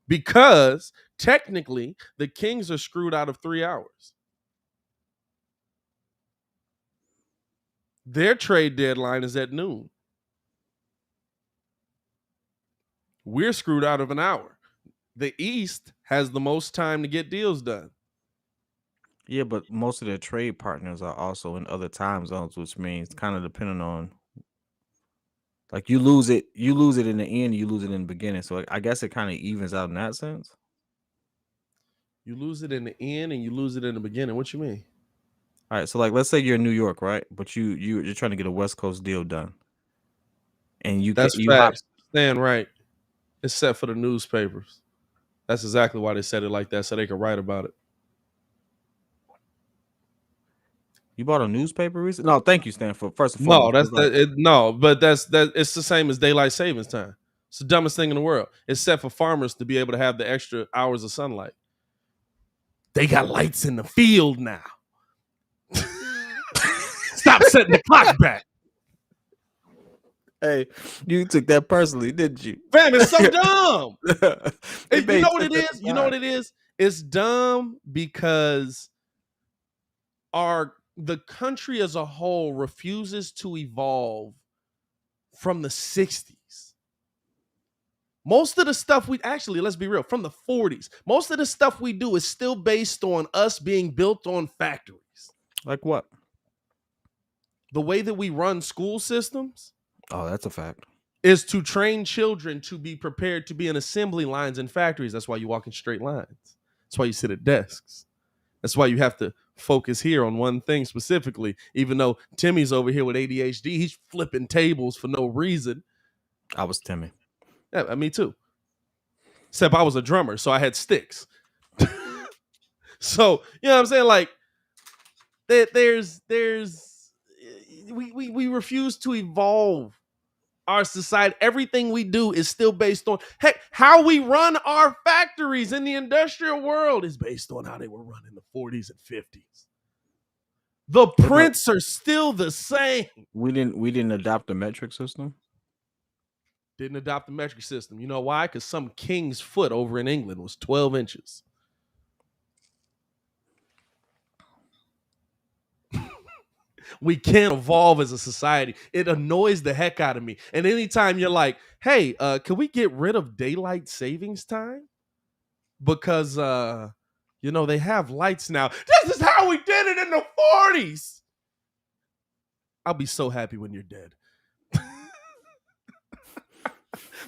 Because technically, the Kings are screwed out of 3 hours. Their trade deadline is at noon. We're screwed out of an hour. The East has the most time to get deals done. Yeah, but most of their trade partners are also in other time zones, which means kind of depending on, like you lose it in the end, you lose it in the beginning. So I guess it kind of evens out in that sense. You lose it in the end and you lose it in the beginning. What you mean? All right, so like let's say you're in New York, right? But you're trying to get a West Coast deal done, and That's facts. Stand right. It's set for the newspapers. That's exactly why they said it like that, so they can write about it. You bought a newspaper recently? No, thank you, Stan. First and No, foremost. it's the same as daylight savings time. It's the dumbest thing in the world. It's set for farmers to be able to have the extra hours of sunlight. They got lights in the field now. Stop setting the clock back. Hey, you took that personally, didn't you? Fam, it's so dumb. You know what it is? You know what it is? It's dumb because the country as a whole refuses to evolve from the 60s. Most of the stuff let's be real, from the 40s, most of the stuff we do is still based on us being built on factories. Like what? The way that we run school systems. Oh, that's a fact. Is to train children to be prepared to be in assembly lines in factories. That's why you walk in straight lines. That's why you sit at desks. That's why you have to focus here on one thing specifically. Even though Timmy's over here with ADHD, he's flipping tables for no reason. I was Timmy. Yeah, me too. Except I was a drummer, so I had sticks. So, you know what I'm saying? Like, we refuse to evolve our society. Everything we do is still based on, heck, how we run our factories in the industrial world is based on how they were run in the 40s and 50s. The prints are still the same. We didn't adopt the metric system. Didn't adopt the metric system. You know why? Because some king's foot over in England was 12 inches. We can't evolve as a society. It annoys the heck out of me. And anytime you're like, hey, can we get rid of daylight savings time? Because, they have lights now. This is how we did it in the 40s. I'll be so happy when you're dead.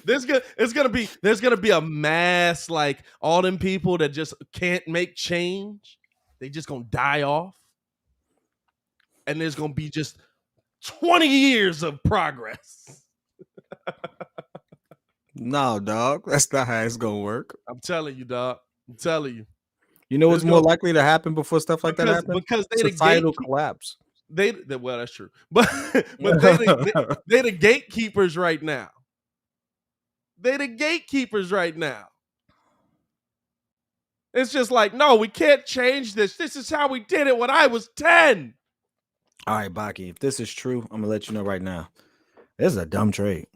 there's gonna be a mass, like all them people that just can't make change. They just gonna die off, and there's gonna be just 20 years of progress. No, dog. That's not how it's gonna work. I'm telling you, dog. I'm telling you. You know what's more likely to happen before stuff like that happens? Because they societal collapse. Well, that's true. But they the gatekeepers right now. They the gatekeepers right now. It's just like, no, we can't change this. This is how we did it when I was 10. All right, Baki, if this is true, I'm gonna let you know right now. This is a dumb trade.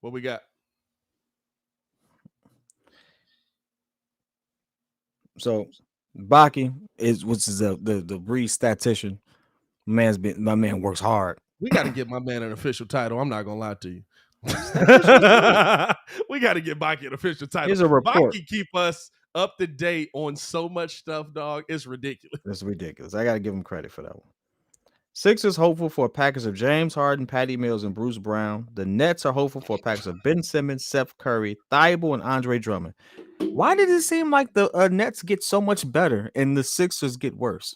What we got? So Baki which is the Breeze statistician. My man works hard. We got to get my man an official title. I'm not gonna lie to you. We got to get Baki an official title. Here's a report. Baki keep us up to date on so much stuff, dog. It's ridiculous. It's ridiculous. I got to give him credit for that one. Sixers hopeful for a package of James Harden, Patty Mills, and Bruce Brown. The Nets are hopeful for a package of Ben Simmons, Seth Curry, Thibault, and Andre Drummond. Why did it seem like the Nets get so much better and the Sixers get worse?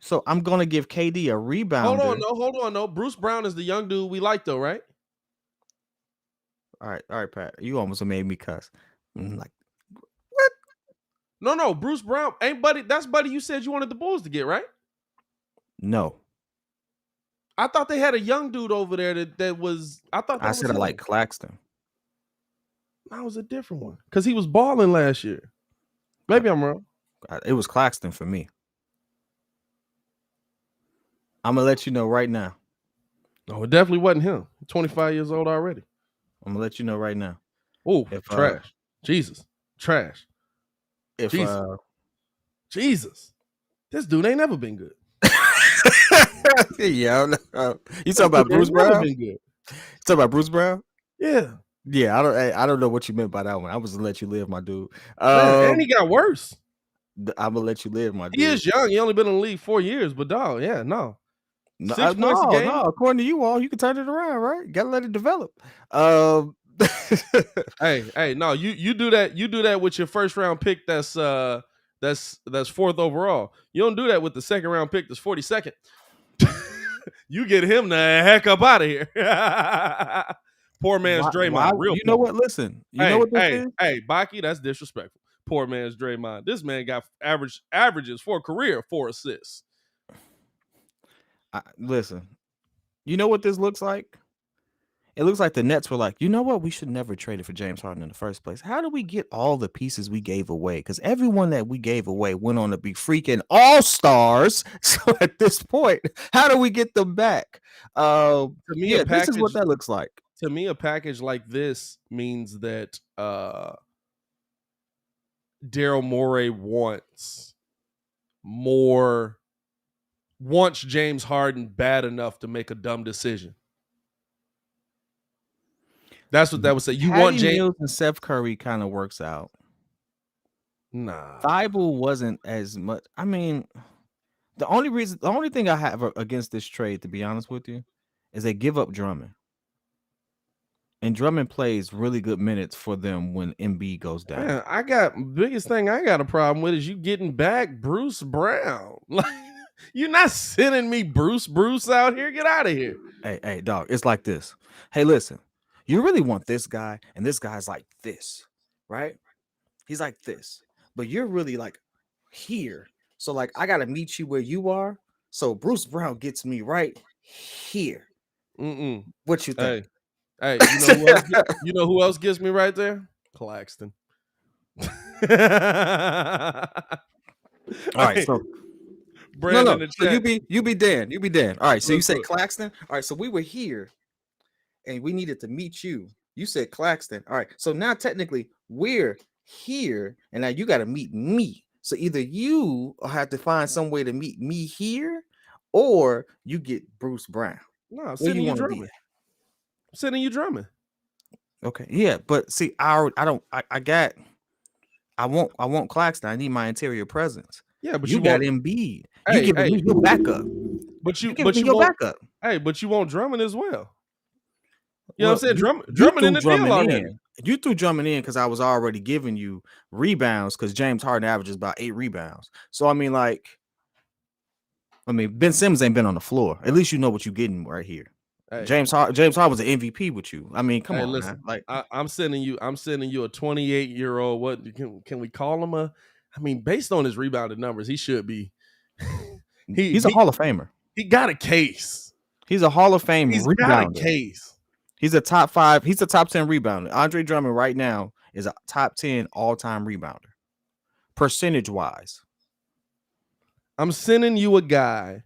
So I'm gonna give KD a rebound. Hold on, no. Bruce Brown is the young dude we like, though, right? All right, Pat. You almost made me cuss. I'm like, what? No. Bruce Brown ain't Buddy. That's Buddy. You said you wanted the Bulls to get, right? No. I thought they had a young dude over there that was. I said I like Claxton. That was a different one because he was balling last year. Maybe I'm wrong. It was Claxton for me. I'm gonna let you know right now. No, it definitely wasn't him. 25 years old already. I'm gonna let you know right now. Oh, trash. Jesus. Trash. Jesus. This dude ain't never been good. Yeah. You talking about Bruce Brown? You talking about Bruce Brown? Yeah. Yeah, I don't know what you meant by that one. I was gonna let you live, my dude. And he got worse. I'm gonna let you live, my dude. He is young. He only been in the league 4 years, but dog, yeah, no. No, according to you all, you can turn it around, right? You gotta let it develop. Hey, no, you do that. You do that with your first round pick. That's fourth overall. You don't do that with the second round pick. That's 42nd. You get him the heck up out of here. Poor man's Draymond. Real. You know what? Listen. You know what this is? Hey, Baki, that's disrespectful. Poor man's Draymond. This man got averages for a career 4 assists. Listen, you know what this looks like? It looks like the Nets were like, you know what? We should never trade it for James Harden in the first place. How do we get all the pieces we gave away? Because everyone that we gave away went on to be freaking all-stars. So at this point, how do we get them back? To me, this is what that looks like. To me, a package like this means that Daryl Morey wants James Harden bad enough to make a dumb decision. That's what that would say. You want James Mills and Seth Curry kind of works out. Nah. Thibault wasn't as much. I mean, the only thing I have against this trade, to be honest with you, is they give up Drummond. And Drummond plays really good minutes for them when Embiid goes down. Man, biggest thing I got a problem with is you getting back Bruce Brown. Like, you're not sending me Bruce out here. Get out of here. Hey, dog. It's like this. Hey, listen. You really want this guy, and this guy's like this, right? He's like this, but you're really like here. So like, I gotta meet you where you are. So Bruce Brown gets me right here. What you think? Hey, you know who else gets me right there? Claxton. All right, so Brandon. No. So you be Dan. All right, so you say Claxton. All right, so we were here. And we needed to meet you. You said Claxton. All right. So now technically we're here, and now you got to meet me. So either you have to find some way to meet me here, or you get Bruce Brown. No, I'm sending you Drummond. I'm sending you Drummond. Okay. Yeah, but see, I want Claxton. I need my interior presence. Yeah, but you got Embiid. You giving me your backup. But you can be your won't. backup. Hey, but you want Drummond as well. You know Well, what I'm saying? you Drummond threw in the deal Drummond already. in. You threw Drummond in because I was already giving you rebounds because James Harden averages about 8 rebounds. So I mean, Ben Simmons ain't been on the floor. At least you know what you're getting right here. Hey, James Harden was an MVP with you. I mean, come on, listen, man. Like I'm sending you a 28-year-old. What can we call him a? I mean, based on his rebounded numbers, he should be. he's a Hall of Famer. He got a case. He's a Hall of Fame He's rebounder. got a case. He's a top 5. He's a top 10 rebounder. Andre Drummond right now is a top 10 all-time rebounder, percentage-wise. I'm sending you a guy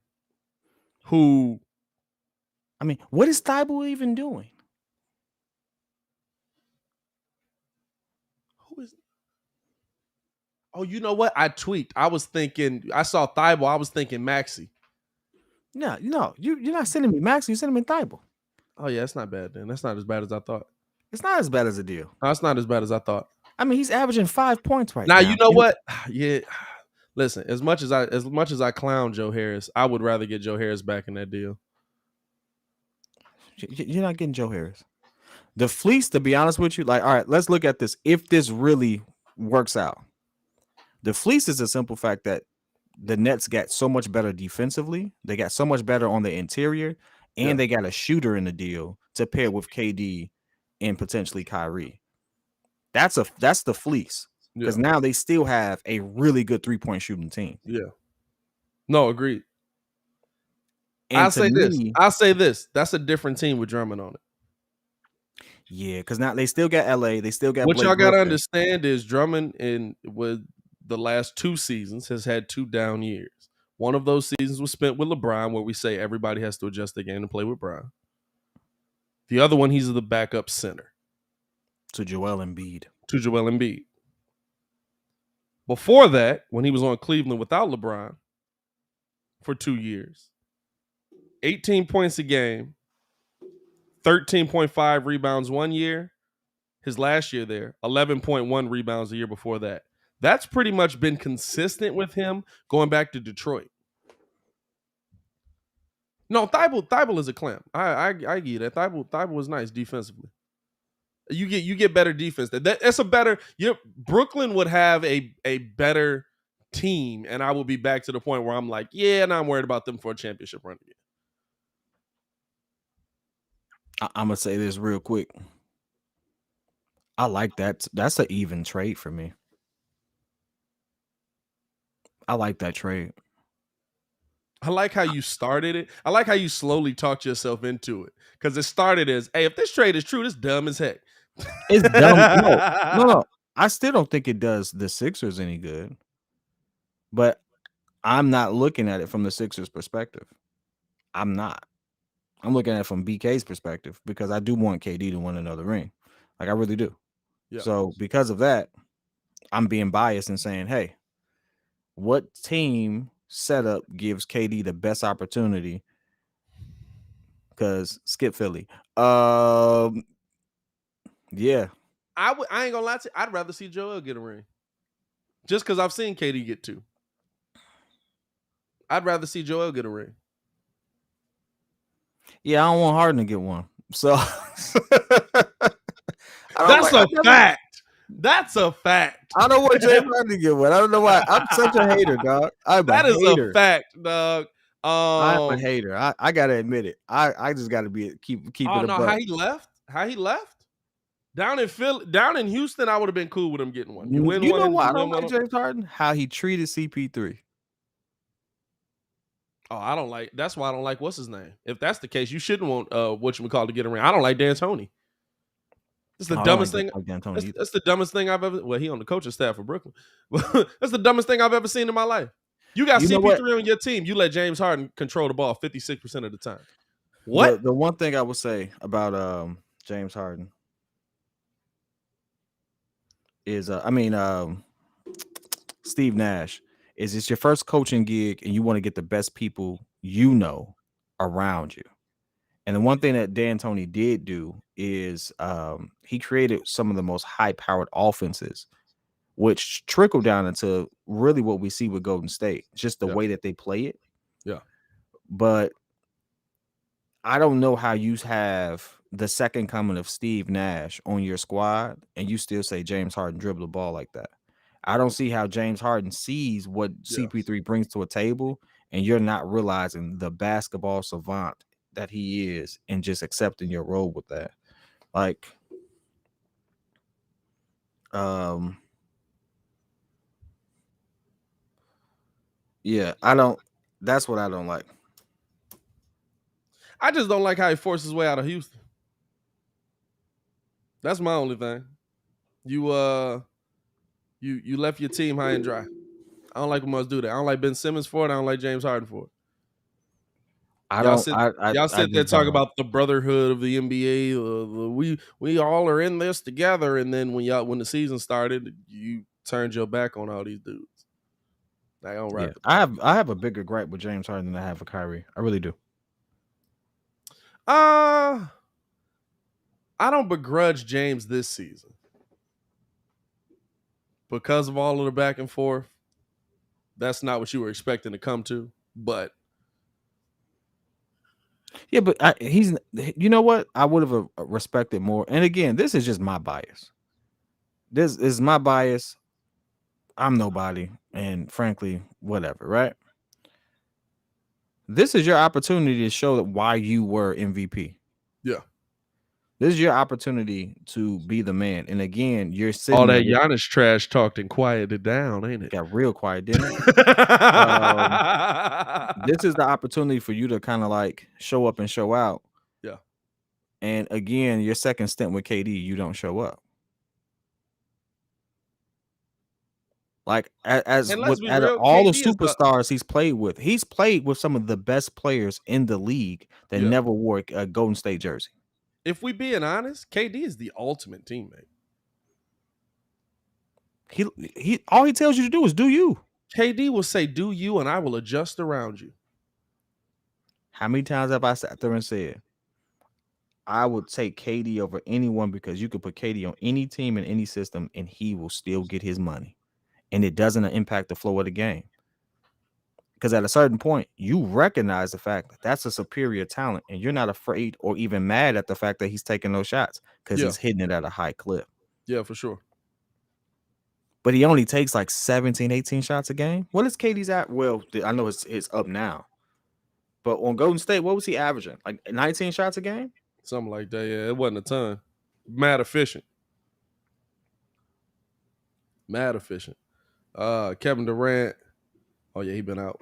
who. I mean, what is Thibault even doing? Who is? Oh, you know what? I tweaked. I saw Thibault. I was thinking Maxey. No, you're not sending me Max. You're sending me Thibault. Oh yeah, that's not bad then. That's not as bad as I thought. It's not as bad as a deal. No, it's not as bad as I thought. I mean, he's averaging 5 points right now. Now you know what? Yeah. Listen, as much as I clown Joe Harris, I would rather get Joe Harris back in that deal. You're not getting Joe Harris. The fleece, to be honest with you, all right, let's look at this. If this really works out, the fleece is a simple fact that the Nets got so much better defensively. They got so much better on the interior, and they got a shooter in the deal to pair with KD and potentially Kyrie. That's the fleece, because now they still have a really good 3-point shooting team. Yeah. No, agreed. And I'll say this. That's a different team with Drummond on it. Yeah, because now they still got LA. They still got what Blake y'all got to Griffin. understand is Drummond with the last 2 seasons has had 2 down years. One of those seasons was spent with LeBron, where we say everybody has to adjust their game and play with Bron. The other one, he's the backup center to Joel Embiid. Before that, when he was on Cleveland without LeBron for 2 years, 18 points a game, 13.5 rebounds 1 year. His last year there, 11.1 rebounds a year before that. That's pretty much been consistent with him going back to Detroit. No, Thibault is a clamp. I get that. Thibault is nice defensively. You get better defense. That's a better. Brooklyn would have a better team, and I will be back to the point where I'm like, yeah, now I'm worried about them for a championship run again. I'm gonna say this real quick. I like that. That's an even trade for me. I like that trade. I like how you started it. I like how you slowly talked yourself into it, because it started as, hey, if this trade is true, this dumb as heck. It's dumb. No. I still don't think it does the Sixers any good, but I'm not looking at it from the Sixers perspective. I'm not. I'm looking at it from BK's perspective, because I do want KD to win another ring. Like, I really do. Yeah. So because of that, I'm being biased and saying, hey, what team setup gives KD the best opportunity? Because skip Philly. Yeah. I ain't gonna lie to you. I'd rather see Joel get a ring. Just because I've seen KD get 2. I'd rather see Joel get a ring. Yeah, I don't want Harden to get one. So that's a fact. That's a fact. I don't want James Harden to get one. I don't know why. I'm such a hater, dog. That is a fact, dog. I'm a hater. I gotta admit it. I just gotta keep it. Oh no, how he left? Down in Houston, I would have been cool with him getting one. You know why I don't like James Harden? How he treated CP3. Oh, I don't like. That's why I don't like what's his name. If that's the case, you shouldn't want whatchamacallit to get a ring. I don't like D'Antoni. It's the dumbest thing. That's the dumbest thing I've ever. Well, he on the coaching staff for Brooklyn. That's the dumbest thing I've ever seen in my life. You got CP3 on your team. You let James Harden control the ball 56% of the time. What? The one thing I would say about James Harden is, Steve Nash, is it's your first coaching gig and you want to get the best people around you. And the one thing that D'Antoni did do is he created some of the most high-powered offenses, which trickled down into really what we see with Golden State, just the way that they play it. Yeah. but I don't know how you have the second coming of Steve Nash on your squad and you still say James Harden dribble the ball like that. I don't see how James Harden sees what CP3 brings to a table, and you're not realizing the basketball savant that he is and just accepting your role with that. Like, yeah, that's what I don't like. I just don't like how he forced his way out of Houston. That's my only thing. You left your team high and dry. I don't like when must do that. I don't like Ben Simmons for it. I don't like James Harden for it. Y'all sit there talking about the brotherhood of the NBA. We all are in this together, and then when the season started, you turned your back on all these dudes. I don't rap. Yeah, I have a bigger gripe with James Harden than I have with Kyrie. I really do. I don't begrudge James this season because of all of the back and forth. That's not what you were expecting to come to, but yeah, but he's, you know what? I would have respected more. And again, this is just my bias. This is my bias. I'm nobody, and frankly, whatever, right? This is your opportunity to show why you were MVP. Yeah. This is your opportunity to be the man. And again, you're sitting all that Giannis trash talked and quieted down, ain't it? Got real quiet, didn't it? This is the opportunity for you to kind of like show up and show out. Yeah. And again, your second stint with KD, you don't show up. Like all the superstars he's played with some of the best players in the league that never wore a Golden State jersey. If we being honest, KD is the ultimate teammate. He all he tells you to do is do you. KD will say, "Do you," and I will adjust around you. How many times have I sat there and said, I would take KD over anyone because you could put KD on any team in any system and he will still get his money. And it doesn't impact the flow of the game. Because at a certain point, you recognize the fact that that's a superior talent and you're not afraid or even mad at the fact that he's taking those shots because he's hitting it at a high clip. Yeah, for sure. But he only takes like 17, 18 shots a game. What is KD's at? Well, I know it's up now. But on Golden State, what was he averaging? Like 19 shots a game? Something like that, yeah. It wasn't a ton. Mad efficient. Kevin Durant. Oh, yeah, he been out.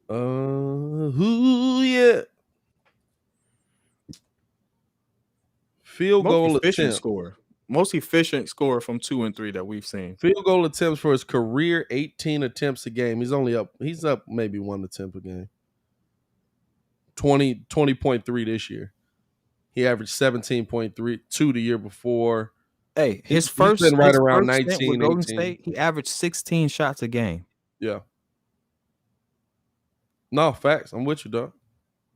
Yeah. Field goal attempt. Most efficient scorer from 2 and 3 that we've seen. Field goal attempts for his career, 18 attempts a game. He's up maybe 1 attempt a game. 20.3 this year. He averaged 17.32 the year before. Hey, he's been right around 19 with Golden State, he averaged 16 shots a game. Yeah. No, facts. I'm with you, dog.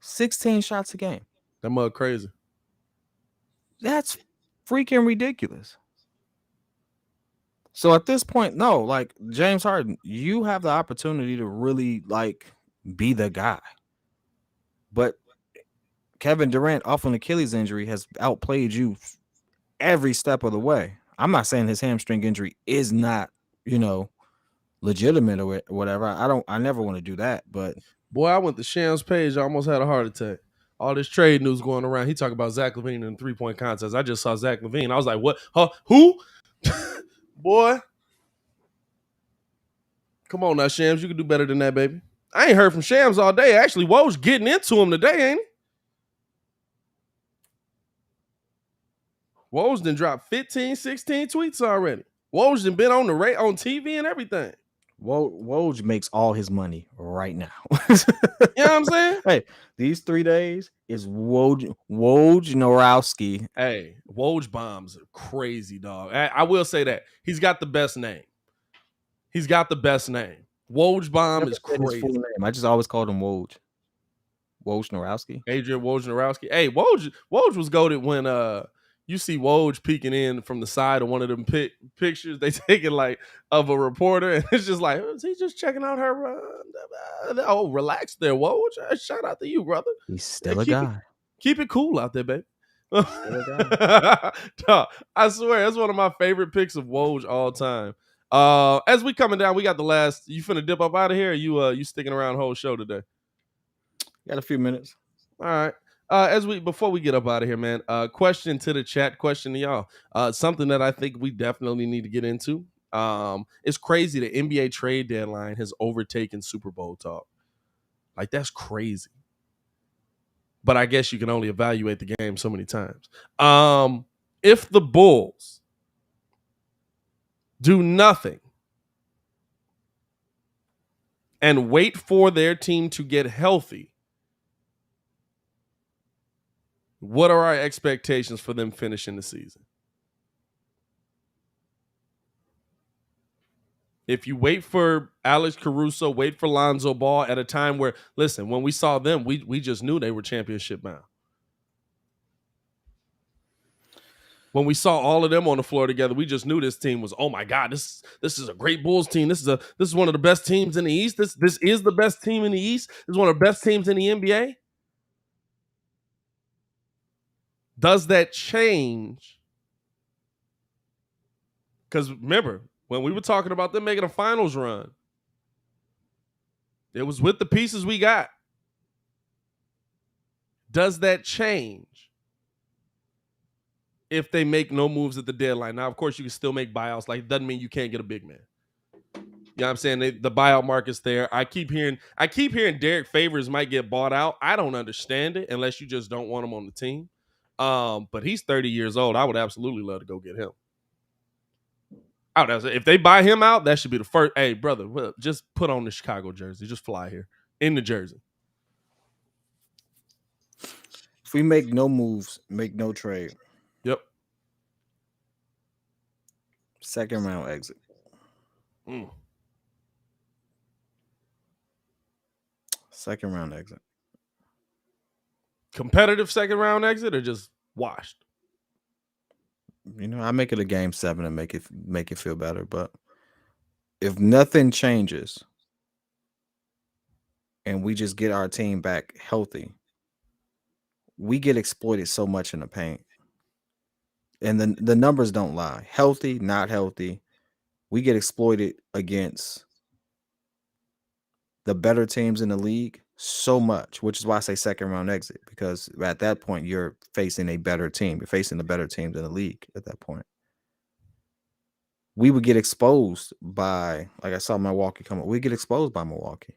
16 shots a game. That mug crazy. That's freaking ridiculous. So at this point, no, like James Harden, you have the opportunity to really like be the guy. But Kevin Durant, off an Achilles injury, has outplayed you every step of the way. I'm not saying his hamstring injury is not, legitimate or whatever. I never want to do that. But boy, I went to Sham's page. I almost had a heart attack. All this trade news going around. He talking about Zach LaVine in the 3-point contest. I just saw Zach LaVine. I was like, what? Huh? Who? Boy. Come on now, Shams. You can do better than that, baby. I ain't heard from Shams all day. Actually, Woj getting into him today, ain't he? Woj done dropped 15, 16 tweets already. Woj done been on TV and everything. Woj makes all his money right now. You know what I'm saying? Hey, these 3 days is Wojnarowski. Hey, Woj bombs are crazy, dog. I will say that. He's got the best name. Woj bomb is crazy. His full name. I just always called him Woj. Wojnarowski. Adrian Wojnarowski. Hey, Woj was goated when you see Woj peeking in from the side of one of them pictures they taking like of a reporter, and it's just like, is he just checking out her? Oh, relax there, Woj. Shout out to you, brother. He's still a guy. Keep it cool out there, baby. Still a guy. Dog, I swear that's one of my favorite picks of Woj all time. As we coming down, we got the last. You finna dip up out of here? Or you sticking around the whole show today? Got a few minutes. All right. Before we get up out of here, man, question to the chat, question to y'all. Something that I think we definitely need to get into. It's crazy the NBA trade deadline has overtaken Super Bowl talk. Like, that's crazy. But I guess you can only evaluate the game so many times. If the Bulls do nothing and wait for their team to get healthy, what are our expectations for them finishing the season? If you wait for Alex Caruso, wait for Lonzo Ball at a time where, listen, when we saw them, we just knew they were championship bound. When we saw all of them on the floor together, we just knew this team was, oh my God, this is a great Bulls team. This is one of the best teams in the East. This is the best team in the East. This is one of the best teams in the NBA. Does that change? Because remember, when we were talking about them making a finals run, it was with the pieces we got. Does that change if they make no moves at the deadline? Now, of course, you can still make buyouts. Like, it doesn't mean you can't get a big man. You know what I'm saying? The buyout market's there. I keep hearing Derek Favors might get bought out. I don't understand it unless you just don't want him on the team. But he's 30 years old. I would absolutely love to go get him. If they buy him out, that should be the first. Hey, brother, just put on the Chicago jersey. Just fly here in the jersey. If we make no moves, make no trade. Yep. Second round exit. Second round exit. Competitive second round exit or just washed? You know, I make it a game 7 and make it feel better. But if nothing changes and we just get our team back healthy, we get exploited so much in the paint. And the numbers don't lie. Healthy, not healthy, we get exploited against the better teams in the league so much, which is why I say second round exit, because at that point you're facing a better team. You're facing the better teams in the league at that point. We would get exposed by, like I saw Milwaukee come up. We get exposed by Milwaukee.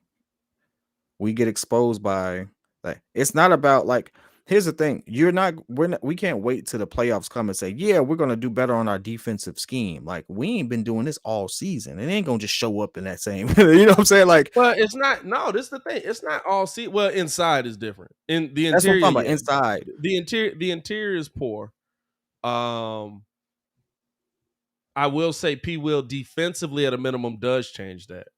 We get exposed by, like, it's not about, like, here's the thing. We can't wait till the playoffs come and say, yeah, we're going to do better on our defensive scheme. Like, we ain't been doing this all season. It ain't going to just show up in that same, you know what I'm saying? Like, well, it's not, no, this is the thing. It's not all season. Well, inside is different. In the interior, that's what I'm talking about, inside. The interior is poor. I will say P. Will defensively at a minimum does change that.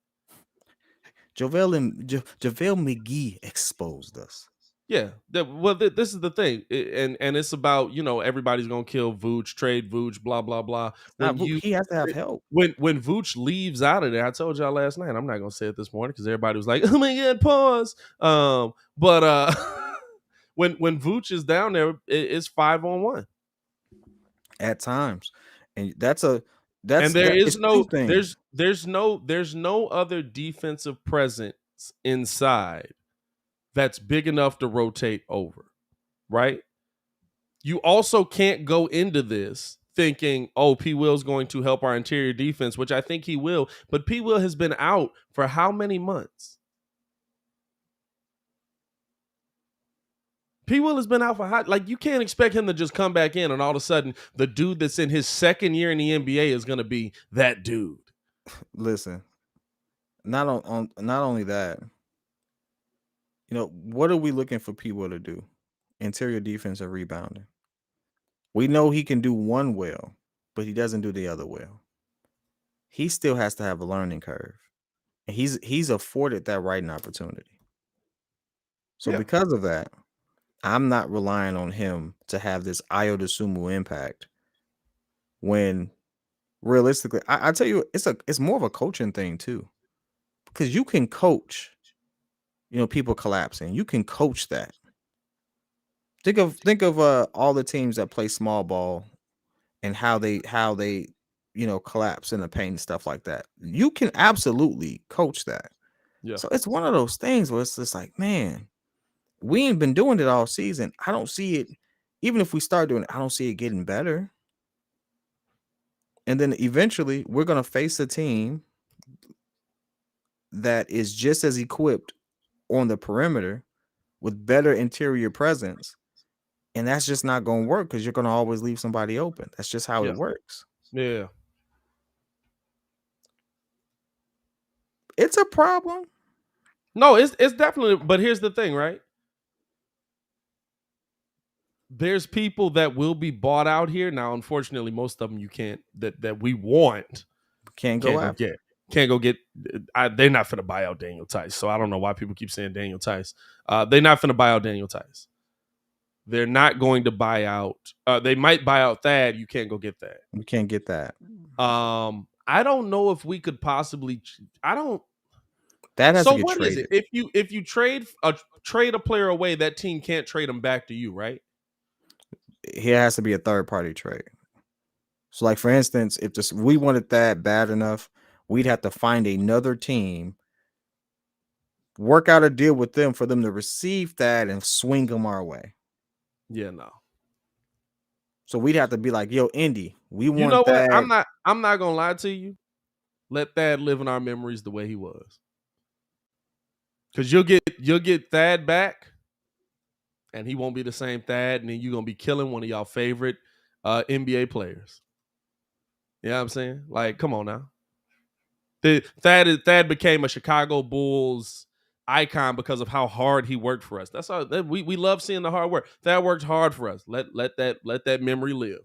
JaVale McGee exposed us. Yeah. This is the thing. And it's about, everybody's going to kill Vooch, trade Vooch, blah, blah, blah. He has to have help. When Vooch leaves out of there, I told y'all last night, I'm not going to say it this morning because everybody was like, oh my God, pause. But when Vooch is down there, it's 5-on-1. At times. And there's no other defensive presence inside that's big enough to rotate over, right? You also can't go into this thinking, oh, P. Will's going to help our interior defense, which I think he will, but P. Will has been out for how many months? P. Will has been out for you can't expect him to just come back in and all of a sudden the dude that's in his second year in the NBA is going to be that dude. Listen, not only that, what are we looking for P. Will to do? Interior defense or rebounding. We know he can do one well, but he doesn't do the other well. He still has to have a learning curve. And he's afforded that right and opportunity. So because of that, I'm not relying on him to have this iota sumo impact when realistically, I tell you, it's more of a coaching thing too. Because you can coach, people collapsing. You can coach that. Think of all the teams that play small ball and how they collapse in the paint and stuff like that. You can absolutely coach that. Yeah. So it's one of those things where it's just like, man, we ain't been doing it all season. I don't see it. Even if we start doing it, I don't see it getting better. And then eventually we're going to face a team that is just as equipped on the perimeter with better interior presence. And that's just not going to work because you're going to always leave somebody open. That's just how it works. Yeah. It's a problem. No, it's definitely, but here's the thing, right? There's people that will be bought out here. Now, unfortunately, most of them you can't, that we want. Can't go get. They're not finna buy out Daniel Tice. So I don't know why people keep saying Daniel Tice. They're not finna buy out Daniel Tice. They're not going to buy out. They might buy out Thad. You can't go get that. We can't get that. I don't know if we could possibly. That has to get what traded. is it? If you trade a player away, that team can't trade them back to you, right? It has to be a third party trade. So, like for instance, if we wanted that bad enough, we'd have to find another team, work out a deal with them for them to receive that and swing them our way. Yeah, no. So we'd have to be like, yo, Indy, we want that. You know what? I'm not gonna lie to you. Let Thad live in our memories the way he was. Because you'll get Thad back, and he won't be the same Thad, and then you're gonna be killing one of y'all favorite NBA players. You know what I'm saying? Like, come on now. Thad became a Chicago Bulls icon because of how hard he worked for us. That's all. We love seeing the hard work. Thad worked hard for us. Let that memory live.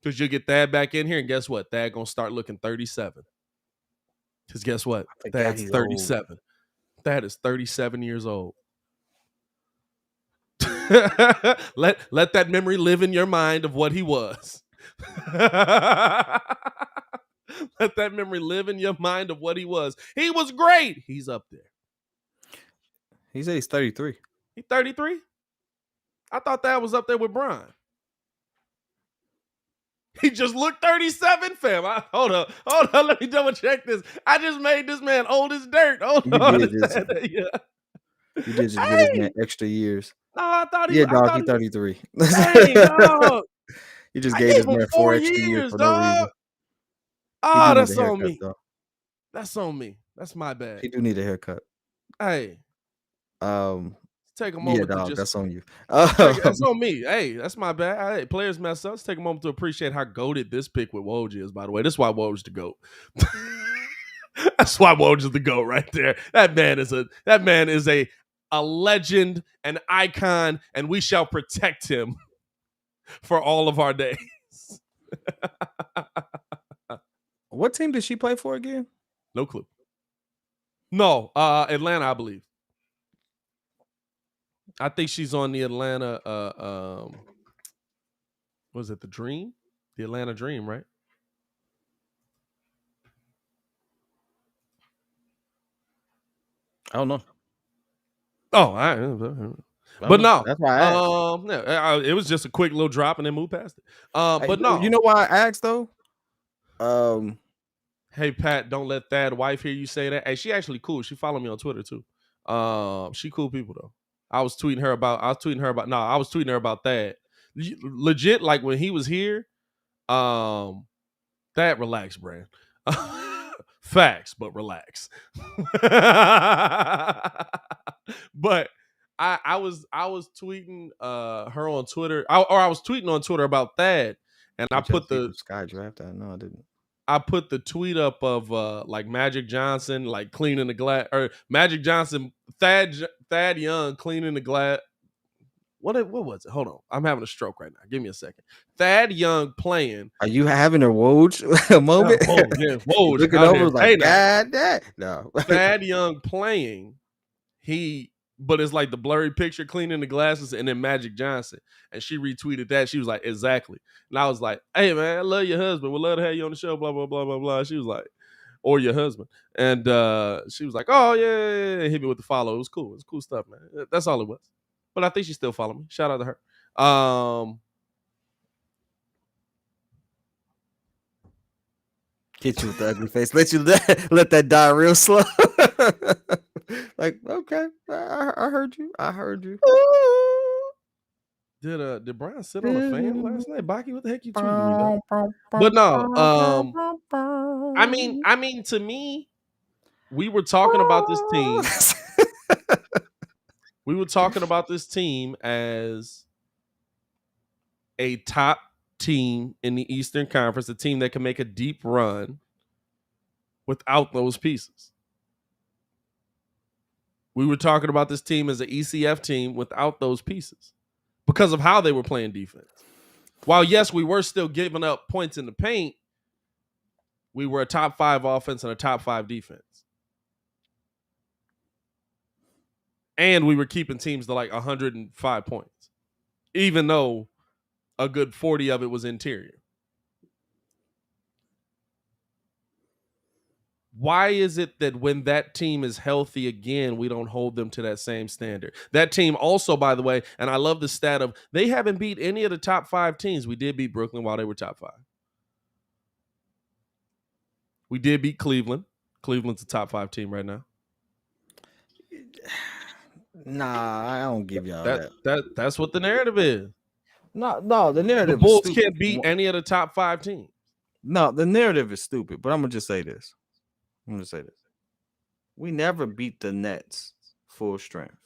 Because you'll get Thad back in here, and guess what? Thad gonna start looking 37. Because guess what? Thad's 37. Old. Thad is 37 years old. let that memory live in your mind of what he was. Let that memory live in your mind of what he was. He was great. He's up there. He said he's 33. He's 33? I thought that was up there with Brian. He just looked 37, fam. Hold on. Let me double check this. I just made this man old as dirt. Hold on. You did just give this man extra years. No, I thought he. Yeah, dog. He's 33. Dang, dog. You just gave this man 4 extra years for no reason. Oh, that's on me. Though. That's on me. That's my bad. He do need a haircut. Hey. Take a Yeah, moment dog, to just. That's on you. That's on me. Hey, that's my bad. Hey, players mess up. Let's take a moment to appreciate how goated this pick with Woj is, by the way. That's why Woj the GOAT. That's why Woj is the GOAT right there. That man is a legend, an icon, and we shall protect him for all of our days. What team did she play for again? No clue. No, Atlanta, I believe. I think she's on the Atlanta. Was it the Dream? The Atlanta Dream, right? I don't know. Oh, but no, that's why I asked. It was just a quick little drop and then move past it. But no, you know why I asked though? Hey Pat, don't let Thad wife hear you say that. Hey, she actually cool. She followed me on Twitter too. She cool people though. I was tweeting her about Thad. Legit, like when he was here, Thad relax, Brand. Facts, but relax. But I was tweeting her on Twitter, I was tweeting on Twitter about Thad, and I put the Sky Draft. No, I didn't. I put the tweet up of like Magic Johnson like cleaning the glass, or Magic Johnson, Thad Young cleaning the glass. What was it? Hold on, I'm having a stroke right now. Give me a second. Thad Young playing. Are you having a Woj moment? Yeah, Woj looking over like, God, that no. Thad Young playing. He but it's like the blurry picture cleaning the glasses and then Magic Johnson. And she retweeted that. She was like, exactly. And I was like, hey, man, I love your husband. We'd love to have you on the show, blah, blah, blah, blah, blah. She was like, or your husband. And she was like, oh, yeah. Hit me with the follow. It was cool. It was cool stuff, man. That's all it was. But I think she still followed me. Shout out to her. Hit you with the ugly face. Let that die real slow. Like, okay, I heard you. I heard you. Did Brian sit on a fan last night? Baki, what the heck you tweeting me, though? But no, I mean, to me, we were talking about this team. We were talking about this team as a top team in the Eastern Conference, a team that can make a deep run without those pieces. We were talking about this team as an ECF team without those pieces because of how they were playing defense. While, yes, we were still giving up points in the paint, we were a top 5 offense and a top 5 defense. And we were keeping teams to like 105 points, even though a good 40 of it was interior. Why is it that when that team is healthy again, we don't hold them to that same standard? That team also, by the way, and I love the stat of they haven't beat any of the top 5 teams. We did beat Brooklyn while they were top 5. We did beat Cleveland. Cleveland's a top 5 team right now. Nah, I don't give y'all that. That's what the narrative is. No, the narrative. The Bulls can't beat any of the top 5 teams. No, the narrative is stupid. But I'm gonna just say this. We never beat the Nets full strength,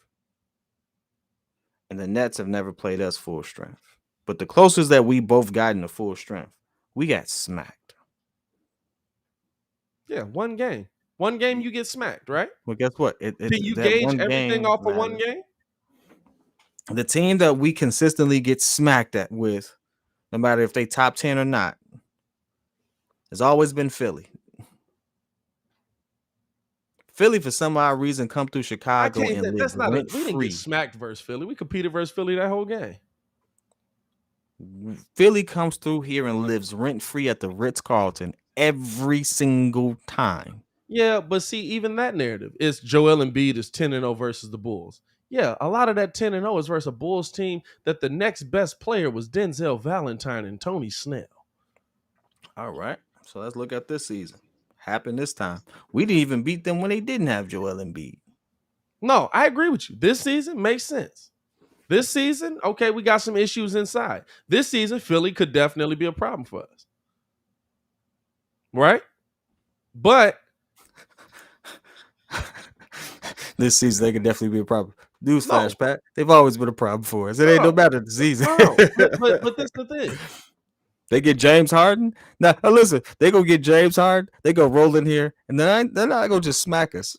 and the Nets have never played us full strength. But the closest that we both gotten to full strength, we got smacked. Yeah, one game. One game you get smacked, right? Well, guess what? Can you gauge everything off of one game? The team that we consistently get smacked at with, no matter if they top 10 or not, has always been Philly. Philly, for some odd reason, come through Chicago and live rent-free. We didn't get smacked versus Philly. We competed versus Philly that whole game. Philly comes through here and lives rent-free at the Ritz-Carlton every single time. Yeah, but see, even that narrative is Joel Embiid is 10-0 versus the Bulls. Yeah, a lot of that 10-0 is versus a Bulls team that the next best player was Denzel Valentine and Tony Snell. All right, so let's look at this season. Happened this time. We didn't even beat them when they didn't have Joel Embiid. No, I agree with you. This season makes sense. This season, okay, we got some issues inside. This season, Philly could definitely be a problem for us. Right? But this season, they could definitely be a problem. Newsflash, Pat. They've always been a problem for us. It ain't no matter the season. But that's the thing. They get James Harden. Now, listen, they go get James Harden. They go roll in here, and then they're not gonna just smack us.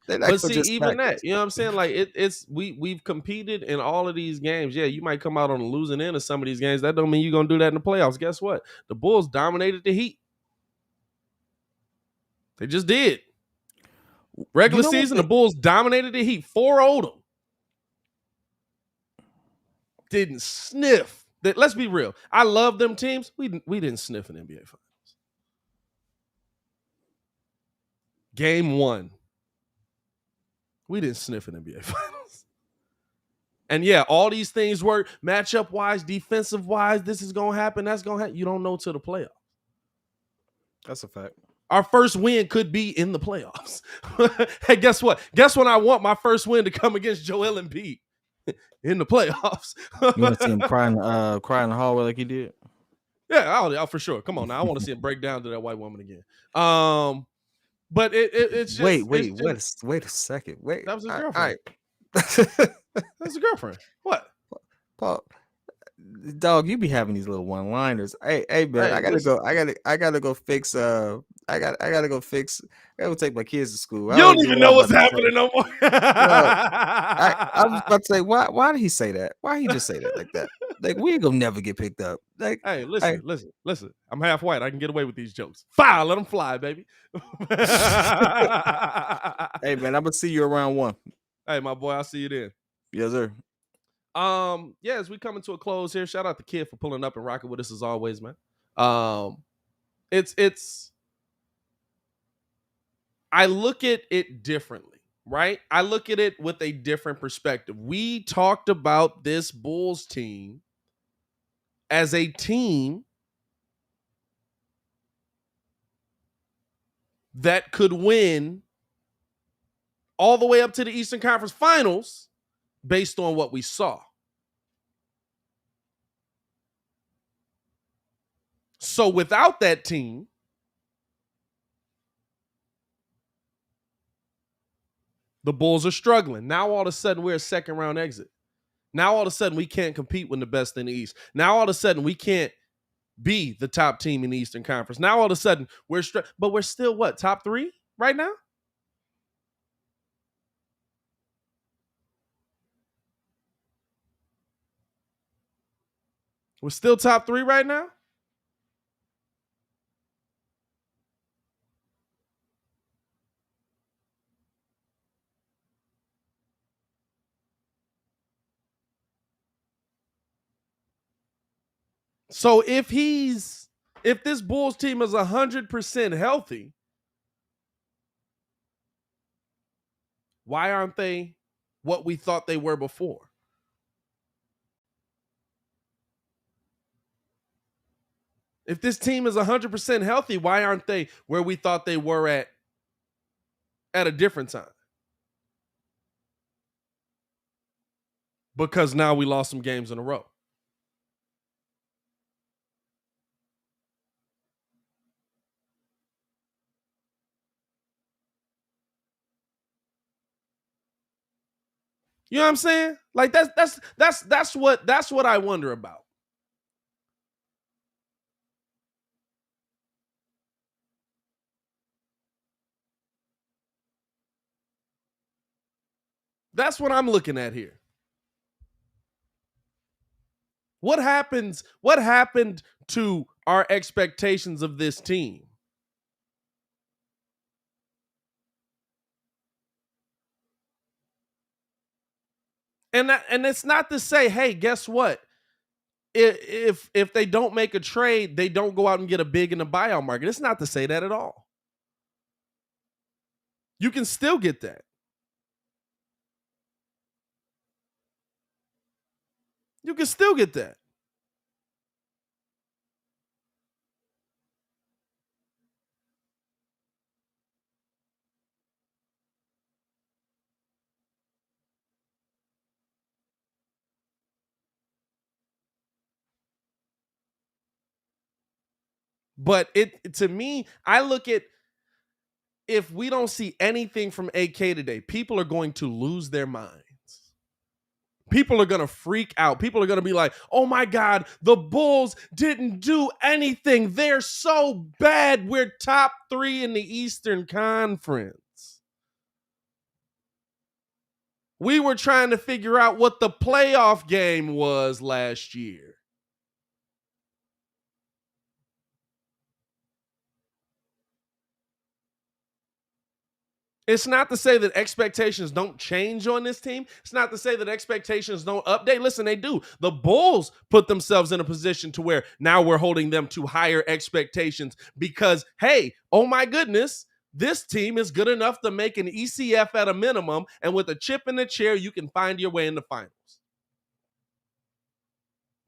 But see, even that, you know what I'm saying? Like we've competed in all of these games. Yeah, you might come out on the losing end of some of these games. That don't mean you're gonna do that in the playoffs. Guess what? The Bulls dominated the Heat. They just did. Regular season, the Bulls dominated the Heat. 4-0 them. Didn't sniff. Let's be real. I love them teams. We didn't sniff an NBA Finals. Game 1. We didn't sniff an NBA Finals. And yeah, all these things work matchup-wise, defensive-wise. This is going to happen. That's going to happen. You don't know till the playoffs. That's a fact. Our first win could be in the playoffs. Hey, guess what? Guess when I want my first win to come against Joel Embiid in the playoffs. You want to see him cry in the hallway like he did? Yeah, I'll for sure. Come on now. I want to see him break down to that white woman again. But it's just wait a second. Wait. That was his girlfriend. That's his girlfriend. What? Paul, dog, you be having these little one-liners. Hey, man, I gotta go fix. I gotta go take my kids to school. You don't even know what's happening no more. I was about to say, why did he say that? Why he just say that like that? Like, we ain't gonna never get picked up. Like, hey, listen. I'm half white. I can get away with these jokes. Fire, let them fly, baby. Hey, man, I'm gonna see you around 1. Hey, my boy, I'll see you then. Yes, sir. Yeah, as we come into a close here, shout out to Kid for pulling up and rocking with us as always, man. It's I look at it differently, right? I look at it with a different perspective. We talked about this Bulls team as a team that could win all the way up to the Eastern Conference Finals based on what we saw. So without that team, the Bulls are struggling. Now all of a sudden we're a second round exit. Now all of a sudden we can't compete with the best in the East. Now all of a sudden we can't be the top team in the Eastern Conference. Now all of a sudden but we're still what, top 3 right now? We're still top 3 right now? So if this Bulls team is 100% healthy, why aren't they what we thought they were before? If this team is 100% healthy, why aren't they where we thought they were at a different time? Because now we lost some games in a row. You know what I'm saying? Like that's what I wonder about. That's what I'm looking at here. What happened to our expectations of this team? And it's not to say, hey, guess what? If they don't make a trade, they don't go out and get a big in the buyout market. It's not to say that at all. You can still get that. You can still get that. But to me, I look at, if we don't see anything from AK today, people are going to lose their minds. People are going to freak out. People are going to be like, oh my God, the Bulls didn't do anything. They're so bad. We're top 3 in the Eastern Conference. We were trying to figure out what the playoff game was last year. It's not to say that expectations don't change on this team. It's not to say that expectations don't update. Listen, they do. The Bulls put themselves in a position to where now we're holding them to higher expectations because, hey, oh my goodness, this team is good enough to make an ECF at a minimum, and with a chip in the chair, you can find your way in the finals.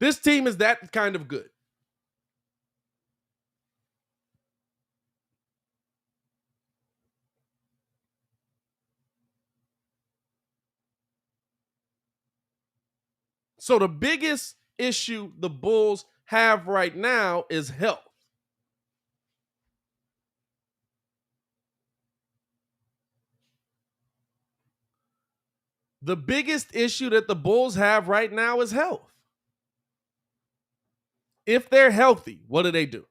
This team is that kind of good. So the biggest issue the Bulls have right now is health. The biggest issue that the Bulls have right now is health. If they're healthy, what do?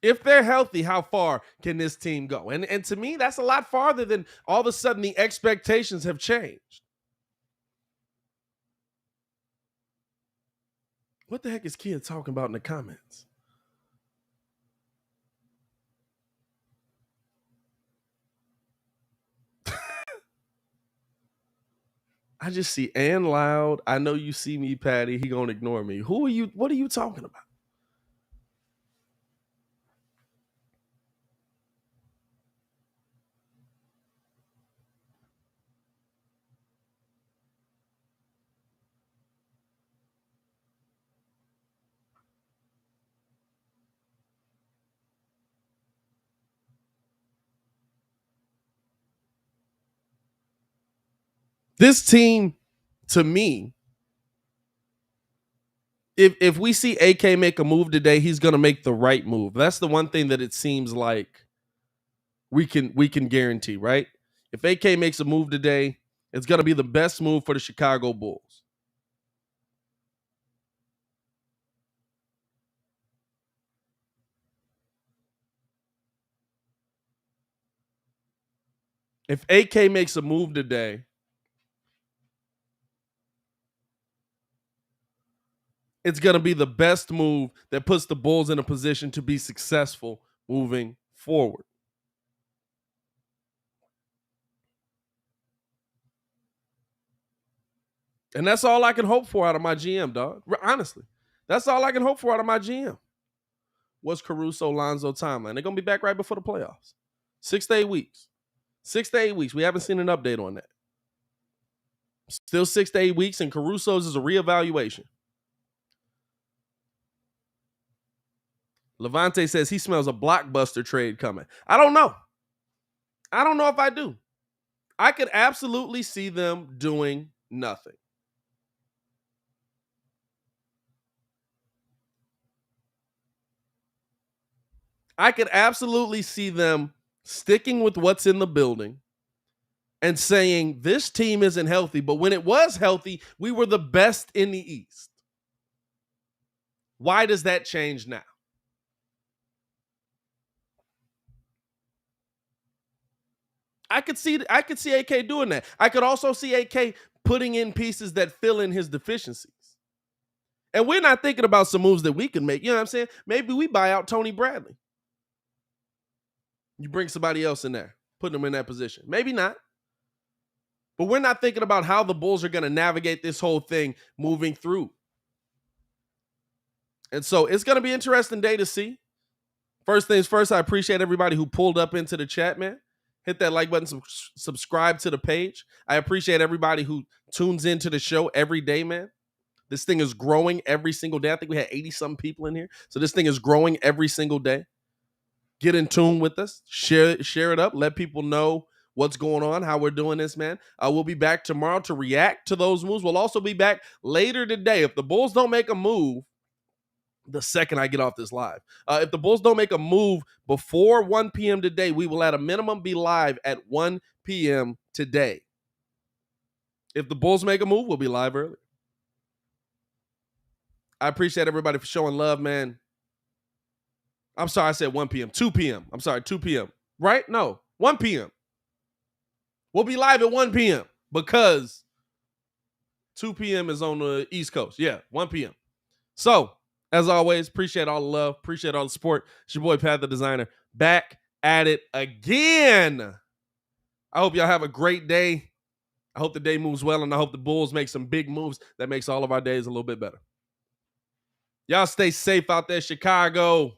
If they're healthy, how far can this team go? And to me, that's a lot farther than all of a sudden the expectations have changed. What the heck is Kid talking about in the comments? I just see and Loud. I know you see me, Patty. He gonna ignore me. Who are you? What are you talking about? This team, to me, if we see AK make a move today, he's gonna make the right move. That's the one thing that it seems like we can guarantee, right? If AK makes a move today, it's gonna be the best move for the Chicago Bulls. If AK makes a move today, it's going to be the best move that puts the Bulls in a position to be successful moving forward. And that's all I can hope for out of my GM, dog. Honestly, that's all I can hope for out of my GM. Was Caruso, Lonzo timeline. They're going to be back right before the playoffs. 6 to 8 weeks. 6 to 8 weeks. We haven't seen an update on that. Still 6 to 8 weeks, and Caruso's is a reevaluation. Levante says he smells a blockbuster trade coming. I don't know. I don't know if I do. I could absolutely see them doing nothing. I could absolutely see them sticking with what's in the building and saying this team isn't healthy, but when it was healthy, we were the best in the East. Why does that change now? I could see AK doing that. I could also see AK putting in pieces that fill in his deficiencies. And we're not thinking about some moves that we can make. You know what I'm saying? Maybe we buy out Tony Bradley. You bring somebody else in there, put them in that position. Maybe not. But we're not thinking about how the Bulls are going to navigate this whole thing moving through. And so it's going to be an interesting day to see. First things first, I appreciate everybody who pulled up into the chat, man. Hit that like button, subscribe to the page. I appreciate everybody who tunes into the show every day, man. This thing is growing every single day. I think we had 80-something people in here. So this thing is growing every single day. Get in tune with us. Share it up. Let people know what's going on, how we're doing this, man. We'll be back tomorrow to react to those moves. We'll also be back later today. If the Bulls don't make a move, the second I get off this live, if the Bulls don't make a move before 1 p.m. today, we will at a minimum be live at 1 p.m. today. If the Bulls make a move, we'll be live early. I appreciate everybody for showing love, man. I'm sorry, I said 1 p.m. 2 p.m. I'm sorry, 2 p.m. Right? No, 1 p.m. We'll be live at 1 p.m. because 2 p.m. is on the East Coast. Yeah, 1 p.m. So, as always, appreciate all the love. Appreciate all the support. It's your boy, Pat the Designer, back at it again. I hope y'all have a great day. I hope the day moves well, and I hope the Bulls make some big moves that makes all of our days a little bit better. Y'all stay safe out there, Chicago.